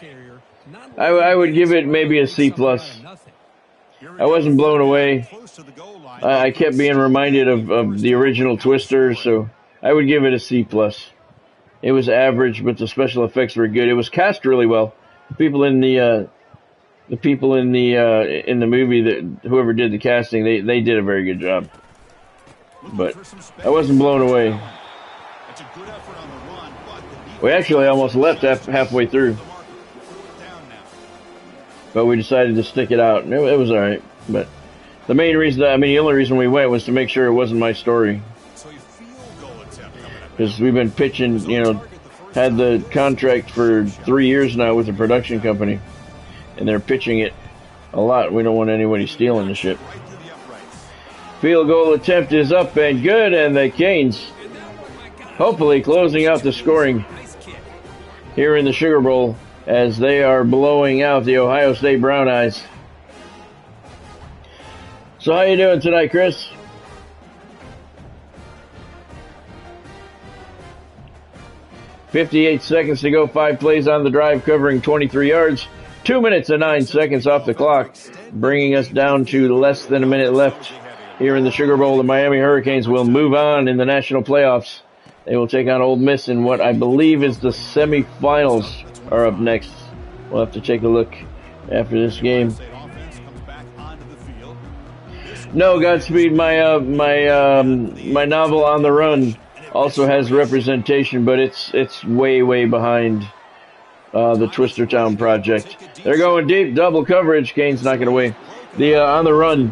I would give it maybe a C+. I wasn't blown away. I kept being reminded of the original Twister, so I would give it a C+. It was average, but the special effects were good. It was cast really well. People in the movie, that whoever did the casting, they did a very good job. But I wasn't blown away. We actually almost left halfway through, but we decided to stick it out. It was all right, but The main reason, the only reason we went was to make sure it wasn't my story. Because we've been pitching, had the contract for 3 years now with the production company. And they're pitching it a lot. We don't want anybody stealing the shit. Field goal attempt is up and good, and the Canes hopefully closing out the scoring here in the Sugar Bowl as they are blowing out the Ohio State Brown Eyes. So how you doing tonight, Chris? "58 seconds to go, 5 plays on the drive, covering 23 yards. 2 minutes and 9 seconds off the clock, bringing us down to less than a minute left here in the Sugar Bowl. The Miami Hurricanes will move on in the national playoffs. They will take on Ole Miss in what I believe is the semifinals are up next. We'll have to take a look after this game. No, Godspeed. My novel On the Run also has representation, but it's way behind the Twistertown project. They're going deep, double coverage. Canes knocking away the On the Run,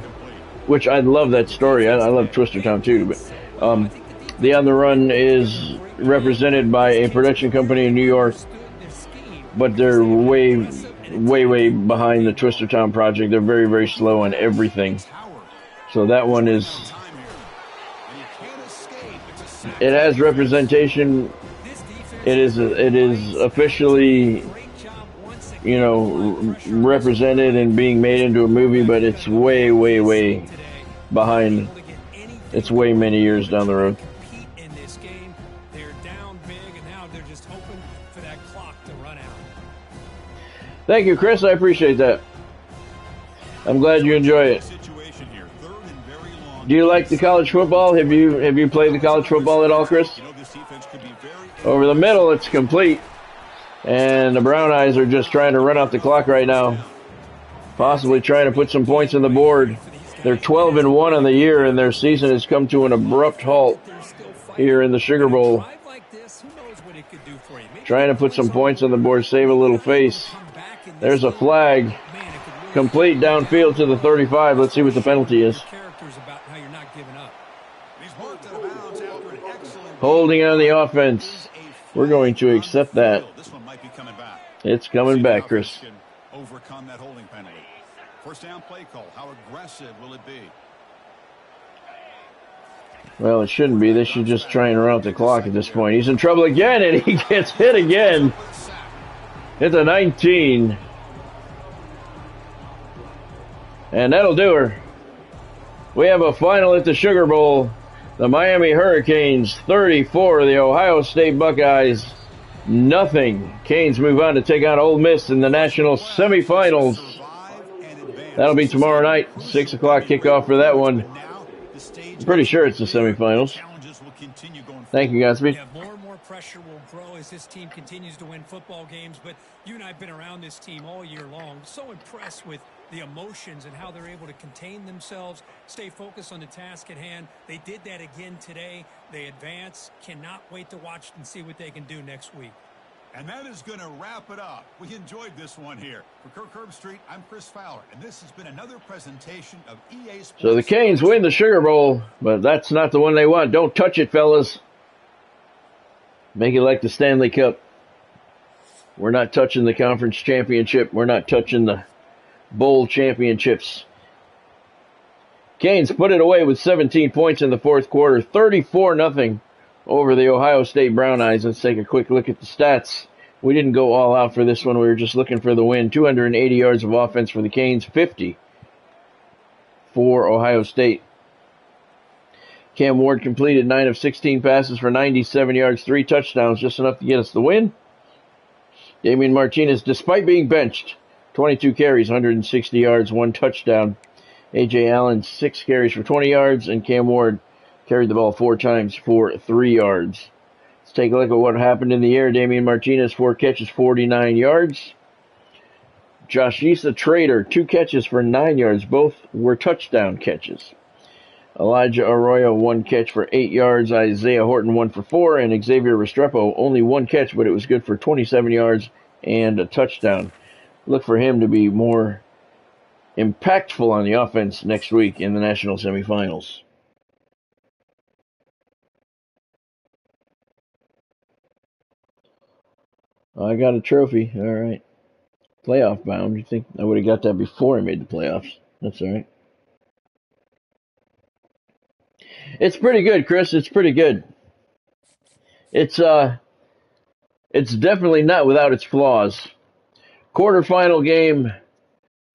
which I love that story. I love Twistertown too, but the On the Run is represented by a production company in New York, but they're way behind the Twistertown project. They're very slow on everything. So that one is, it has representation. It is officially, represented and being made into a movie, but it's way behind. It's way many years down the road. In this game, they're down big, and now they're just hoping for that clock to run out. Thank you, Chris. I appreciate that. I'm glad you enjoy it. Do you like the college football? Have you played the college football at all, Chris? Over the middle, it's complete. And the Brown Eyes are just trying to run out the clock right now. Possibly trying to put some points on the board. They're 12-1 on the year, and their season has come to an abrupt halt here in the Sugar Bowl. Trying to put some points on the board, save a little face. There's a flag. Complete downfield to the 35. Let's see what the penalty is. Holding on the offense. We're going to accept that. It's coming back, Chris. Overcome that holding penalty. First down play call. How aggressive will it be? Well, it shouldn't be. They should just try and run out the clock at this point. He's in trouble again, and he gets hit again. It's a 19. And that'll do her. We have a final at the Sugar Bowl. The Miami Hurricanes 34, the Ohio State Buckeyes nothing. Canes move on to take on Ole Miss in the national semifinals. That'll be tomorrow night, 6 o'clock kickoff for that one. I'm pretty sure it's the semifinals. Thank you, Godspeed. Yeah, more and more pressure will grow as this team continues to win football games, but you and I have been around this team all year long. So impressed with the emotions and how they're able to contain themselves, stay focused on the task at hand. They did that again today. They advance. Cannot wait to watch and see what they can do next week. And that is going to wrap it up. We enjoyed this one here. For Kirk Herbstreit, I'm Chris Fowler, and this has been another presentation of EA Sports. So the Canes win the Sugar Bowl, but that's not the one they want. Don't touch it, fellas. Make it like the Stanley Cup. We're not touching the conference championship. We're not touching the bowl championships. Canes put it away with 17 points in the fourth quarter, 34-0 over the Ohio State Brown Eyes. Let's take a quick look at the stats. We didn't go all out for this one. We were just looking for the win. 280 yards of offense for the Canes, 50 for Ohio State. Cam Ward completed 9 of 16 passes for 97 yards, 3 touchdowns, just enough to get us the win. Damian Martinez, despite being benched, 22 carries, 160 yards, 1 touchdown. A.J. Allen, 6 carries for 20 yards, and Cam Ward carried the ball 4 times for 3 yards. Let's take a look at what happened in the air. Damian Martinez, 4 catches, 49 yards. Josh Issa Trader, 2 catches for 9 yards. Both were touchdown catches. Elijah Arroyo, 1 catch for 8 yards. Isaiah Horton, 1 for 4. And Xavier Restrepo, only 1 catch, but it was good for 27 yards and a touchdown. Look for him to be more impactful on the offense next week in the national semifinals. I got a trophy. All right. Playoff bound. You think I would have got that before I made the playoffs? That's all right. It's pretty good, Chris. It's pretty good. It's definitely not without its flaws. Quarterfinal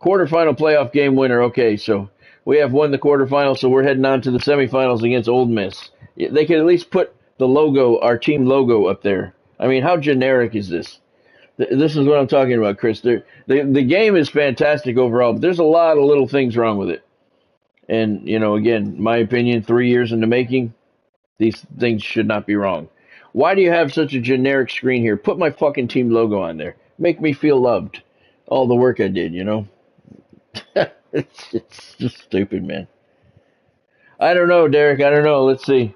playoff game winner. Okay, so we have won the quarterfinal, so we're heading on to the semifinals against Ole Miss. They could at least put the logo, our team logo, up there. I mean, how generic is this? This is what I'm talking about, Chris. The game is fantastic overall, but there's a lot of little things wrong with it. And, again, my opinion, 3 years in the making, these things should not be wrong. Why do you have such a generic screen here? Put my fucking team logo on there. Make me feel loved. All the work I did, it's just stupid, man. I don't know, Derek. I don't know. Let's see.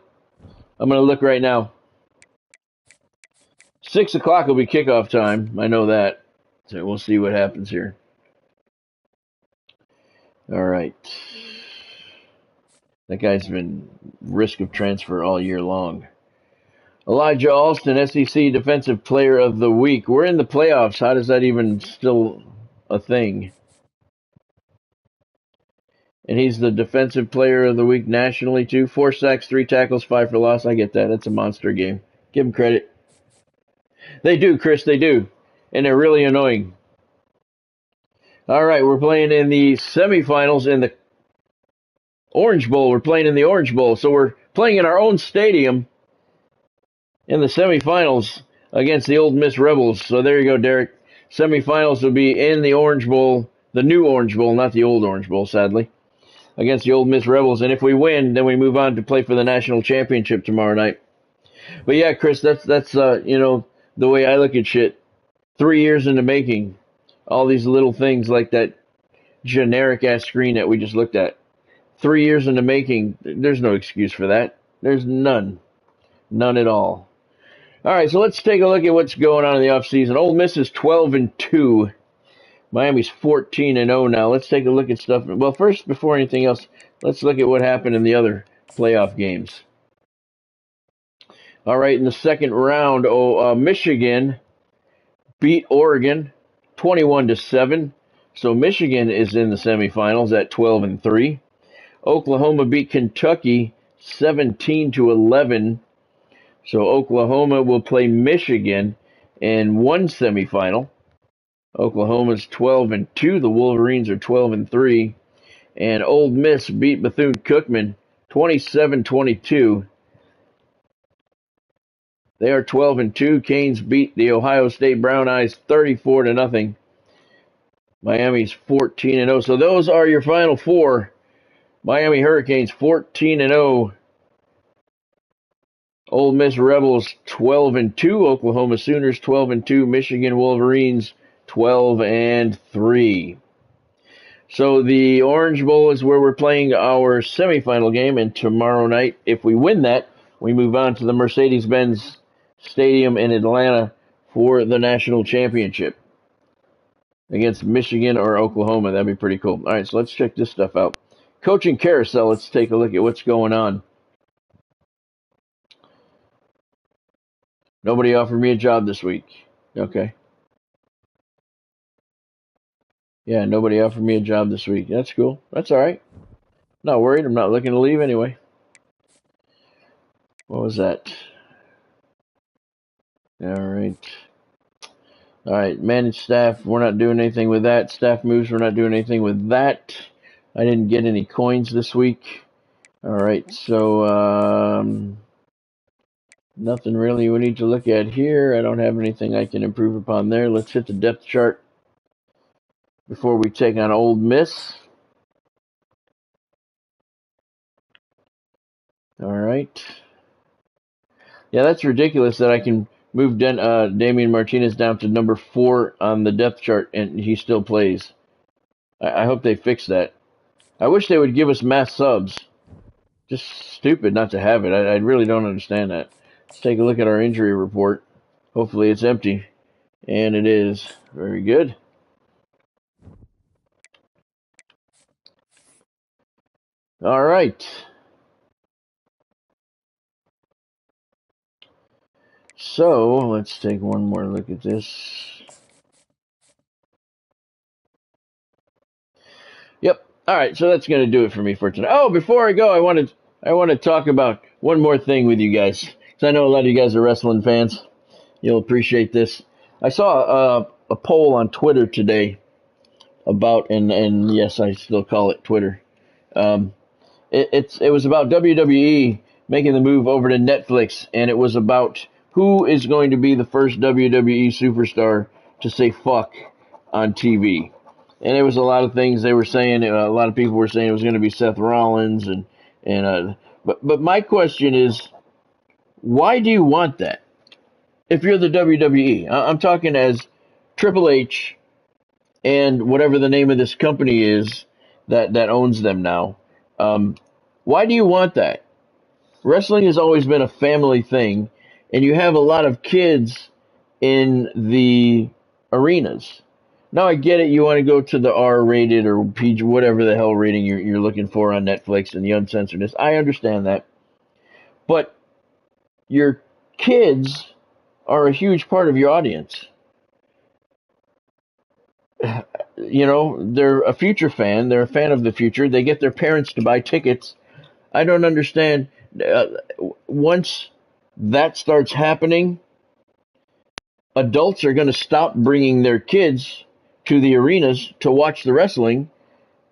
I'm going to look right now. 6 o'clock will be kickoff time. I know that. So we'll see what happens here. All right. That guy's been risk of transfer all year long. Elijah Alston, SEC Defensive Player of the Week. We're in the playoffs. How does that even still a thing? And he's the Defensive Player of the Week nationally, too. 4 sacks, 3 tackles, 5 for loss. I get that. That's a monster game. Give him credit. They do, Chris. They do. And they're really annoying. All right, we're playing in the semifinals in the Orange Bowl. We're playing in the Orange Bowl. So we're playing in our own stadium in the semifinals against the Ole Miss Rebels. So there you go, Derek. Semifinals will be in the Orange Bowl, the new Orange Bowl, not the old Orange Bowl, sadly, against the Ole Miss Rebels. And if we win, then we move on to play for the national championship tomorrow night. But yeah, Chris, that's the way I look at shit. 3 years in the making. All these little things like that generic ass screen that we just looked at. 3 years in the making. There's no excuse for that. There's none. None at all. All right, so let's take a look at what's going on in the offseason. Ole Miss is 12-2. Miami's 14-0 now. Let's take a look at stuff. Well, first, before anything else, let's look at what happened in the other playoff games. All right, in the second round, Michigan beat Oregon 21-7. So Michigan is in the semifinals at 12-3. Oklahoma beat Kentucky 17-11. So Oklahoma will play Michigan in one semifinal. Oklahoma's 12-2. The Wolverines are 12-3. And Ole Miss beat Bethune-Cookman 27-22. They are 12-2. Canes beat the Ohio State Brown Eyes 34-0. Miami's 14-0. So those are your final four. Miami Hurricanes 14-0. Ole Miss Rebels 12-2. Oklahoma Sooners 12-2. Michigan Wolverines 12-3. So the Orange Bowl is where we're playing our semifinal game, and tomorrow night, if we win that, we move on to the Mercedes-Benz Stadium in Atlanta for the national championship against Michigan or Oklahoma. That'd be pretty cool. All right, so let's check this stuff out. Coaching carousel, let's take a look at what's going on. Nobody offered me a job this week. Okay. Yeah, nobody offered me a job this week. That's cool. That's all right. Not worried. I'm not looking to leave anyway. What was that? All right. All right. Managed staff. We're not doing anything with that. Staff moves. We're not doing anything with that. I didn't get any coins this week. All right. So, nothing really we need to look at here. I don't have anything I can improve upon there. Let's hit the depth chart before we take on Ole Miss. All right. Yeah, that's ridiculous that I can move Damian Martinez down to number 4 on the depth chart and he still plays. I hope they fix that. I wish they would give us mass subs. Just stupid not to have it. I really don't understand that. Let's take a look at our injury report. Hopefully it's empty. And it is. Very good. All right. So let's take one more look at this. Yep. All right. So that's going to do it for me for tonight. Oh, before I go, I want to talk about one more thing with you guys, because I know a lot of you guys are wrestling fans. You'll appreciate this. I saw a poll on Twitter today about, and yes, I still call it Twitter. Um, it was about WWE making the move over to Netflix, and it was about who is going to be the first WWE superstar to say fuck on TV. And it was a lot of things they were saying. A lot of people were saying it was going to be Seth Rollins, but my question is, why do you want that? If you're the WWE, I'm talking as Triple H and whatever the name of this company is that owns them now. Why do you want that? Wrestling has always been a family thing, and you have a lot of kids in the arenas. Now I get it. You want to go to the R-rated or PG, whatever the hell rating you're looking for on Netflix and the uncensoredness. I understand that, but your kids are a huge part of your audience. You know, they're a future fan. They're a fan of the future. They get their parents to buy tickets. I don't understand. Uh, Once that starts happening, adults are going to stop bringing their kids to the arenas to watch the wrestling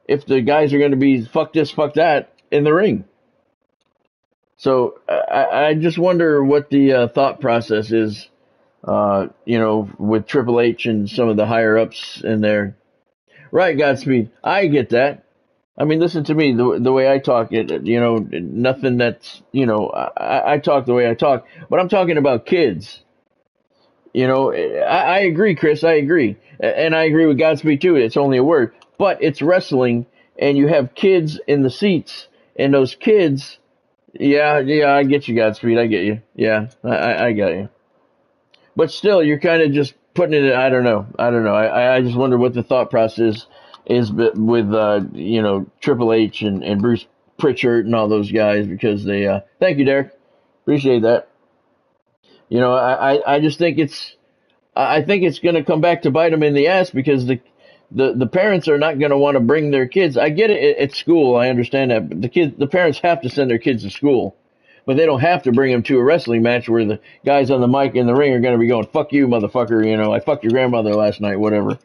if the guys are going to be fuck this, fuck that in the ring. So I just wonder what the thought process is, with Triple H and some of the higher ups in there. Right, Godspeed. I get that. I mean, listen to me. The way I talk, nothing that's, I talk the way I talk, but I'm talking about kids. I agree, Chris. I agree, and I agree with Godspeed too. It's only a word, but it's wrestling, and you have kids in the seats, and those kids. Yeah, yeah, I get you, Godspeed. I get you. Yeah, I got you. But still, you're kind of just putting it. I don't know. I just wonder what the thought process is with Triple H and Bruce Pritchard and all those guys, because they. Thank you, Derek. Appreciate that. I just think I think it's going to come back to bite them in the ass, because the parents are not going to want to bring their kids. I get it at school. I understand that, but the parents have to send their kids to school, but they don't have to bring them to a wrestling match where the guys on the mic in the ring are going to be going, "Fuck you, motherfucker." I fucked your grandmother last night, whatever.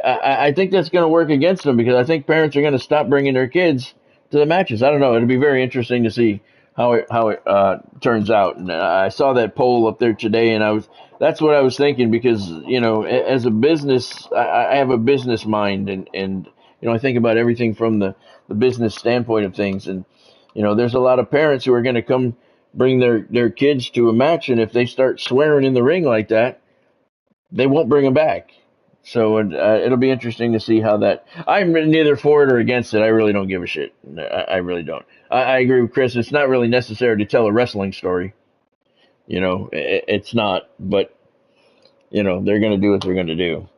I think that's going to work against them, because I think parents are going to stop bringing their kids to the matches. I don't know. It'll be very interesting to see how it turns out. And I saw that poll up there today, and that's what I was thinking, because as a business, I have a business mind, and I think about everything from the business standpoint of things, and there's a lot of parents who are going to come bring their kids to a match, and if they start swearing in the ring like that, they won't bring them back. So it'll be interesting to see how that. I'm neither for it or against it. I really don't give a shit. I really don't. I agree with Chris. It's not really necessary to tell a wrestling story. It's not. But they're going to do what they're going to do.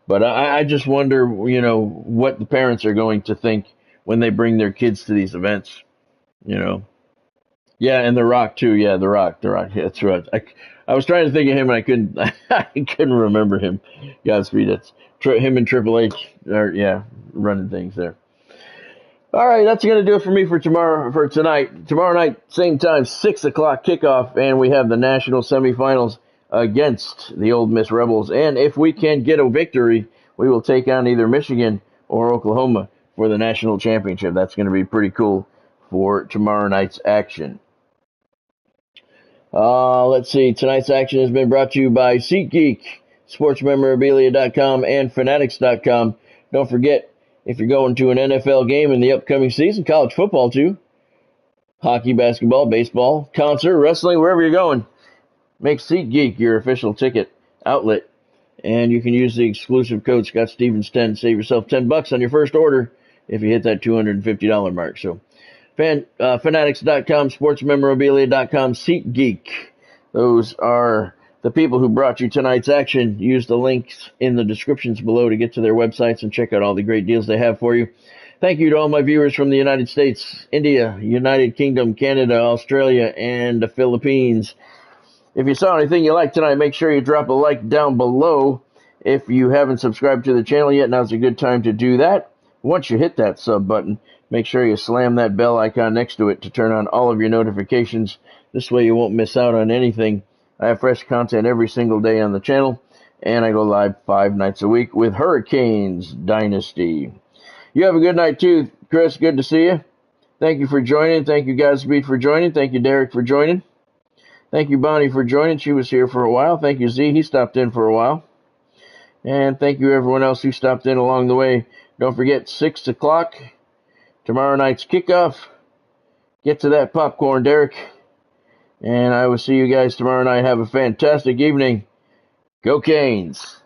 But I just wonder, what the parents are going to think when they bring their kids to these events. Yeah, and The Rock too. Yeah, The Rock. Yeah, that's right. I was trying to think of him, and I couldn't. I couldn't remember him. Godspeed. That's him and Triple H are running things there. All right, that's gonna do it for me for tonight. Tomorrow night, same time, 6 o'clock kickoff, and we have the national semifinals against the Ole Miss Rebels. And if we can get a victory, we will take on either Michigan or Oklahoma for the national championship. That's going to be pretty cool for tomorrow night's action. Let's see. Tonight's action has been brought to you by SeatGeek, SportsMemorabilia.com, and Fanatics.com. Don't forget, if you're going to an NFL game in the upcoming season, college football too, hockey, basketball, baseball, concert, wrestling, wherever you're going, make SeatGeek your official ticket outlet. And you can use the exclusive code ScottStevens10 to save yourself $10 on your first order if you hit that $250 mark. So, Fanatics.com, SportsMemorabilia.com, SeatGeek. Those are the people who brought you tonight's action. Use the links in the descriptions below to get to their websites and check out all the great deals they have for you. Thank you to all my viewers from the United States, India, United Kingdom, Canada, Australia, and the Philippines. If you saw anything you liked tonight, make sure you drop a like down below. If you haven't subscribed to the channel yet, now's a good time to do that. Once you hit that sub button, make sure you slam that bell icon next to it to turn on all of your notifications. This way you won't miss out on anything. I have fresh content every single day on the channel, and I go live 5 nights a week with Hurricanes Dynasty. You have a good night too, Chris. Good to see you. Thank you for joining. Thank you, Godspeed, for joining. Thank you, Derek, for joining. Thank you, Bonnie, for joining. She was here for a while. Thank you, Z. He stopped in for a while. And thank you, everyone else who stopped in along the way. Don't forget, 6 o'clock, tomorrow night's kickoff. Get to that popcorn, Derek. And I will see you guys tomorrow night. Have a fantastic evening. Go Canes!